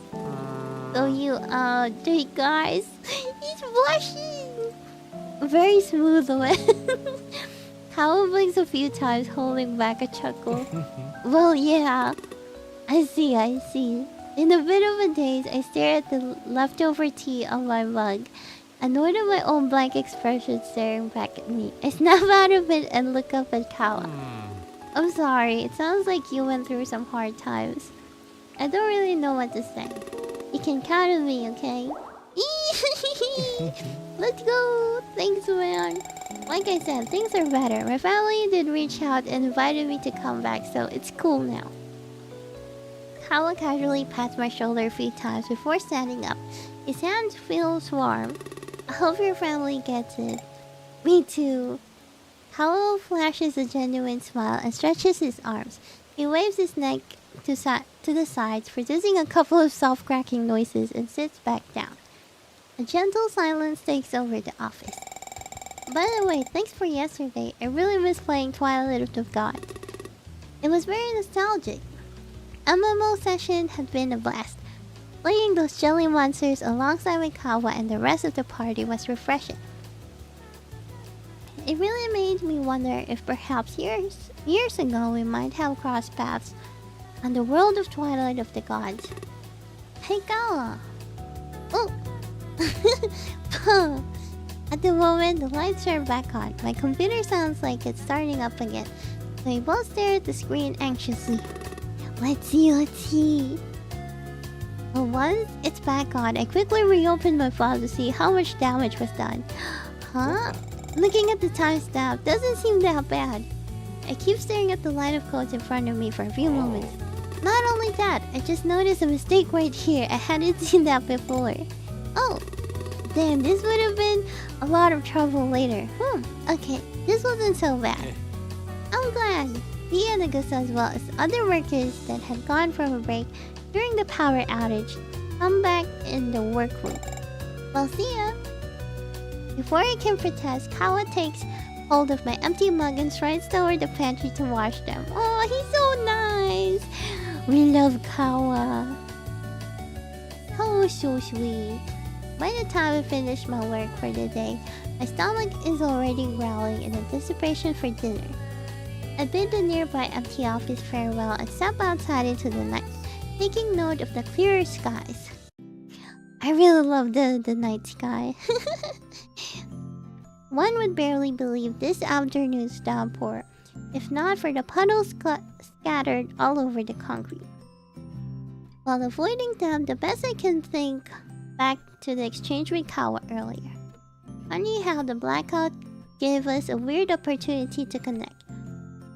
A: So you, date guys? He's blushing! Very smooth way. Howell blinks a few times, holding back a chuckle. Well, yeah. I see. In a bit of a daze, I stare at the leftover tea on my mug, annoyed at my own blank expression staring back at me. I snap out of it and look up at Kawa. I'm sorry, it sounds like you went through some hard times. I don't really know what to say. You can count on me, okay? Let's go! Thanks, man. Like I said, things are better. My family did reach out and invited me to come back, so it's cool now. Kawa casually pats my shoulder a few times before standing up. His hand feels warm. I hope your family gets it. Me too. Kawa flashes a genuine smile and stretches his arms. He waves his neck to the sides, producing a couple of soft cracking noises, and sits back down. A gentle silence takes over the office. By the way, thanks for yesterday. I really miss playing Twilight of the Gods. It was very nostalgic. MMO session had been a blast. Playing those jelly monsters alongside Mikawa and the rest of the party was refreshing. It really made me wonder if perhaps years ago we might have crossed paths on the world of Twilight of the Gods. Hey Kawa! Oh! At the moment, the lights are back on. My computer sounds like it's starting up again. So we both stare at the screen anxiously. Let's see. But once it's back on, I quickly reopened my file to see how much damage was done. Huh? Looking at the timestamp doesn't seem that bad. I keep staring at the line of codes in front of me for a few moments. Not only that, I just noticed a mistake right here. I hadn't seen that before. Oh, damn, this would have been a lot of trouble later. Okay, this wasn't so bad. I'm glad. The Indigo, as well as other workers that had gone from a break during the power outage, come back in the workroom. Well, see ya. Before I can protest, Kawa takes hold of my empty mug and strides toward the pantry to wash them. Oh, he's so nice. We love Kawa. Oh, so sweet. By the time I finish my work for the day, my stomach is already growling in anticipation for dinner. I bid the nearby empty office farewell and step outside into the night, taking note of the clearer skies. I really love the night sky. One would barely believe this afternoon's downpour, if not for the puddles scattered all over the concrete. While avoiding them, the best I can think back to the exchange with Kawa earlier. Funny how the blackout gave us a weird opportunity to connect.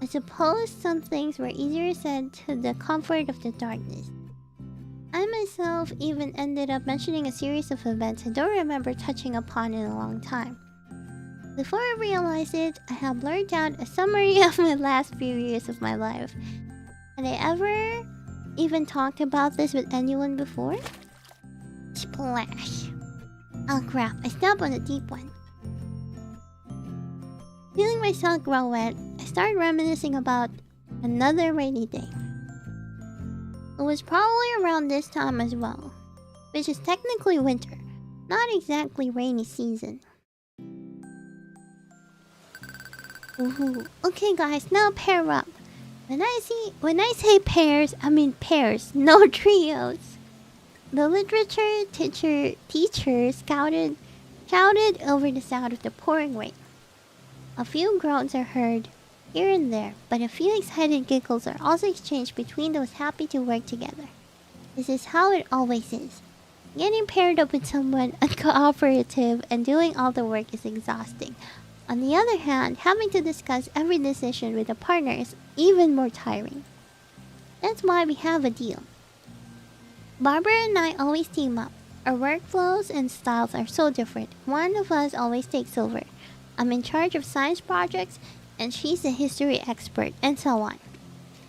A: I suppose some things were easier said to the comfort of the darkness. I myself even ended up mentioning a series of events I don't remember touching upon in a long time. Before I realized it, I had blurred out a summary of my last few years of my life. Had I ever even talked about this with anyone before? Splash. Oh crap, I stepped on a deep one. Feeling myself grow wet, I started reminiscing about another rainy day. It was probably around this time as well, which is technically winter, not exactly rainy season. Ooh. Okay guys, now pair up. When I say pairs, I mean pairs, no trios. The literature teacher shouted over the sound of the pouring rain. A few groans are heard here and there, but a few excited giggles are also exchanged between those happy to work together. This is how it always is. Getting paired up with someone uncooperative and doing all the work is exhausting. On the other hand, having to discuss every decision with a partner is even more tiring. That's why we have a deal. Barbara and I always team up. Our workflows and styles are so different. One of us always takes over. I'm in charge of science projects, and she's a history expert, and so on.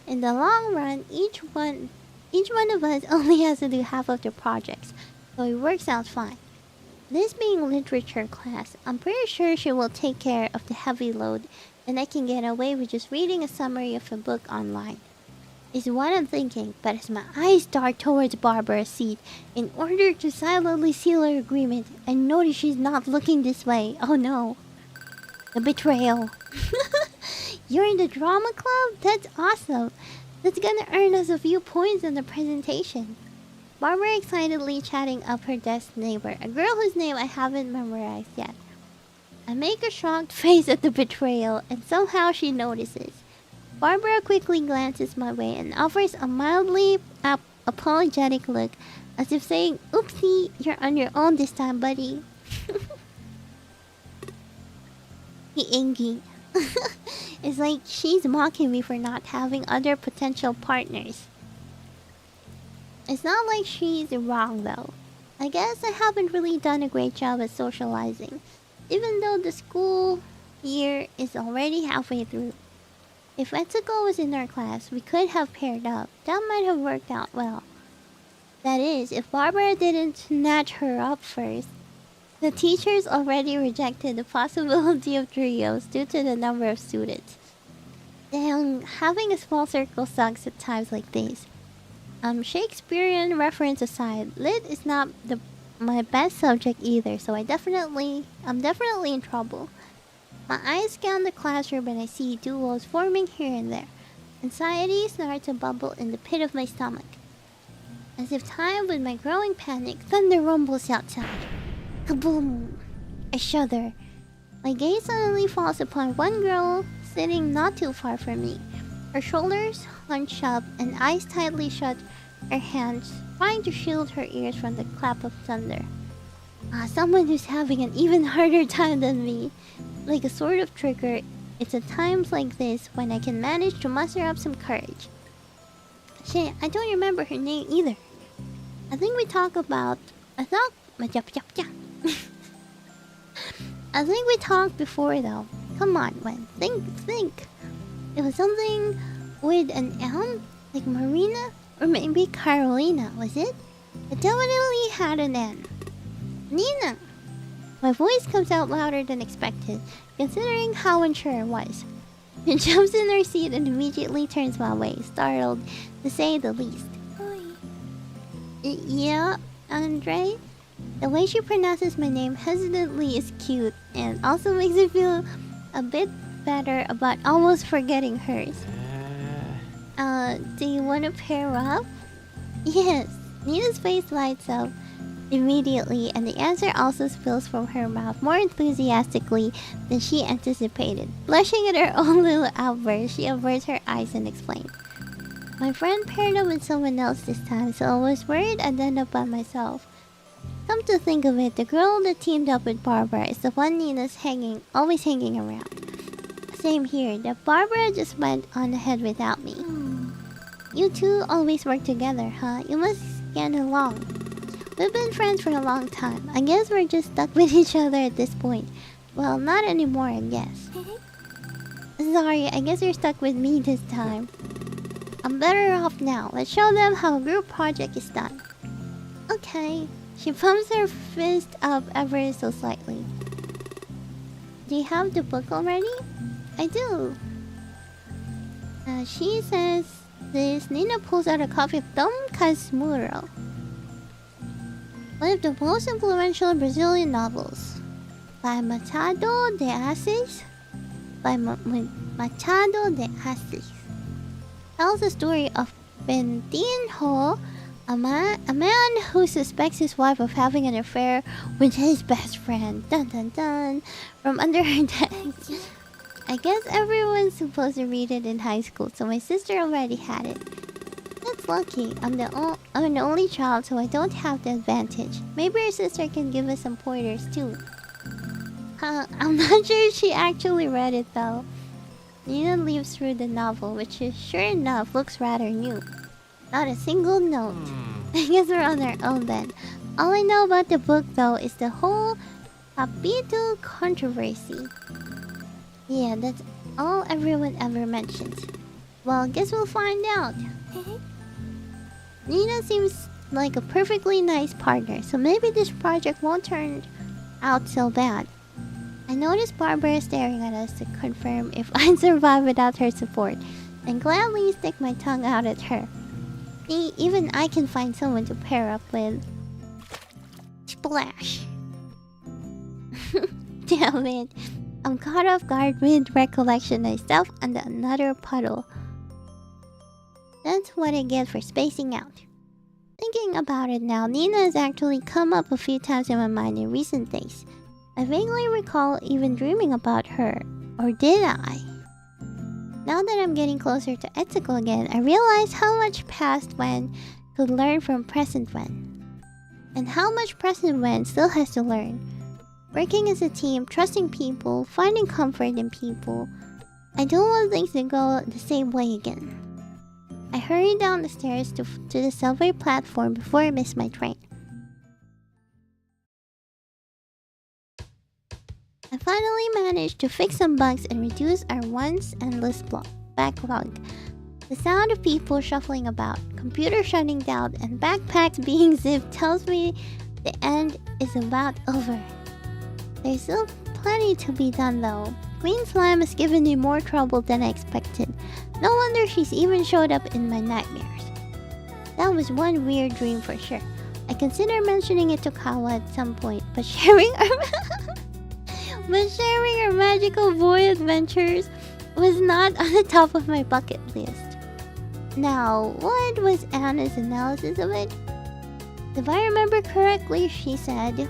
A: In the long run, each one of us only has to do half of the projects, so it works out fine. This being literature class, I'm pretty sure she will take care of the heavy load, and I can get away with just reading a summary of a book online. Is what I'm thinking, but as my eyes dart towards Barbara's seat in order to silently seal her agreement, I notice she's not looking this way. Oh no. The betrayal. You're in the drama club? That's awesome. That's gonna earn us a few points in the presentation. Barbara excitedly chatting up her desk neighbor, a girl whose name I haven't memorized yet. I make a shocked face at the betrayal, and somehow she notices. Barbara quickly glances my way and offers a mildly apologetic look, as if saying, "Oopsie, you're on your own this time, buddy." Ingy. It's like she's mocking me for not having other potential partners. It's not like she's wrong though. I guess I haven't really done a great job at socializing, even though the school year is already halfway through. If Vtuber was in our class, we could have paired up. That might have worked out well. That is, if Barbara didn't snatch her up first. The teachers already rejected the possibility of trios due to the number of students. Damn, having a small circle sucks at times like these. Shakespearean reference aside, Lit is not my best subject either, so I'm definitely in trouble. My eyes scan the classroom and I see duos forming here and there. Anxiety starts to bubble in the pit of my stomach. As if timed with my growing panic, thunder rumbles outside. Kaboom! I shudder. My gaze suddenly falls upon one girl sitting not too far from me. Her shoulders hunched up and eyes tightly shut, her hands trying to shield her ears from the clap of thunder. Someone who's having an even harder time than me. Like a sort of trigger, it's at times like this when I can manage to muster up some courage. Shit, I don't remember her name either. I think we talked before though. Come on, Wen. Think. It was something with an M? Like Marina? Or maybe Carolina, was it? It definitely had an N. Nina! My voice comes out louder than expected, considering how unsure I was. She jumps in her seat and immediately turns my way, startled, to say the least. Yeah, Andre? The way she pronounces my name hesitantly is cute, and also makes me feel a bit better about almost forgetting hers. Do you want to pair up? Yes. Nina's face lights up immediately, and the answer also spills from her mouth more enthusiastically than she anticipated. Blushing at her own little outburst, she averts her eyes and explains. My friend paired up with someone else this time, so I was worried I'd end up by myself. Come to think of it, the girl that teamed up with Barbara is the one Nina's always hanging around. Same here, the Barbara just went on ahead without me. You two always work together, huh? You must get along. We've been friends for a long time. I guess we're just stuck with each other at this point. Well, not anymore, I guess. Sorry, I guess you're stuck with me this time. I'm better off now. Let's show them how a group project is done. Okay. She pumps her fist up ever so slightly. Do you have the book already? I do. She says this. Nina pulls out a copy of Dom Casmurro, one of the most influential Brazilian novels by Machado de Assis. Machado de Assis tells the story of Bentinho, a man who suspects his wife of having an affair with his best friend. Dun dun dun. From under her desk. I guess everyone's supposed to read it in high school, so my sister already had it. That's lucky. I'm an only child, so I don't have the advantage. Maybe your sister can give us some pointers too. I'm not sure she actually read it though. Nina leaves through the novel, which is sure enough looks rather new. Not a single note. I guess we're on our own then. All I know about the book though is the whole Papito controversy. Yeah, that's all everyone ever mentions. Well, guess we'll find out. Nina seems like a perfectly nice partner, so maybe this project won't turn out so bad. I noticed Barbara is staring at us to confirm if I'd survive without her support, and gladly stick my tongue out at her. See, even I can find someone to pair up with. Splash. Damn it. I'm caught off guard with recollection myself and another puddle. That's what I get for spacing out. Thinking about it now, Nina has actually come up a few times in my mind in recent days. I vaguely recall even dreaming about her. Or did I? Now that I'm getting closer to Etsuko again, I realize how much past Wen could learn from present Wen. And how much present Wen still has to learn. Working as a team, trusting people, finding comfort in people. I don't want things to go the same way again. I hurry down the stairs to the subway platform before I miss my train. I finally managed to fix some bugs and reduce our once endless backlog. The sound of people shuffling about, computer shutting down, and backpacks being zipped tells me the end is about over. There's still plenty to be done though. Queen Slime has given me more trouble than I expected. No wonder she's even showed up in my nightmares. That was one weird dream for sure. I consider mentioning it to Kawa at some point, but sharing our magical boy adventures was not on the top of my bucket list. Now, what was Anna's analysis of it? If I remember correctly, she said,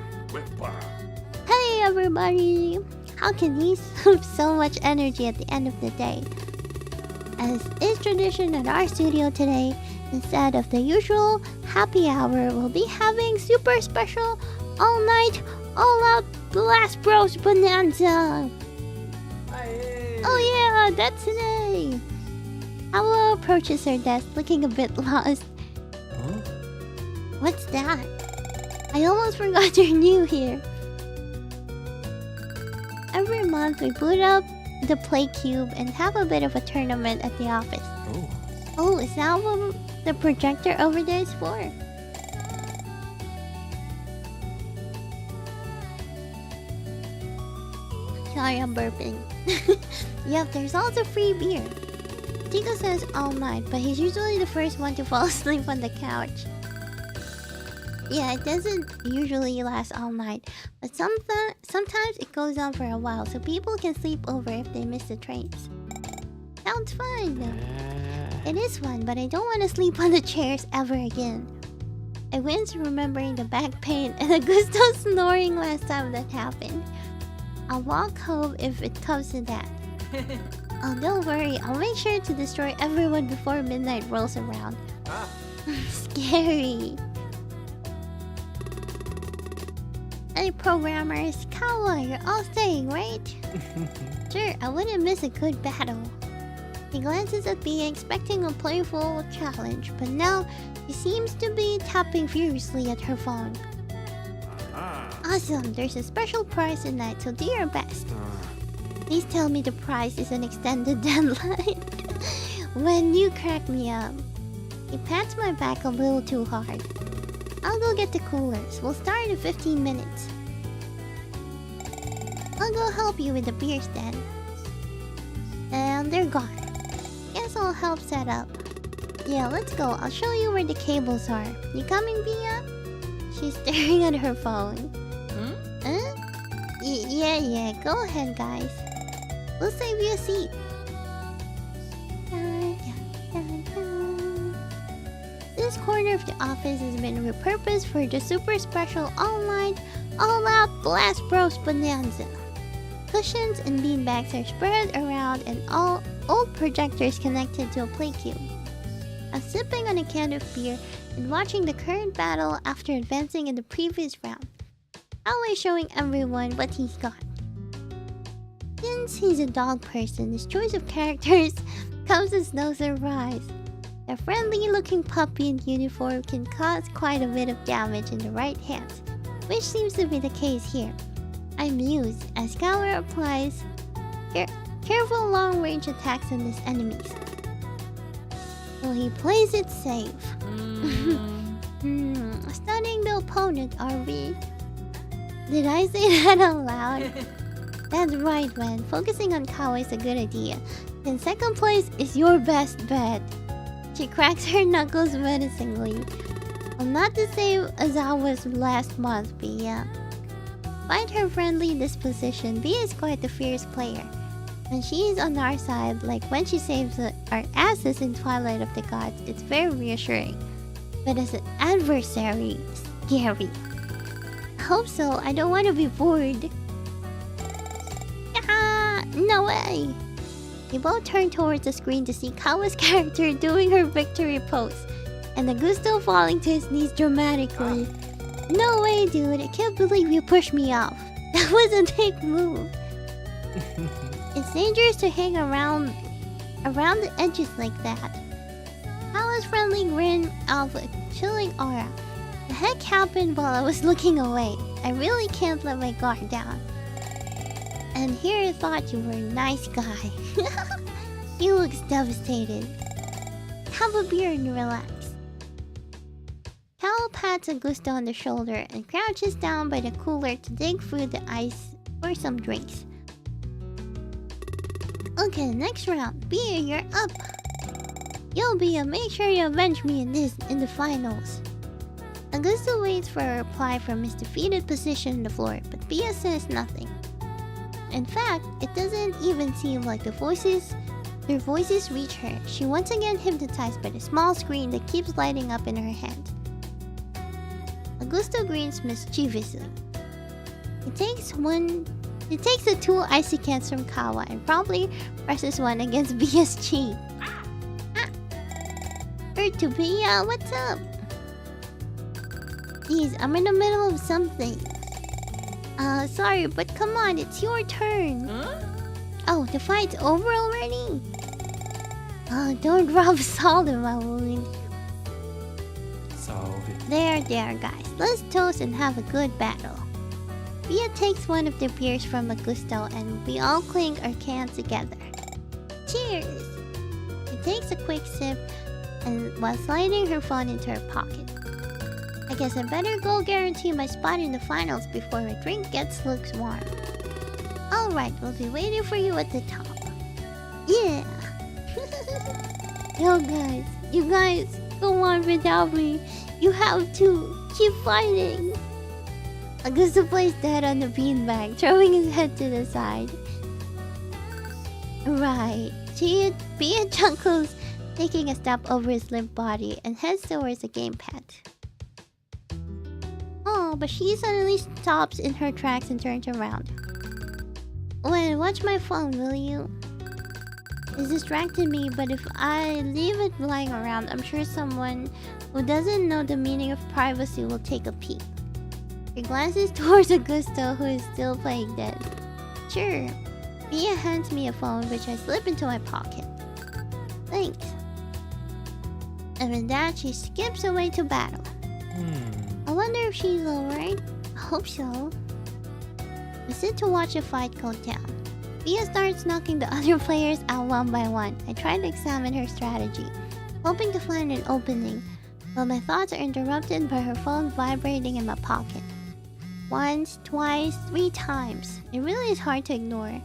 A: "Hey everybody! How can he have so much energy at the end of the day? As is tradition at our studio today, instead of the usual happy hour, we'll be having super special all-night, all-out Blast Bros Bonanza! Oh yeah, that's today!" Awa approaches her desk looking a bit lost.
B: Huh?
A: What's that? I almost forgot you're new here. Every month we boot up the Play Cube and have a bit of a tournament at the office. Oh, is that what the projector over there is for? Sorry, I'm burping. Yep, there's also free beer. Tico says all night, but he's usually the first one to fall asleep on the couch. Yeah, it doesn't usually last all night, but sometimes it goes on for a while, so people can sleep over if they miss the trains. Sounds fun! It is fun, but I don't want to sleep on the chairs ever again. I wince remembering the back pain and Augusto snoring last time that happened. I'll walk home if it comes to that. Oh, don't worry, I'll make sure to destroy everyone before midnight rolls around. Scary. Hey programmers, Kawa, you're all staying, right? Sure, I wouldn't miss a good battle. He glances at me, expecting a playful challenge, but now she seems to be tapping furiously at her phone. Awesome, there's a special prize tonight, so do your best. Please tell me the prize is an extended deadline. When you crack me up. He pats my back a little too hard. I'll go get the coolers. We'll start in 15 minutes. I'll go help you with the beers then. And they're gone. Guess I'll help set up. Yeah, let's go. I'll show you where the cables are. You coming, Bia? She's staring at her phone. Huh? Yeah. Go ahead, guys. We'll save you a seat. This corner of the office has been repurposed for the super special all-out Blast Bros Bonanza. Cushions and beanbags are spread around and all old projectors connected to a play cube. I'm sipping on a can of beer and watching the current battle after advancing in the previous round. Always showing everyone what he's got. Since he's a dog person, his choice of characters comes as no surprise. The friendly-looking puppy in uniform can cause quite a bit of damage in the right hands, which seems to be the case here. I muse as Scour applies careful long-range attacks on his enemies. So he plays it safe. Studying the opponent, are we? Did I say that out loud? That's right, man. Focusing on Kawa is a good idea. Then second place is your best bet. She cracks her knuckles menacingly. I'm not the same as I was last month, Bia. Despite her friendly disposition, Bia is quite a fierce player. When she is on our side, like when she saves our asses in Twilight of the Gods, it's very reassuring. But as an adversary, scary. I hope so. I don't want to be bored. Ah, no way! They both turn towards the screen to see Kawa's character doing her victory pose, and Augusto falling to his knees dramatically. No way, dude. I can't believe you pushed me off. That was a big move. It's dangerous to hang around the edges like that. Kawa's friendly grin of a chilling aura. The heck happened while I was looking away. I really can't let my guard down. And here I thought you were a nice guy. He looks devastated. Have a beer and relax. Cal pats Augusto on the shoulder and crouches down by the cooler to dig through the ice for some drinks. Okay, next round. Bia, you're up. Yo, Bia, make sure you avenge me in the finals. Augusto waits for a reply from his defeated position on the floor, but Bia says nothing. In fact, it doesn't even seem like their voices reach her. She once again hypnotized by the small screen that keeps lighting up in her hand. Augusto grins mischievously. He takes the two icy cans from Kawa and promptly presses one against Bia's cheek. Hurt to Bia, what's up? Geez, I'm in the middle of something. Sorry, but come on, it's your turn.
C: Huh?
A: Oh, the fight's over already? Oh, don't rub salt in my wound.
B: Salve.
A: There, guys. Let's toast and have a good battle. Bia takes one of the beers from Augusto and we all clink our cans together. Cheers! She takes a quick sip and while sliding her phone into her pocket. I guess I better go guarantee my spot in the finals before my drink gets lukewarm. Alright, we'll be waiting for you at the top. Yeah! Yo guys, you guys, go on without me. You have to keep fighting. Augusto plays dead on the beanbag, throwing his head to the side. Right. Bia chuckles, taking a step over his limp body and heads towards the gamepad. Oh, but she suddenly stops in her tracks and turns around. Wait, watch my phone, will you? It's distracting me, but if I leave it lying around, I'm sure someone who doesn't know the meaning of privacy will take a peek. He glances towards Augusto, who is still playing dead. Sure. Bia hands me a phone, which I slip into my pocket. Thanks. And with that, she skips away to battle. I wonder if she's alright. I hope so. I sit to watch the fight go down. Bia starts knocking the other players out one by one. I try to examine her strategy, hoping to find an opening, but my thoughts are interrupted by her phone vibrating in my pocket. Once, twice, 3 times. It really is hard to ignore.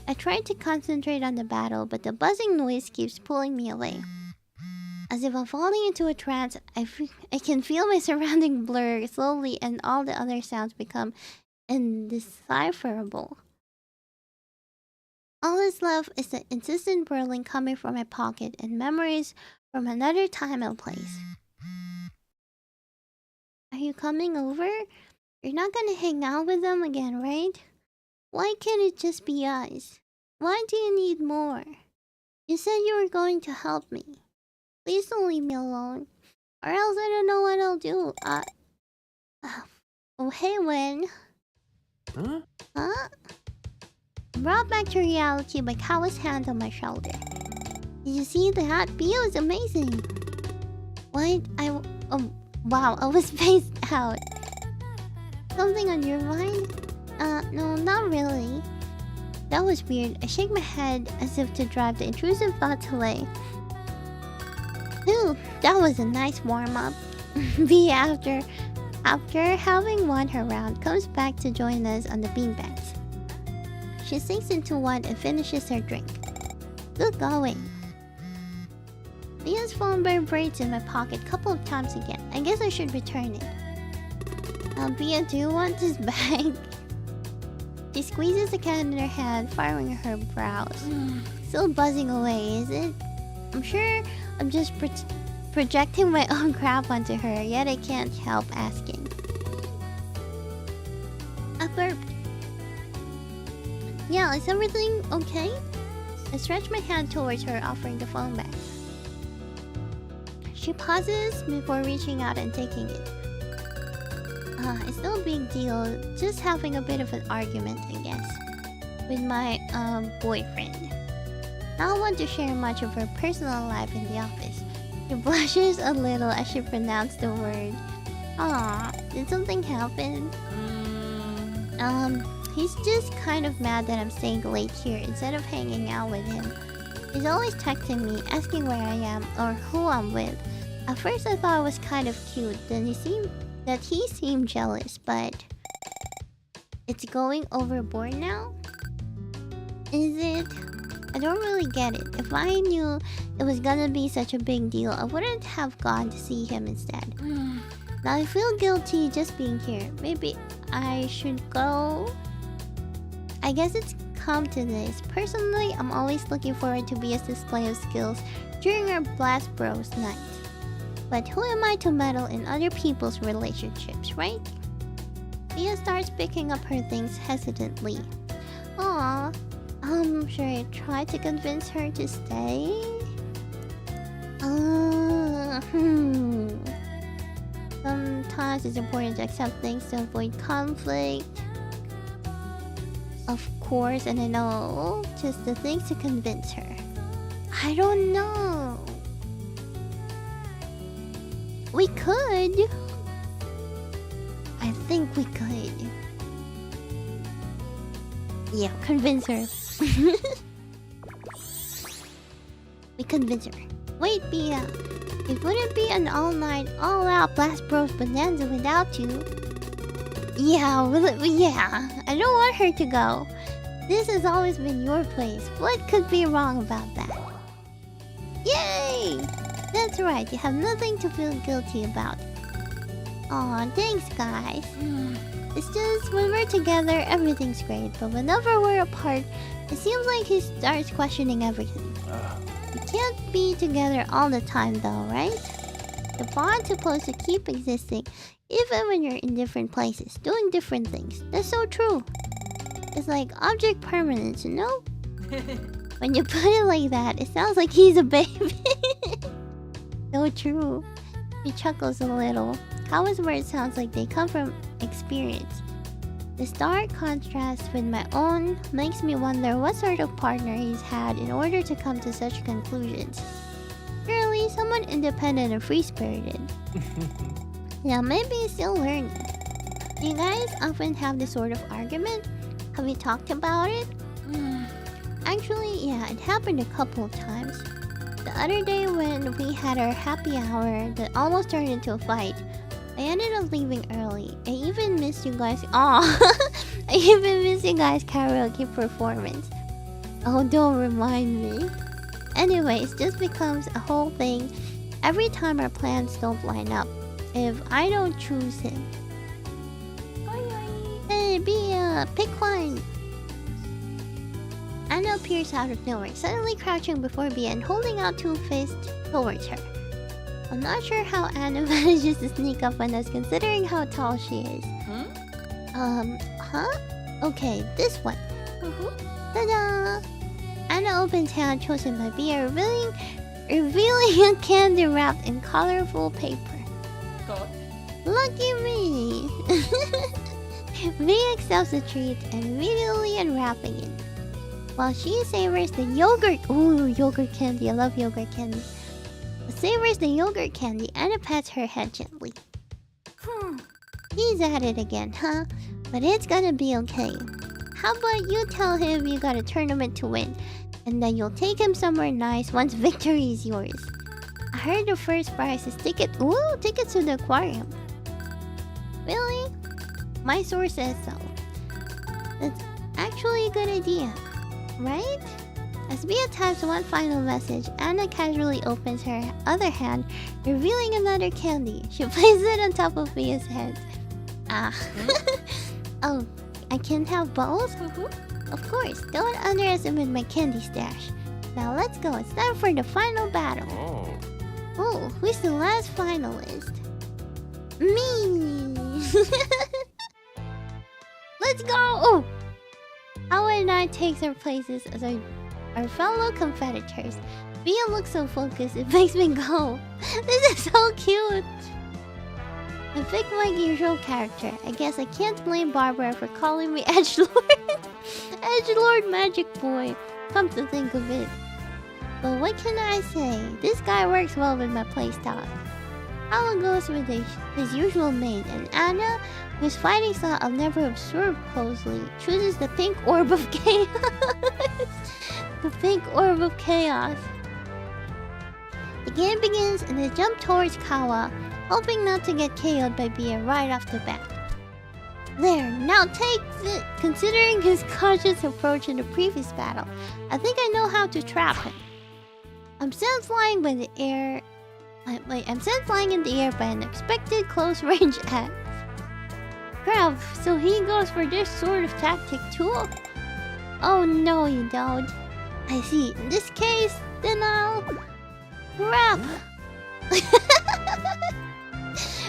A: I try to concentrate on the battle, but the buzzing noise keeps pulling me away. As if I'm falling into a trance, I can feel my surrounding blur slowly and all the other sounds become indecipherable. All that's left is the insistent whirling coming from my pocket and memories from another time and place. Are you coming over? You're not gonna hang out with them again, right? Why can't it just be us? Why do you need more? You said you were going to help me. Please don't leave me alone. Or else I don't know what I'll do. Oh, hey, Wen.
B: Huh?
A: Huh? Brought back to reality by Kawa's hand on my shoulder. Did you see that? Bio is amazing. What? Oh, wow, I was spaced out. Something on your mind? No, not really. That was weird. I shake my head as if to drive the intrusive thoughts away. Ooh, that was a nice warm-up. B after having won her round, comes back to join us on the beanbags. She sinks into one and finishes her drink. Good going. Leah's phone vibrates in my pocket a couple of times again. I guess I should return it. Bia, do you want this bag? She squeezes the can in her hand, furrowing her brows. Still buzzing away, is it? I'm sure I'm just projecting my own crap onto her, yet I can't help asking. I burped. Yeah, is everything okay? I stretch my hand towards her, offering the phone back. She pauses before reaching out and taking it. It's no big deal, just having a bit of an argument, I guess, with my boyfriend. I don't want to share much of her personal life in the office. She blushes a little as she pronounced the word. Aw, did something happen? He's just kind of mad that I'm staying late here instead of hanging out with him. He's always texting me, asking where I am or who I'm with. At first I thought it was kind of cute, then he seemed jealous, but it's going overboard now? Is it? I don't really get it. If I knew it was gonna be such a big deal, I wouldn't have gone to see him instead. Now I feel guilty just being here. Maybe I should go? I guess it's come to this. Personally, I'm always looking forward to Bia's display of skills during our Blast Bros night. But who am I to meddle in other people's relationships, right? Bia starts picking up her things hesitantly. Aww. Should I try to convince her to stay? Sometimes it's important to accept things to avoid conflict. Of course, and I know just the things to convince her. I don't know. We could. I think we could. Yeah, convince her. We convince her. Wait, Bia. It wouldn't be an all-night, all-out Blast Bros bonanza without you. Yeah, yeah. I don't want her to go. This has always been your place. What could be wrong about that? Yay! That's right, you have nothing to feel guilty about. Aw, thanks guys. It's just when we're together, everything's great. But whenever we're apart, it seems like he starts questioning everything. We can't be together all the time though, right? The bond's supposed to keep existing even when you're in different places, doing different things. That's so true. It's like object permanence, you know? When you put it like that, it sounds like he's a baby. So true. He chuckles a little. Kawa's words sounds like they come from experience. The stark contrast with my own makes me wonder what sort of partner he's had in order to come to such conclusions. Surely someone independent and free-spirited. Yeah, maybe he's still learning. Do you guys often have this sort of argument? Have you talked about it? Actually, yeah, it happened a couple of times. The other day when we had our happy hour that almost turned into a fight, I ended up leaving early. I even missed you guys. Aw, I even missed you guys' karaoke performance. Oh, don't remind me. Anyways, this becomes a whole thing every time our plans don't line up. If I don't choose him. Hey, Bia, pick one. Anna appears out of nowhere, suddenly crouching before Bia and holding out two fists towards her. I'm not sure how Anna manages to sneak up on us considering how tall she is. Huh? Okay, this one. Ta-da! Anna opens hand chosen by Bia, revealing a candy wrapped in colorful paper. Lucky me! Bia accepts the treat and immediately unwrapping it. While she savors the yogurt... Ooh, yogurt candy. I love yogurt candy. Savors the yogurt candy, Anna pats her head gently. He's at it again, huh? But it's gonna be okay. How about you tell him you got a tournament to win, and then you'll take him somewhere nice once victory is yours. I heard the first prize is tickets to the aquarium. Really? My source says so. That's actually a good idea, right? As Bia types one final message, Anna casually opens her other hand, revealing another candy. She places it on top of Bia's head. Oh, I can't have both? Of course, don't underestimate my candy stash. Now let's go, it's time for the final battle. Oh, who's the last finalist? Me! Let's go! Oh! Awa and I take our places as our fellow competitors. Bia looks so focused, it makes me go. This is so cute! I picked my usual character. I guess I can't blame Barbara for calling me Edgelord. Edgelord Magic Boy. Come to think of it. But what can I say? This guy works well with my playstyle. Alan goes with his usual mate, and Anna, whose fighting style I've never observed closely, chooses the pink orb of chaos. The pink orb of chaos. The game begins and they jump towards Kawa, hoping not to get KO'd by Bia right off the bat. There, now take it! Considering his cautious approach in the previous battle, I think I know how to trap him. I'm sent flying by the air... I'm sent flying in the air by an expected close-range axe. Crap, so he goes for this sort of tactic too? Oh no, you don't. I see. In this case, then I'll... Crap!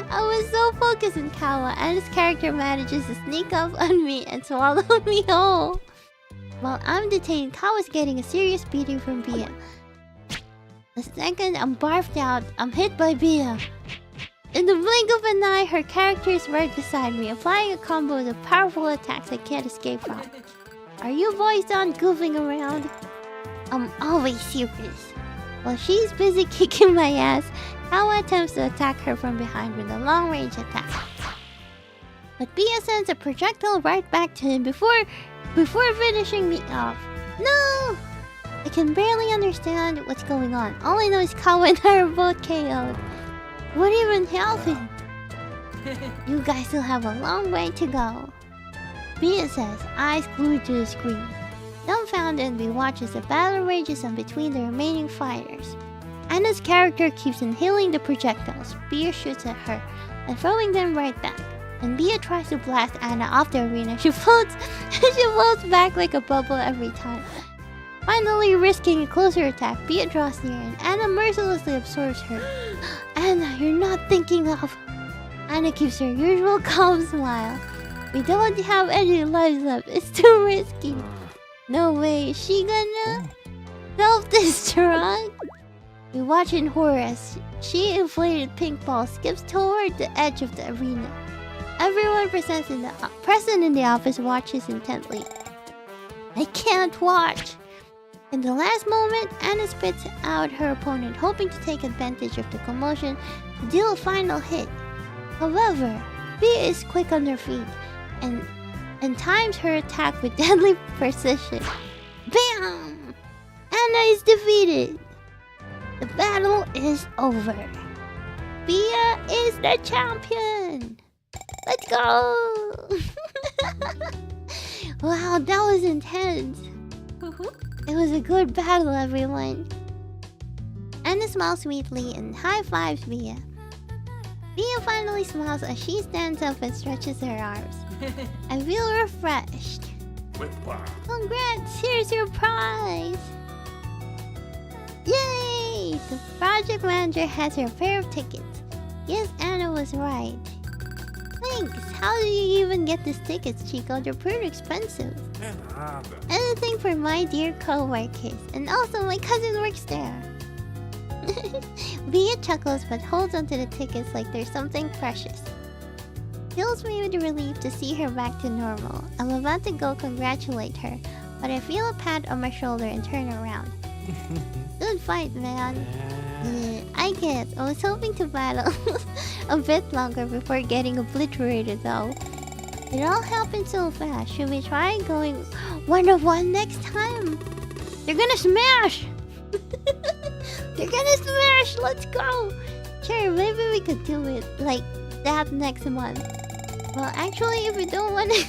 A: I was so focused on Kawa, and his character manages to sneak up on me and swallow me whole. While I'm detained, Kawa's getting a serious beating from Bia. The second I'm barfed out, I'm hit by Bia. In the blink of an eye, her character is right beside me, applying a combo of powerful attacks I can't escape from. Are you boys done goofing around? I'm always serious. While she's busy kicking my ass, Kawa attempts to attack her from behind with a long-range attack. But Bia sends a projectile right back to him before finishing me off. No! I can barely understand what's going on. All I know is Kawa and I are both KO'd. What even happened? You guys still have a long way to go. Bia says, eyes glued to the screen. Dumbfounded, we watch as the battle rages on between the remaining fighters. Anna's character keeps inhaling the projectiles. Bia shoots at her and throwing them right back. When Bia tries to blast Anna off the arena, she floats back like a bubble every time. Finally risking a closer attack, Bia draws near and Anna mercilessly absorbs her. Anna, you're not thinking of... Anna keeps her usual calm smile. We don't have any lives left, it's too risky. No way, is she gonna... self-destruct? We watch in horror as she inflated pink ball skips toward the edge of the arena. Everyone present in the office watches intently. I can't watch! In the last moment, Anna spits out her opponent, hoping to take advantage of the commotion to deal a final hit. However, Bia is quick on her feet and times her attack with deadly precision. Bam! Anna is defeated! The battle is over. Bia is the champion. Let's go. Wow, that was intense. It was a good battle, everyone. Anna smiles sweetly and high fives Bia. Bia finally smiles as she stands up and stretches her arms. I feel refreshed. Congrats, here's your prize. Yay! The project manager has her pair of tickets. Yes, Anna was right. Thanks. How do you even get these tickets, Chico? They're pretty expensive. Anything for my dear co-workers. And also, my cousin works there. Bia chuckles but holds onto the tickets like there's something precious. Fills me with relief to see her back to normal. I'm about to go congratulate her, but I feel a pat on my shoulder and turn around. Good fight, man. Yeah, I guess. I was hoping to battle a bit longer before getting obliterated though. It all happened so fast. Should we try going 1-on-1 next time? They're gonna smash! They're gonna smash! Let's go! Sure, maybe we could do it like that next month. Well, actually, if we don't want to...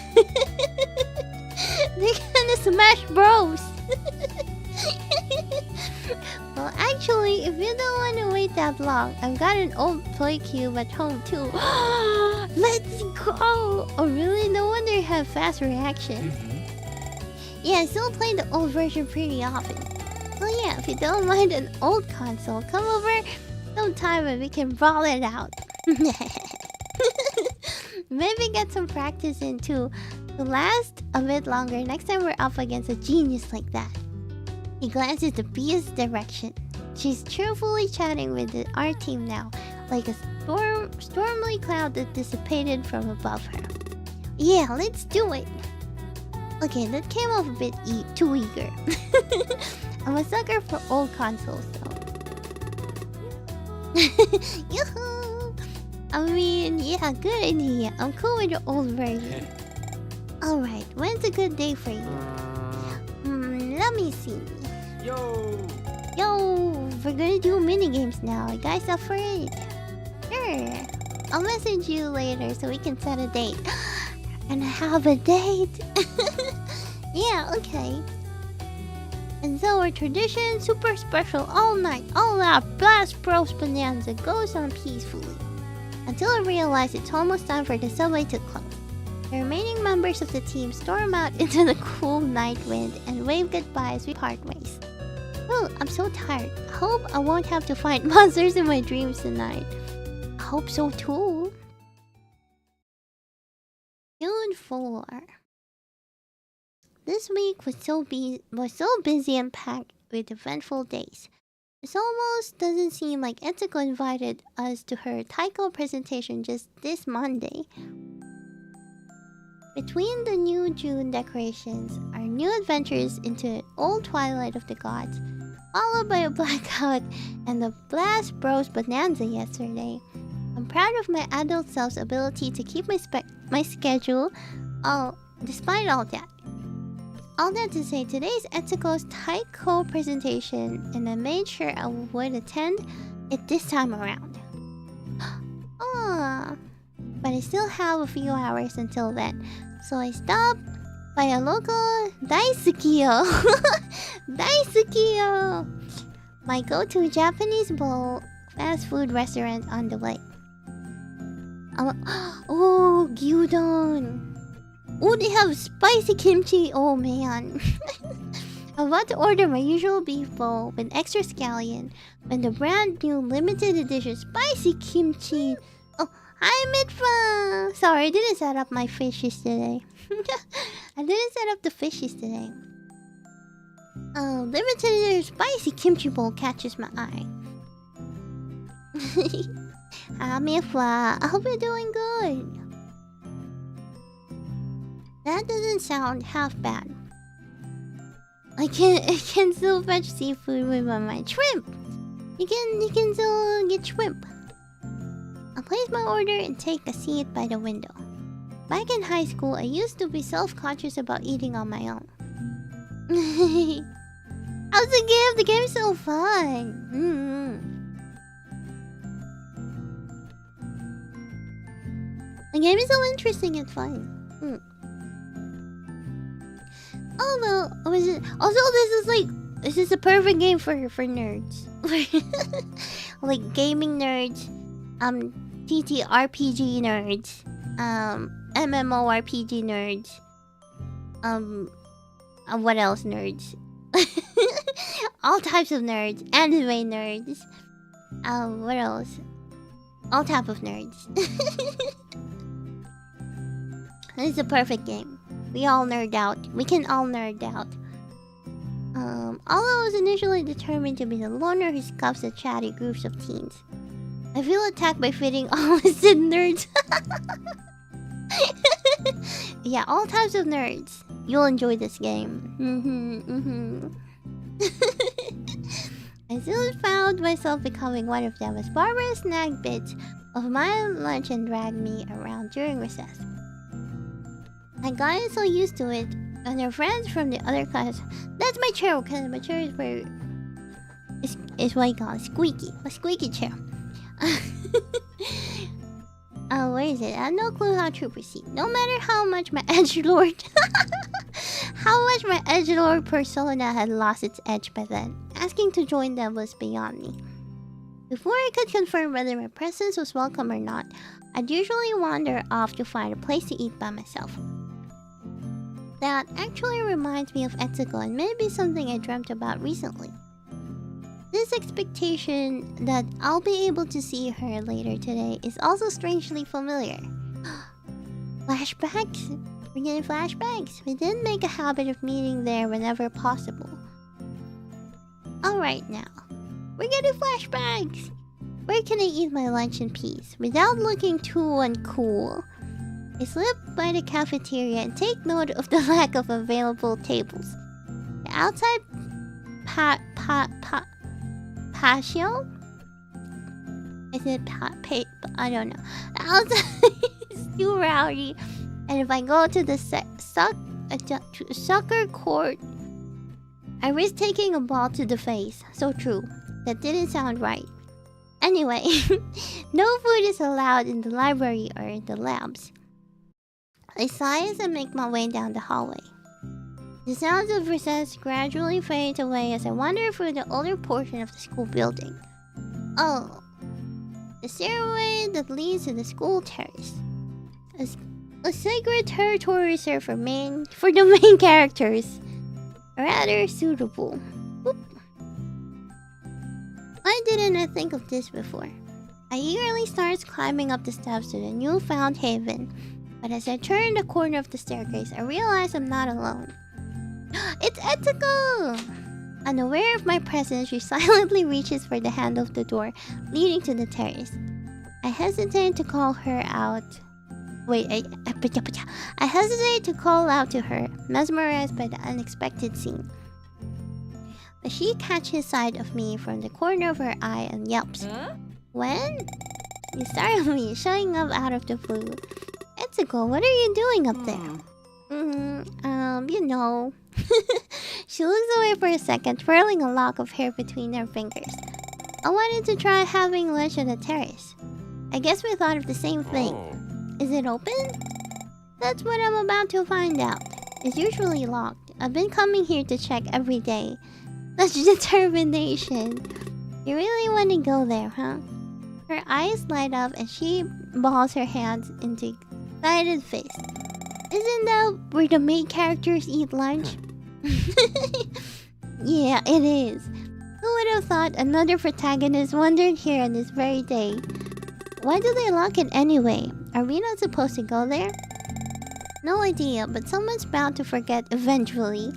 A: they're gonna smash bros! Well, actually, if you don't want to wait that long, I've got an old toy cube at home too. Let's go! Oh really? No wonder you have fast reaction. Yeah, I still play the old version pretty often. So yeah, if you don't mind an old console, come over sometime and we can brawl it out. Maybe get some practice in too, to last a bit longer next time we're up against a genius like that. He glances to Bia's direction. She's cheerfully chatting with our team now, like a stormy cloud that dissipated from above her. Yeah, let's do it! Okay, that came off a bit too eager. I'm a sucker for old consoles though. Yoo-hoo! I mean, yeah, good idea. I'm cool with the old version. Alright, when's a good day for you? Let me see. Yo, we're gonna do mini games now. You guys up for it? Sure. I'll message you later so we can set a date. And have a date. Yeah, okay. And so our tradition, super special, all night, all out, blast bros bonanza goes on peacefully. Until I realize it's almost time for the subway to close. The remaining members of the team storm out into the cool night wind and wave goodbye as we part ways. Oh, I'm so tired. I hope I won't have to fight monsters in my dreams tonight. I hope so too. June 4. This week was so busy and packed with eventful days. It almost doesn't seem like Etsuko invited us to her Taiko presentation just this Monday. Between the new June decorations, our new adventures into an old Twilight of the Gods, followed by a blackout and the Blast Bros Bonanza yesterday, I'm proud of my adult self's ability to keep my schedule despite all that. All that to say, today's Etsuko's Taiko presentation, and I made sure I would attend it this time around. But I still have a few hours until then, so I stopped by a local Daisukiyo. Daisukiyo! My go-to Japanese bowl fast food restaurant on the way. Oh, gyudon! Oh, they have spicy kimchi. Oh man. I'm about to order my usual beef bowl with extra scallion when the brand new limited edition spicy kimchi. Oh, hi Mitfa! Sorry, I didn't set up my fishes today. I didn't set up the fishes today. Limited edition spicy kimchi bowl catches my eye. Hi Mitfa, I hope you're doing good. That doesn't sound half bad. I can still fetch seafood with my shrimp. You can still get shrimp. I'll place my order and take a seat by the window. Back in high school, I used to be self-conscious about eating on my own. How's the game? The game's so fun. The game is so interesting and fun. Although, this is a perfect game for nerds. Like gaming nerds, TTRPG nerds, MMORPG nerds, what else nerds? All types of nerds, anime nerds, what else? All type of nerds. It's a perfect game. We all nerd out. We can all nerd out. Although I was initially determined to be the loner who scuffs at chatty groups of teens, I feel attacked by fitting all listed nerds. Yeah, all types of nerds. You'll enjoy this game. I soon found myself becoming one of them as Barbara snagged bits of my lunch and dragged me around during recess. I got so used to it, and her friends from the other class. That's my chair, because my chair is very. It's what you call it, squeaky. A squeaky chair. Where is it? I have no clue how to proceed. No matter how much my edgelord. How much my edgelord persona had lost its edge by then. Asking to join them was beyond me. Before I could confirm whether my presence was welcome or not, I'd usually wander off to find a place to eat by myself. That actually reminds me of Etsuko and maybe something I dreamt about recently. This expectation that I'll be able to see her later today is also strangely familiar. Flashbacks? We're getting flashbacks. We did make a habit of meeting there whenever possible. Alright now. We're getting flashbacks! Where can I eat my lunch in peace without looking too uncool? I slip by the cafeteria and take note of the lack of available tables. The outside patio? Is it I don't know. The outside is too rowdy, and if I go to the soccer court, I risk taking a ball to the face. So true. That didn't sound right. Anyway, no food is allowed in the library or in the labs. I sigh as I make my way down the hallway. The sounds of recess gradually fade away as I wander through the older portion of the school building. Oh, the stairway that leads to the school terrace. A sacred territory reserved for the main characters. Rather suitable. Oop. Why didn't I think of this before? I eagerly start climbing up the steps to the newfound haven. But as I turn the corner of the staircase, I realize I'm not alone. It's Etsuko! Unaware of my presence, she silently reaches for the handle of the door leading to the terrace. I hesitate to call her out. I hesitate to call out to her, mesmerized by the unexpected scene. But she catches sight of me from the corner of her eye and yelps. Huh? When? You startle me, showing up out of the blue. Etsuko, what are you doing up there? You know. She looks away for a second, twirling a lock of hair between her fingers. I wanted to try having lunch on the terrace. I guess we thought of the same thing. Is it open? That's what I'm about to find out. It's usually locked. I've been coming here to check every day. Such determination. You really want to go there, huh? Her eyes light up and she balls her hands into excited face. Isn't that where the main characters eat lunch? Yeah, it is. Who would have thought another protagonist wandered here on this very day? Why do they lock it anyway? Are we not supposed to go there? No idea, but someone's bound to forget eventually.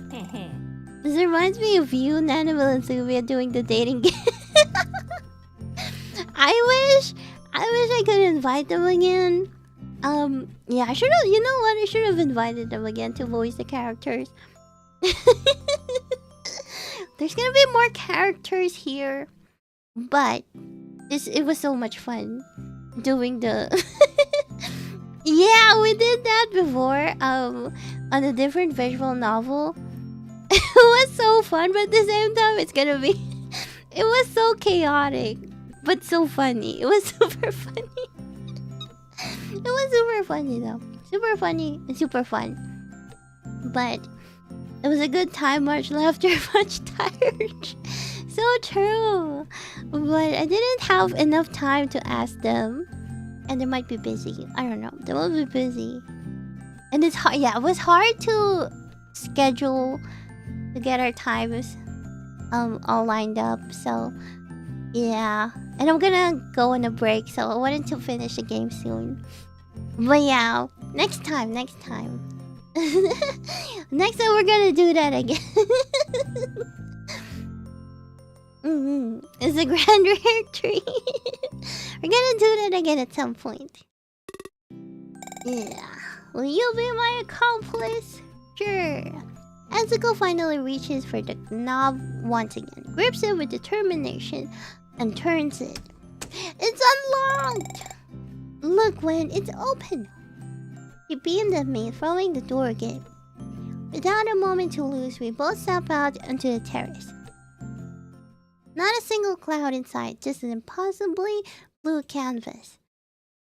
A: This reminds me of you, Nanabel and Sylvia doing the dating game. I wish I could invite them again. Yeah, I should have. You know what? I should have invited them again to voice the characters. There's gonna be more characters here, but it was so much fun doing the. Yeah, we did that before. On a different visual novel. It was so fun, but at the same time, it's gonna be. It was so chaotic, but so funny. It was super funny. It was super funny though. Super funny and super fun. But it was a good time, much laughter, much tired. So true. But I didn't have enough time to ask them. And they might be busy. I don't know. They will be busy. And it's hard. Yeah, it was hard to schedule to get our times all lined up. So yeah. And I'm gonna go on a break, so I wanted to finish the game soon. But yeah, next time. Next time we're gonna do that again. It's a grand rare treat. We're gonna do that again at some point. Yeah. Will you be my accomplice? Sure. Ezekiel finally reaches for the knob once again, grips it with determination, and turns it. It's unlocked! Look, Gwen, it's open. He beamed at me, throwing the door again. Without a moment to lose, we both step out onto the terrace. Not a single cloud in sight, just an impossibly blue canvas.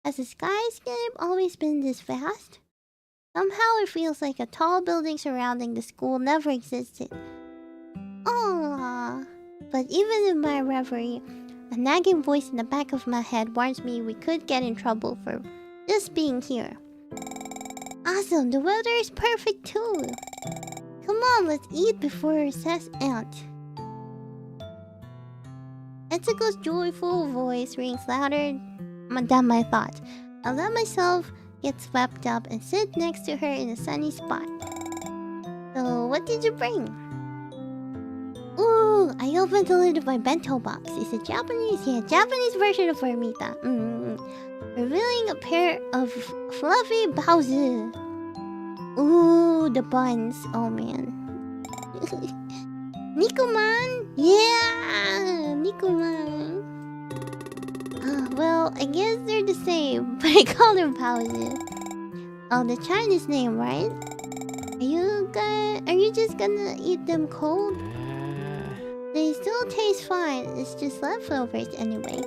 A: Has the skyscape always been this vast? Somehow it feels like a tall building surrounding the school never existed. Aww. But even in my reverie, a nagging voice in the back of my head warns me we could get in trouble for just being here. Awesome, the weather is perfect too. Come on, let's eat before recess ends. Etsuko's joyful voice rings louder than my thoughts. I let myself get swept up and sit next to her in a sunny spot. So, what did you bring? Ooh, I opened the lid of my bento box. It's a Japanese version of Vermita. Revealing a pair of fluffy baozi. Ooh, the buns. Oh man. Nikuman? Yeah! Nikuman. Well, I guess they're the same, but I call them baozi. Oh, the Chinese name, right? Are you just gonna eat them cold? They still taste fine, it's just leftovers anyway.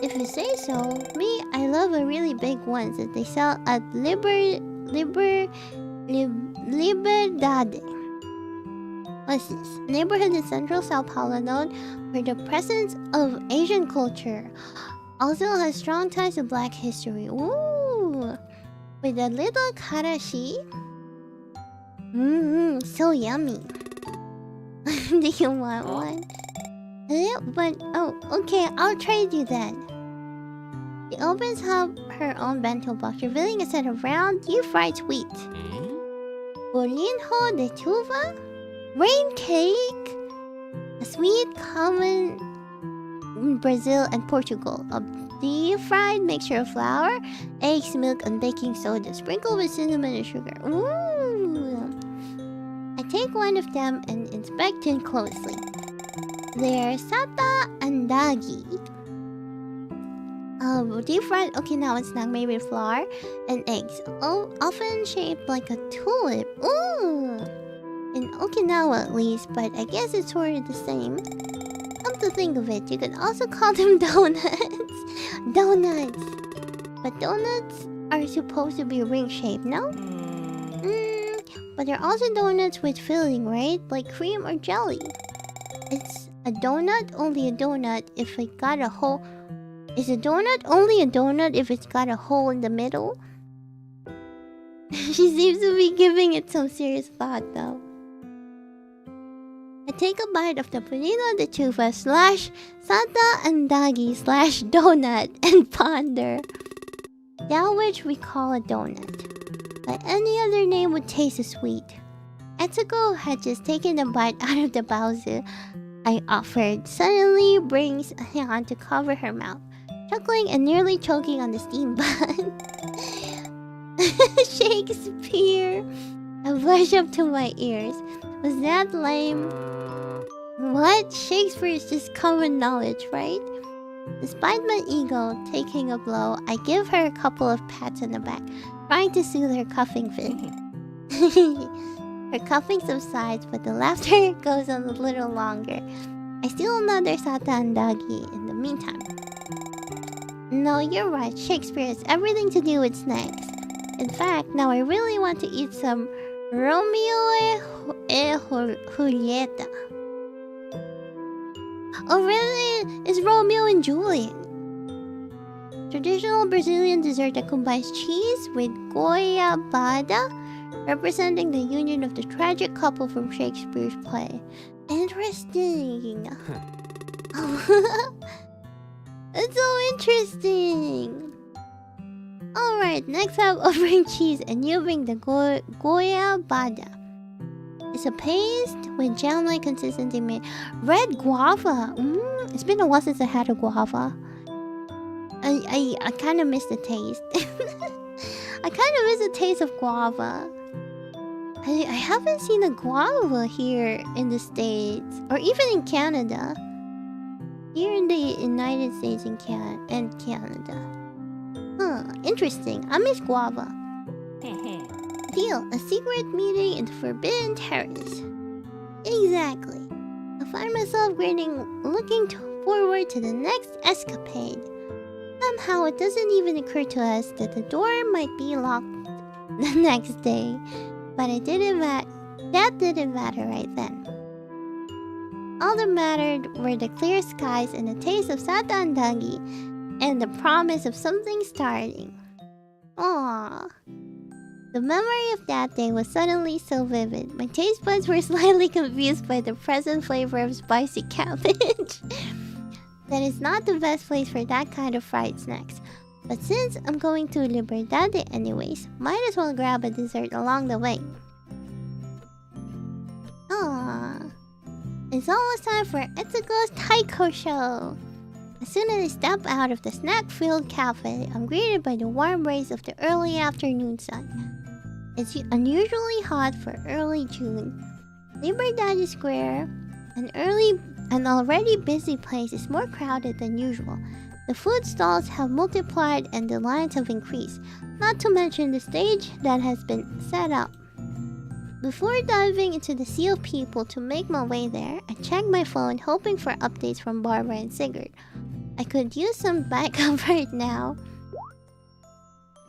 A: If you say so. Me, I love the really big ones that they sell at Liberdade. What's this? Neighborhood in central Sao Paulo known for the presence of Asian culture. Also has strong ties to black history. Ooh! With a little karashi. So yummy. Do you want one? But, oh, okay, I'll trade you then. She opens up her own bento box, revealing a set of round, deep-fried sweets. Bolinho de chuva? Rain cake? A sweet common in Brazil and Portugal. A deep-fried mixture of flour, eggs, milk, and baking soda, sprinkled with cinnamon and sugar. Ooh! I take one of them and inspect it closely. They're sata and dagi. Deep-fried Okinawan snack made with flour and eggs, often shaped like a tulip. Ooh! In Okinawa at least, but I guess it's sort of the same. Come to think of it, you could also call them donuts. Donuts. But donuts are supposed to be ring-shaped, no? But they're also donuts with filling, right? Like cream or jelly. It's a donut, only a donut if it got a hole. Is a donut only a donut if it's got a hole in the middle? She seems to be giving it some serious thought though. I take a bite of the Bolinho de chuva / sata and dagi / donut and ponder. That which we call a donut. By any other name would taste as sweet. Etsuko had just taken a bite out of the baozi I offered, suddenly brings a hand to cover her mouth, chuckling and nearly choking on the steam bun. Shakespeare! I blush up to my ears. Was that lame? What? Shakespeare is just common knowledge, right? Despite my ego taking a blow, I give her a couple of pats on the back, trying to soothe her coughing fit. Her coughing subsides, but the laughter goes on a little longer. I steal another ADVANCEDgg in the meantime. No, you're right. Shakespeare has everything to do with snacks. In fact, now I really want to eat some Romeo e Julieta. Oh, really? It's Romeo and Juliet. Traditional Brazilian dessert that combines cheese with goiabada, representing the union of the tragic couple from Shakespeare's play. Interesting. It's so interesting. Alright, next up, I'll bring cheese and you bring the goiabada. It's a paste with jam-like consistency made. Red guava. It's been a while since I had a guava. I kind of miss the taste. I kind of miss the taste of guava. I haven't seen a guava here in the States. Or even in Canada. Here in the United States and Canada. Huh, interesting. I miss guava. Deal, a secret meeting in the Forbidden Terrace. Exactly. I find myself grinning, looking forward to the next escapade. Somehow it doesn't even occur to us that the door might be locked the next day. But that didn't matter right then. All that mattered were the clear skies and the taste of ADVANCEDgg and the promise of something starting. Aww. The memory of that day was suddenly so vivid. My taste buds were slightly confused by the present flavor of spicy cabbage. That is not the best place for that kind of fried snacks. But since I'm going to Liberdade anyways, might as well grab a dessert along the way. Aww. It's almost time for Etsugo's Taiko show. As soon as I step out of the snack-filled cafe, I'm greeted by the warm rays of the early afternoon sun. It's unusually hot for early June. Liberdade Square, an already busy place, is more crowded than usual. The food stalls have multiplied and the lines have increased, not to mention the stage that has been set up. Before diving into the sea of people to make my way there, I checked my phone hoping for updates from Barbara and Sigurd. I could use some backup right now.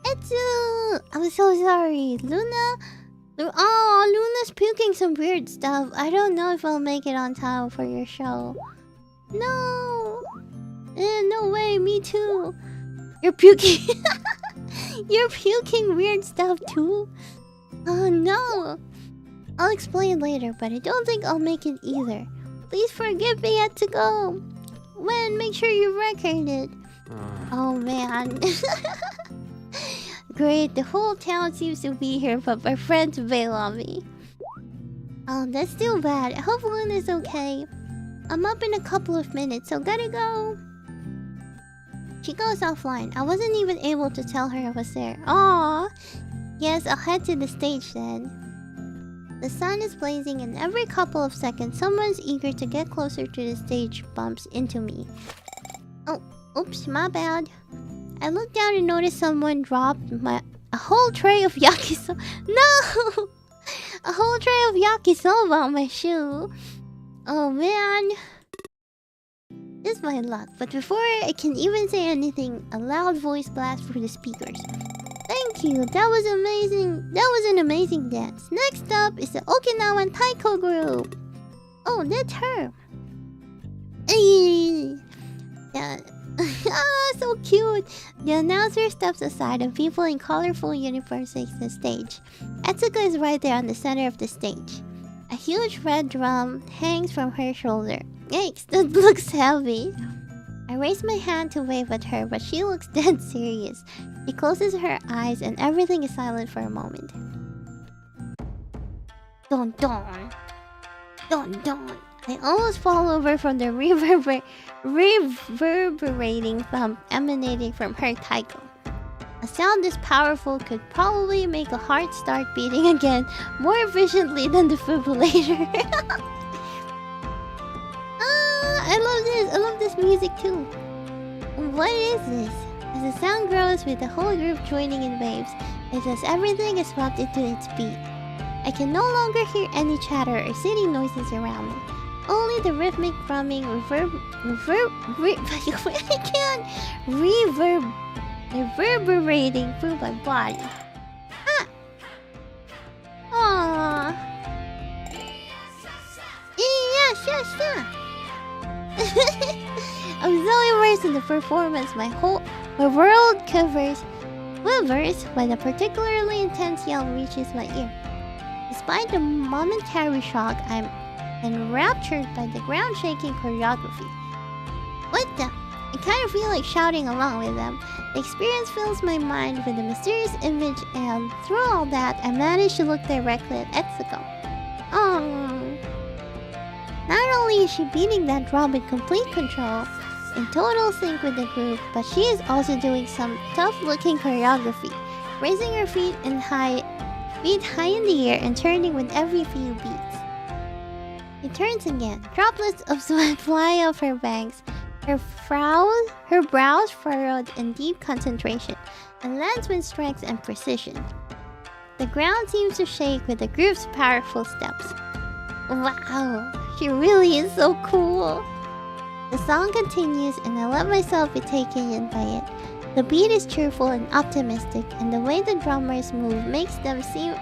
A: Etsu! I'm so sorry. Luna's puking some weird stuff. I don't know if I'll make it on time for your show. No! No way, me too. You're puking... You're puking weird stuff too? Oh no! I'll explain later, but I don't think I'll make it either. Please forgive me, Etsugo. When, make sure you record it. Oh man. Great, the whole town seems to be here, but my friends bail on me. Oh, that's too bad. I hope Luna's okay. I'm up in a couple of minutes, so gotta go. She goes offline. I wasn't even able to tell her I was there. Aww. Yes, I'll head to the stage then. The sun is blazing and every couple of seconds someone's eager to get closer to the stage bumps into me. Oh, oops, my bad. I looked down and noticed someone dropped a whole tray of yakisoba. No! A whole tray of yakisoba on my shoe. Oh man. This is my luck, but before I can even say anything, a loud voice blasts through the speakers. Thank you, that was amazing. That was an amazing dance. Next up is the Okinawan Taiko group. Oh, that's her. Yeah. Ah, so cute. The announcer steps aside and people in colorful uniforms take the stage. Etsuko is right there on the center of the stage. A huge red drum hangs from her shoulder. Yikes, that looks heavy. I raise my hand to wave at her, but she looks dead serious. She closes her eyes and everything is silent for a moment. Don don. Don don. I almost fall over from the reverberating thump emanating from her taiko. A sound this powerful could probably make a heart start beating again more efficiently than the defibrillator. I love this. I love this music too. What is this? As the sound grows with the whole group joining in waves, it's as everything is swept into its beat. I can no longer hear any chatter or city noises around me. Only the rhythmic drumming reverberating through my body. Ah! Aww. Yeah. I'm so immersed in the performance, my world quivers when a particularly intense yell reaches my ear. Despite the momentary shock, I'm enraptured by the ground-shaking choreography. What the? I kind of feel like shouting along with them. The experience fills my mind with a mysterious image, and through all that, I manage to look directly at Etsuko. Not only is she beating that drum in complete control, in total sync with the group, but she is also doing some tough-looking choreography, raising her feet high in the air and turning with every few beats. It turns again. Droplets of sweat fly off her bangs, her brows furrowed in deep concentration, and lands with strength and precision. The ground seems to shake with the group's powerful steps. Wow, she really is so cool. The song continues, and I let myself be taken in by it. The beat is cheerful and optimistic, and the way the drummers move makes them seem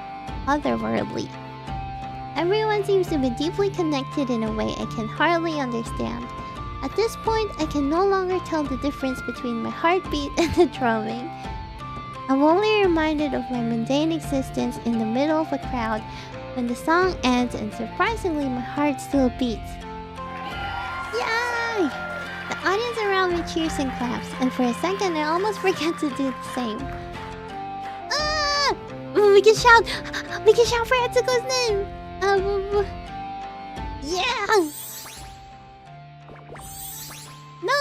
A: otherworldly. Everyone seems to be deeply connected in a way I can hardly understand. At this point, I can no longer tell the difference between my heartbeat and the drumming. I'm only reminded of my mundane existence in the middle of a crowd when the song ends, and surprisingly, my heart still beats. Yay! The audience around me cheers and claps, and for a second I almost forget to do the same. Ah! We can shout for Etsuko's name! Yeah! No,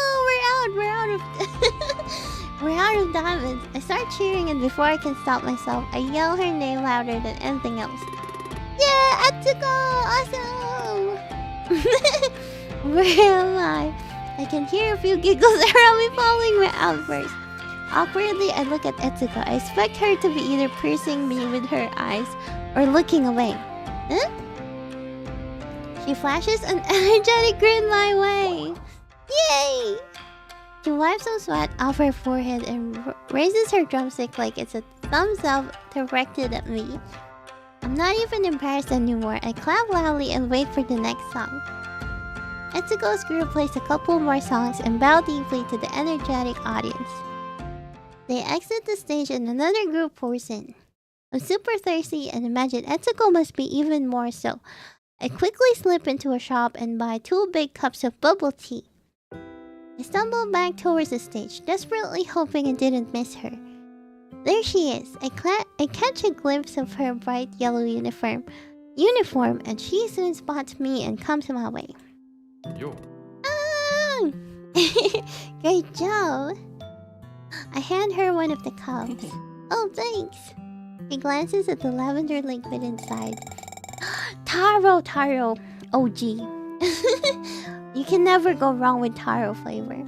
A: we're out of diamonds. I start cheering, and before I can stop myself, I yell her name louder than anything else. Yeah, Etsuko! Awesome! Where am I? I can hear a few giggles around me following my outburst. Awkwardly, I look at Etsuko. I expect her to be either piercing me with her eyes or looking away. Huh? She flashes an energetic grin my way. Yay! She wipes some sweat off her forehead and raises her drumstick like it's a thumbs up directed at me. I'm not even embarrassed anymore. I clap loudly and wait for the next song. Etsuko's group plays a couple more songs and bow deeply to the energetic audience. They exit the stage and another group pours in. I'm super thirsty and imagine Etsuko must be even more so. I quickly slip into a shop and buy 2 big cups of bubble tea. I stumble back towards the stage, desperately hoping I didn't miss her. There she is. I catch a glimpse of her bright yellow uniform, and she soon spots me and comes my way.
B: Yo.
A: Ah! Great job! I hand her one of the cups. Oh, thanks! She glances at the lavender liquid inside. Taro! OG. You can never go wrong with taro flavor.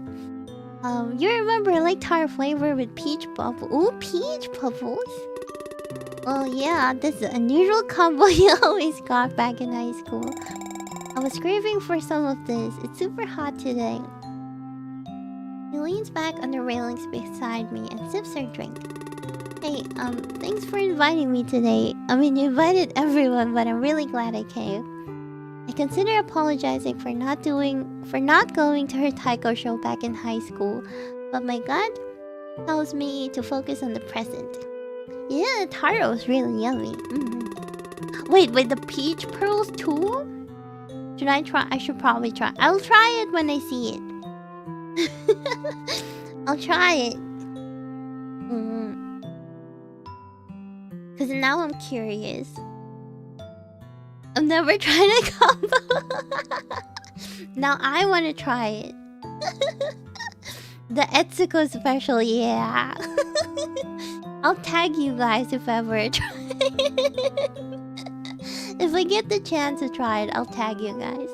A: You remember I like taro flavor with peach bubble. Ooh, peach bubbles? Oh yeah, this is an unusual combo you always got back in high school. I was craving for some of this. It's super hot today. He leans back on the railings beside me and sips her drink. Hey, thanks for inviting me today. I mean, you invited everyone, but I'm really glad I came. I consider apologizing for not going to her taiko show back in high school, but my gut tells me to focus on the present. Yeah, taro is really yummy. Wait, the peach pearls too? Should I try? I should probably try. I'll try it when I see it. I'll try it. Because now I'm curious. I've never tried a combo. Now I want to try it. The Etsuko special, yeah. I'll tag you guys if ever I try it. If I get the chance to try it, I'll tag you guys.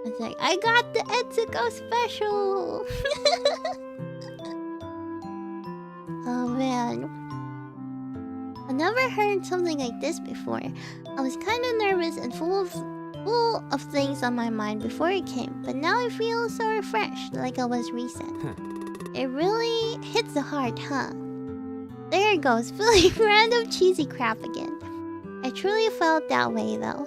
A: It's like, I got the Etsuko special. Oh man. never heard something like this before. I was kind of nervous and full of things on my mind before it came, but now I feel so refreshed, like I was reset. It really hits the heart, huh? There it goes, feeling random cheesy crap again. I truly felt that way though.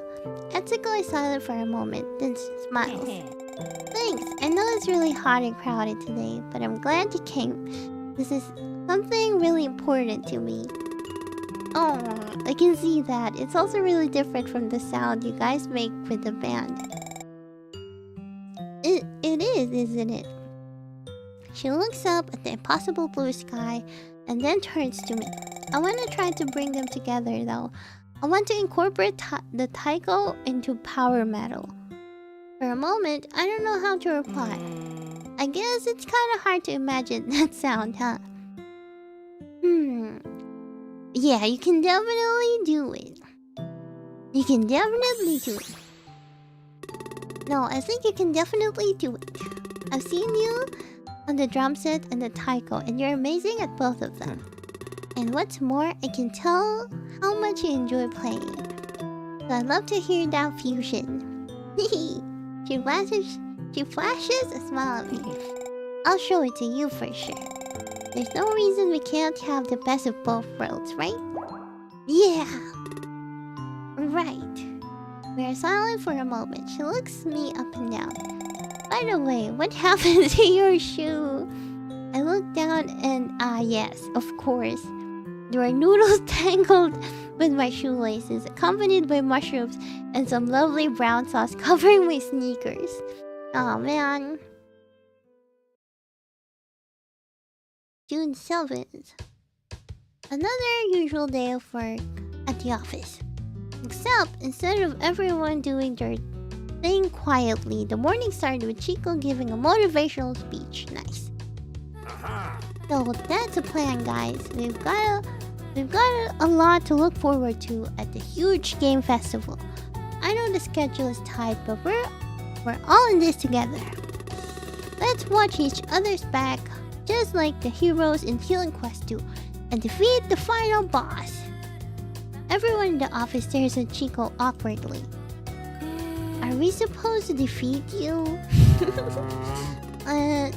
A: Etsuko is silent for a moment, then smiles. Thanks, I know it's really hot and crowded today, but I'm glad you came. This is something really important to me. Oh, I can see that. It's also really different from the sound you guys make with the band. It is, isn't it? She looks up at the impossible blue sky and then turns to me. I want to try to bring them together though. I want to incorporate the taiko into power metal. For a moment, I don't know how to reply. I guess it's kind of hard to imagine that sound, huh? Yeah, you can definitely do it. You can definitely do it. No, I think you can definitely do it. I've seen you on the drum set and the taiko, and you're amazing at both of them. And what's more, I can tell how much you enjoy playing. So I'd love to hear that fusion. She flashes a smile at me. I'll show it to you for sure. There's no reason we can't have the best of both worlds, right? Yeah! Right. We are silent for a moment. She looks me up and down. By the way, what happened to your shoe? I look down and yes, of course. There are noodles tangled with my shoelaces, accompanied by mushrooms and some lovely brown sauce covering my sneakers. Oh man. June 7th. Another usual day of work at the office. Except, instead of everyone doing their thing quietly, the morning started with Chico giving a motivational speech. Nice. So that's a plan, guys. We've got a lot to look forward to at the huge game festival. I know the schedule is tight, but we're all in this together. Let's watch each other's back, just like the heroes in Healing Quest 2, and defeat the final boss. Everyone in the office stares at Chico awkwardly. Are we supposed to defeat you?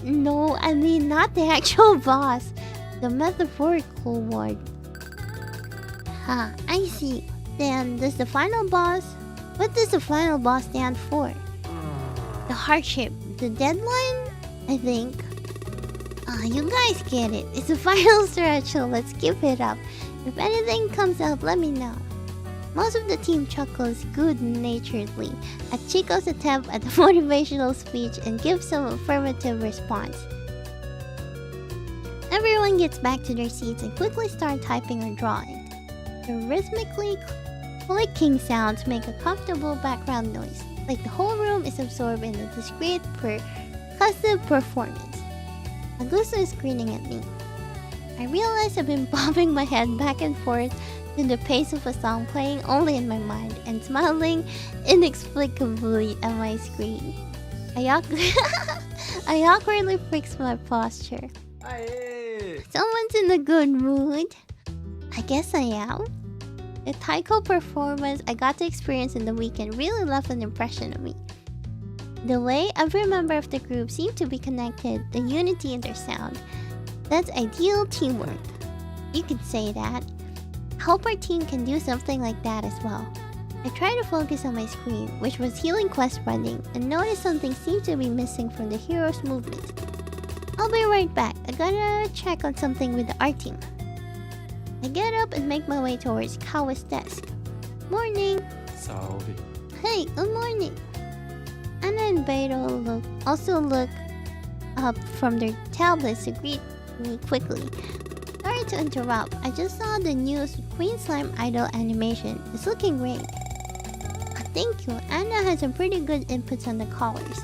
A: No, I mean not the actual boss. The metaphorical one. Ah, I see. Then, what does the final boss stand for? The hardship. The deadline? I think. You guys get it. It's the final stretch, so let's keep it up. If anything comes up, let me know. Most of the team chuckles good-naturedly at Chico's attempt at the motivational speech and gives some affirmative response. Everyone gets back to their seats and quickly start typing or drawing. The rhythmically clicking sounds make a comfortable background noise, like the whole room is absorbed in a discreet percussive performance. Agusa is grinning at me. I realize I've been bobbing my head back and forth to the pace of a song playing only in my mind and smiling inexplicably at my screen. I awkwardly fix my posture. Someone's in a good mood. I guess I am. The taiko performance I got to experience in the weekend really left an impression on me. The way every member of the group seemed to be connected, the unity in their sound. That's ideal teamwork. You could say that. I hope our team can do something like that as well. I tried to focus on my screen, which was Healing Quest running, and noticed something seemed to be missing from the hero's movement. I'll be right back. I gotta check on something with the art team. I get up and make my way towards Kawa's desk. Morning!
B: Salve.
A: Hey, good morning! Anna and Beto also look up from their tablets to greet me quickly. Sorry to interrupt, I just saw the new Queen Slime Idol animation. It's looking great. Thank you, Anna has some pretty good inputs on the colors.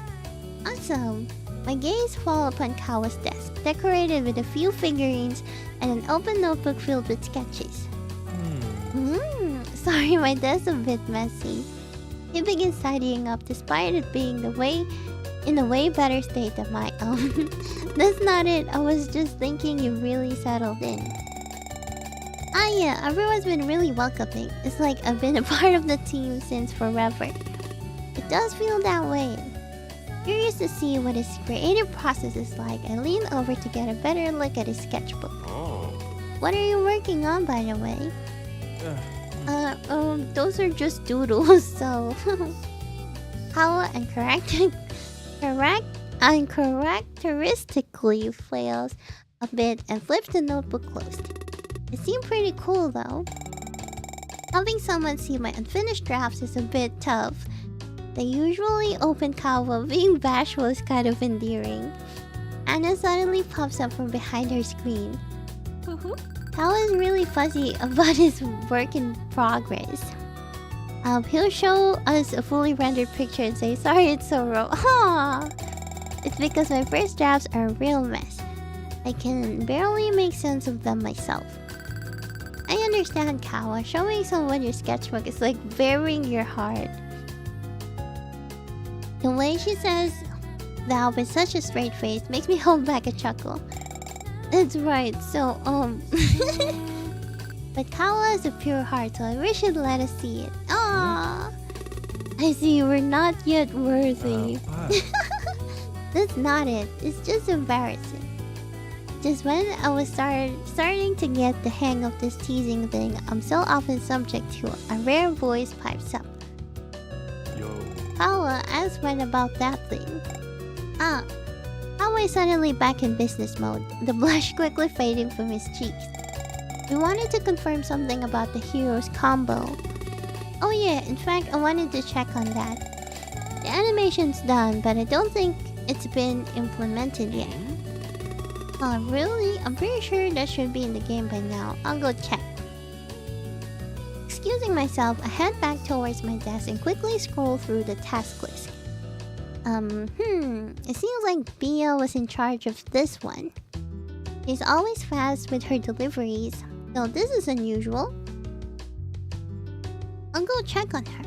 A: Awesome! My gaze fall upon Kawa's desk, decorated with a few figurines and an open notebook filled with sketches. Sorry, my desk's a bit messy. He begins tidying up despite it being in a way better state than my own. That's not it, I was just thinking you really settled in. Ah yeah, everyone's been really welcoming. It's like I've been a part of the team since forever. It does feel that way. Curious to see what his creative process is like, I lean over to get a better look at his sketchbook.
B: Oh.
A: What are you working on, by the way? Those are just doodles, so... Kawa uncharacteristically flails a bit and flips the notebook closed. It seemed pretty cool, though. Having someone see my unfinished drafts is a bit tough. The usually open Kawa being bashful is kind of endearing. Anna suddenly pops up from behind her screen. Kawa is really fuzzy about his work in progress. He'll show us a fully rendered picture and say, sorry it's so raw. Aww. It's because my first drafts are a real mess. I can barely make sense of them myself. I understand, Kawa. Showing someone your sketchbook is like burying your heart. The way she says that with such a straight face makes me hold back a chuckle. That's right, so, But Kawa has a pure heart, so I wish you'd let us see it. Aww. I see, we're not yet worthy. That's not it. It's just embarrassing. Just when I was starting to get the hang of this teasing thing, I'm so often subject to a rare voice pipes up.
B: Yo.
A: Kawa asked when about that thing. Kawa is suddenly back in business mode, the blush quickly fading from his cheeks. We wanted to confirm something about the heroes combo. Oh yeah, in fact I wanted to check on that. The animation's done, but I don't think it's been implemented yet. Oh really? I'm pretty sure that should be in the game by now. I'll go check. Excusing myself, I head back towards my desk and quickly scroll through the task list. It seems like Bia was in charge of this one. She's always fast with her deliveries, so this is unusual. I'll go check on her.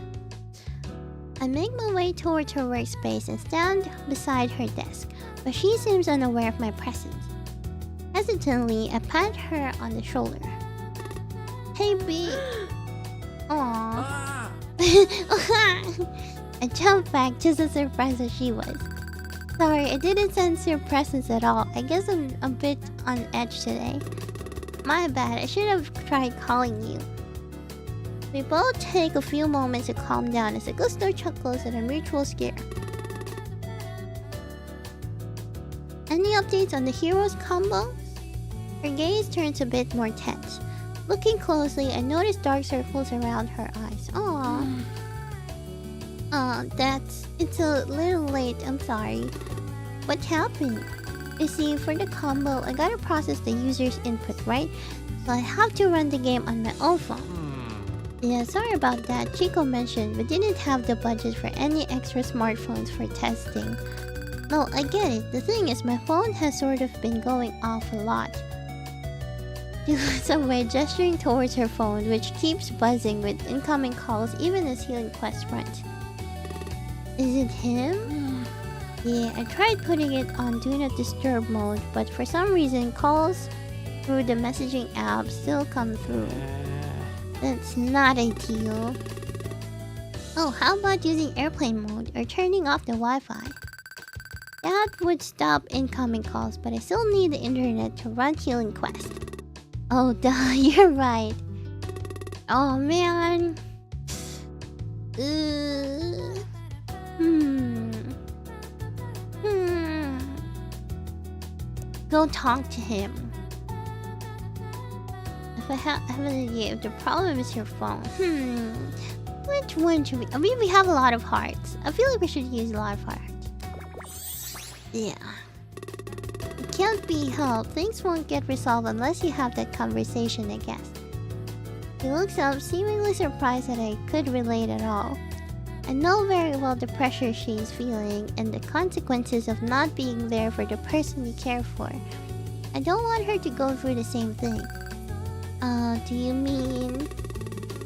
A: I make my way towards her workspace and stand beside her desk, but she seems unaware of my presence. Hesitantly, I pat her on the shoulder. Hey B. Aww. I jumped back just as surprised as she was. Sorry, I didn't sense your presence at all. I guess I'm a bit on edge today. My bad, I should have tried calling you. We both take a few moments to calm down as Augusto chuckles at a mutual scare. Any updates on the heroes combo? Her gaze turns a bit more tense. Looking closely, I notice dark circles around her eyes. Aww. It's a little late, I'm sorry. What happened? You see, for the combo, I gotta process the user's input, right? So I have to run the game on my own phone. Yeah, sorry about that. Chico mentioned we didn't have the budget for any extra smartphones for testing. No, I get it. The thing is, my phone has sort of been going off a lot. She looks away, gesturing towards her phone, which keeps buzzing with incoming calls even as Healing Quest runs. Is it him? Yeah, I tried putting it on Do Not Disturb mode, but for some reason calls through the messaging app still come through. That's not ideal. Oh, how about using airplane mode or turning off the Wi-Fi? That would stop incoming calls, but I still need the internet to run Healing Quest. Oh duh, you're right. Oh man. Go talk to him. If I have an idea, if the problem is your phone. Which one should we... I mean, we have a lot of hearts. I feel like we should use a lot of hearts. Yeah. It can't be helped. Things won't get resolved unless you have that conversation, I guess. He looks up, seemingly surprised that I could relate at all. I know very well the pressure she's feeling and the consequences of not being there for the person you care for. I don't want her to go through the same thing. Do you mean...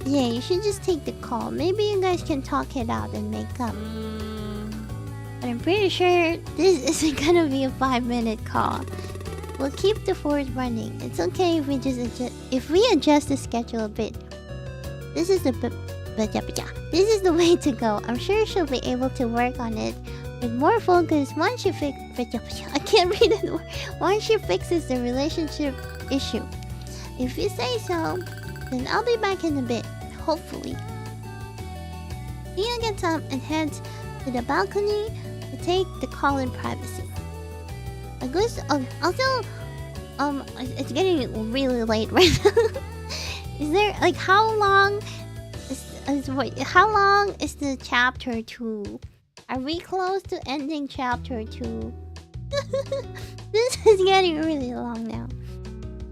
A: Yeah, you should just take the call. Maybe you guys can talk it out and make up. But I'm pretty sure this isn't gonna be a 5-minute call. We'll keep the fourth running. It's okay if we just adjust the schedule a bit. This is the way to go. I'm sure she'll be able to work on it with more focus once she I can't read it. Once she fixes the relationship issue. If you say so, then I'll be back in a bit. Hopefully. Nia gets up and heads to the balcony to take the call in privacy. Also, it's getting really late right now. Is there like how long is the chapter 2? Are we close to ending chapter 2? This is getting really long now.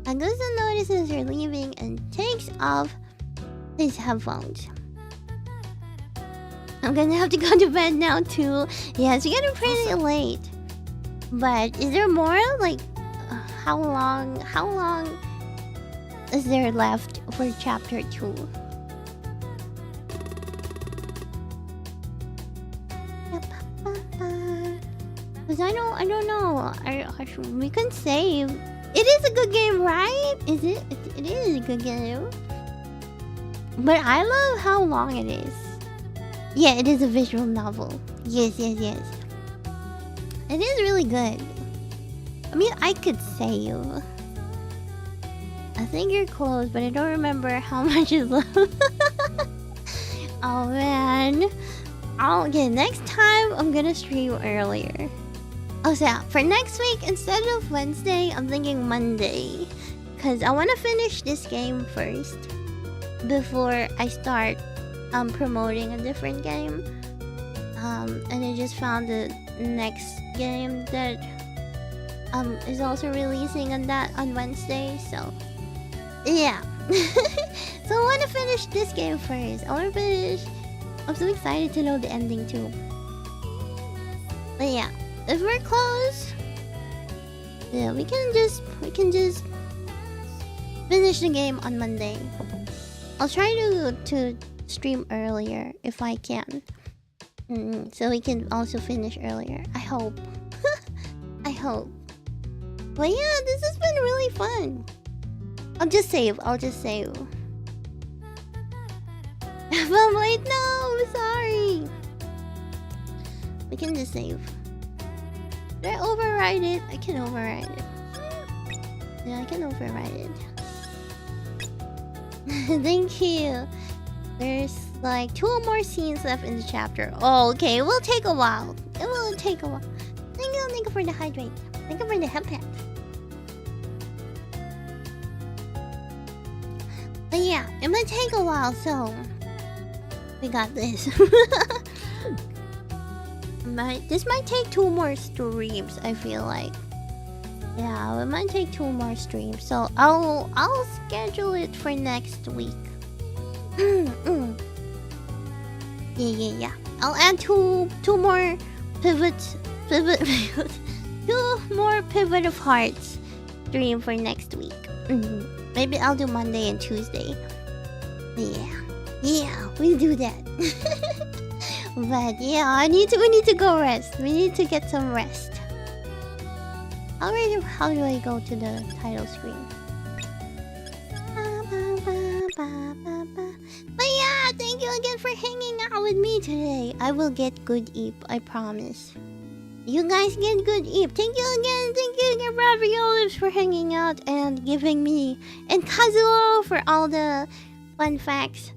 A: Agusa notices her leaving and takes off his headphones. I'm gonna have to go to bed now too. Yeah, it's getting pretty late. But is there more? Like, how long is there left for chapter 2? Cause I don't know. We can save. It is a good game, right? Is it? It is a good game. But I love how long it is. Yeah, it is a visual novel. Yes. It is really good. I mean, I could save. I think you're close, but I don't remember how much is left. Oh man. Okay, next time I'm gonna stream earlier. Oh, so yeah, for next week, instead of Wednesday, I'm thinking Monday. Because I want to finish this game first before I start promoting a different game. And I just found the next game that is also releasing on Wednesday. So yeah. So I want to finish this game first. I'm so excited to know the ending too. But yeah, if we're close, yeah, we can just finish the game on Monday. I'll try to stream earlier if I can. So we can also finish earlier. I hope. I hope. But yeah, this has been really fun. I'll just save. But wait, no, I'm sorry. We can just save. Did I override it? I can override it. Yeah, I can override it. Thank you. There's like 2 more scenes left in the chapter. Oh, okay. It will take a while. Thank you for the hydrate. Thank you for the headpad. But yeah, it might take a while, so we got this. This might take 2 more streams, I feel like. Yeah, it might take 2 more streams. So I'll schedule it for next week. Yeah. I'll add two more pivot 2 more Pivot of Hearts stream for next week. Maybe I'll do Monday and Tuesday. Yeah, we'll do that. But yeah, we need to go rest. We need to get some rest. How do I go to the title screen? But yeah, thank you again for hanging out with me today. I will get good eep, I promise. You guys get good eep. Thank you again, Ravi Olives, for hanging out and giving me, and Kazuo for all the fun facts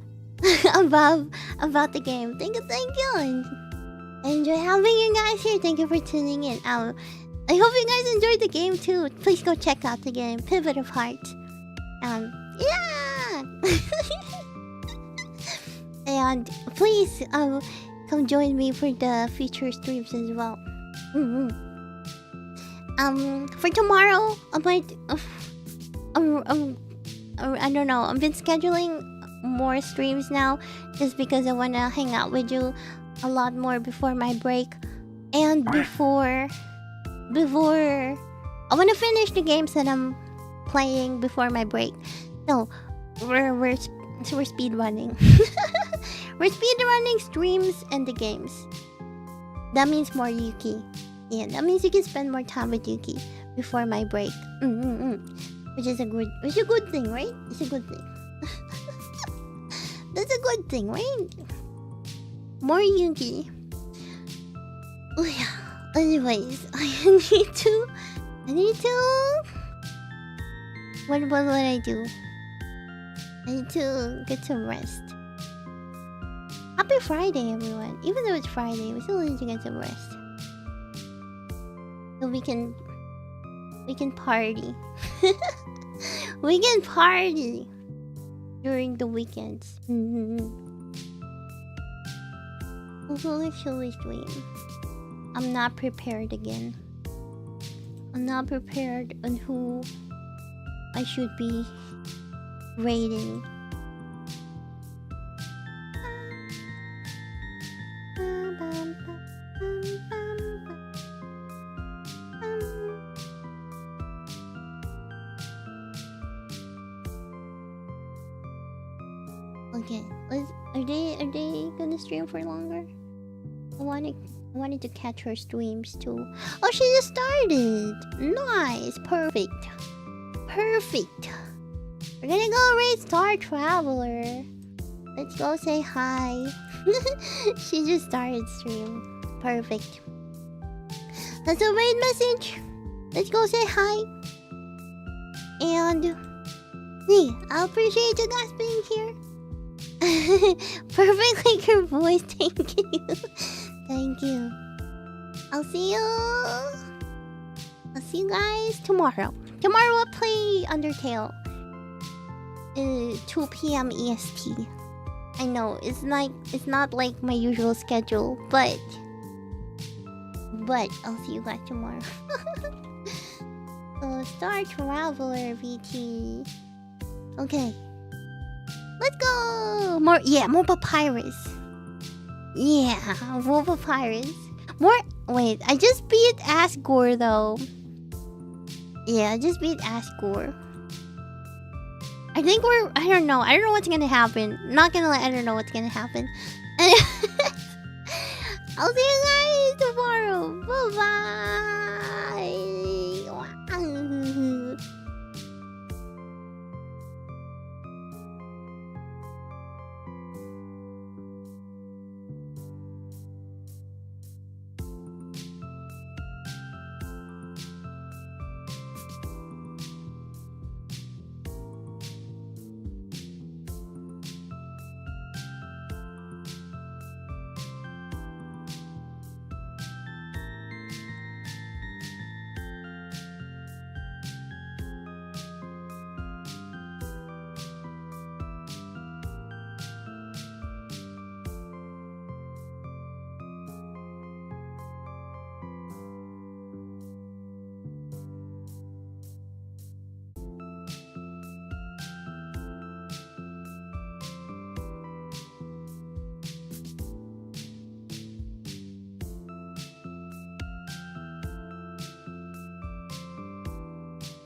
A: about the game. Thank you. And I enjoy having you guys here. Thank you for tuning in. I hope you guys enjoyed the game too. Please go check out the game, Pivot of Hearts. Yeah. And please come join me for the future streams as well. For tomorrow, I might I don't know. I've been scheduling more streams now just because I want to hang out with you a lot more before my break, and before I want to finish the games that I'm playing before my break. No, we're speed running. We're speed running streams and the games. That means more Yuuki. Yeah, that means you can spend more time with Yuuki before my break. Which is a good thing, right? It's a good thing. That's a good thing, right? More Yuuki. Oh yeah. Anyways, I need to. What would I do? I need to get some rest. Happy Friday, everyone. Even though it's Friday, we still need to get some rest. So we can party. We can party during the weekends. Also, actually stream. I'm not prepared again. I'm not prepared on who I should be rating. Okay, are they gonna stream for longer? I wanted to catch her streams too. Oh, she just started. Nice, perfect. We're gonna go raid Star Traveler. Let's go say hi. She just started stream. Perfect. That's a raid message. Let's go say hi. And hey, I appreciate you guys being here. Perfect like your voice. Thank you. Thank you. I'll see you guys tomorrow. Tomorrow I'll play Undertale. 2 p.m. EST. I know it's not like my usual schedule, but I'll see you guys tomorrow. So Star Traveler VT. Okay. Let's go! More papyrus. Yeah, more papyrus. Wait, I just beat Asgore though. Yeah, I just beat Asgore. I think I don't know what's gonna happen. Not gonna lie, I don't know what's gonna happen. I'll see you guys tomorrow. Bye-bye.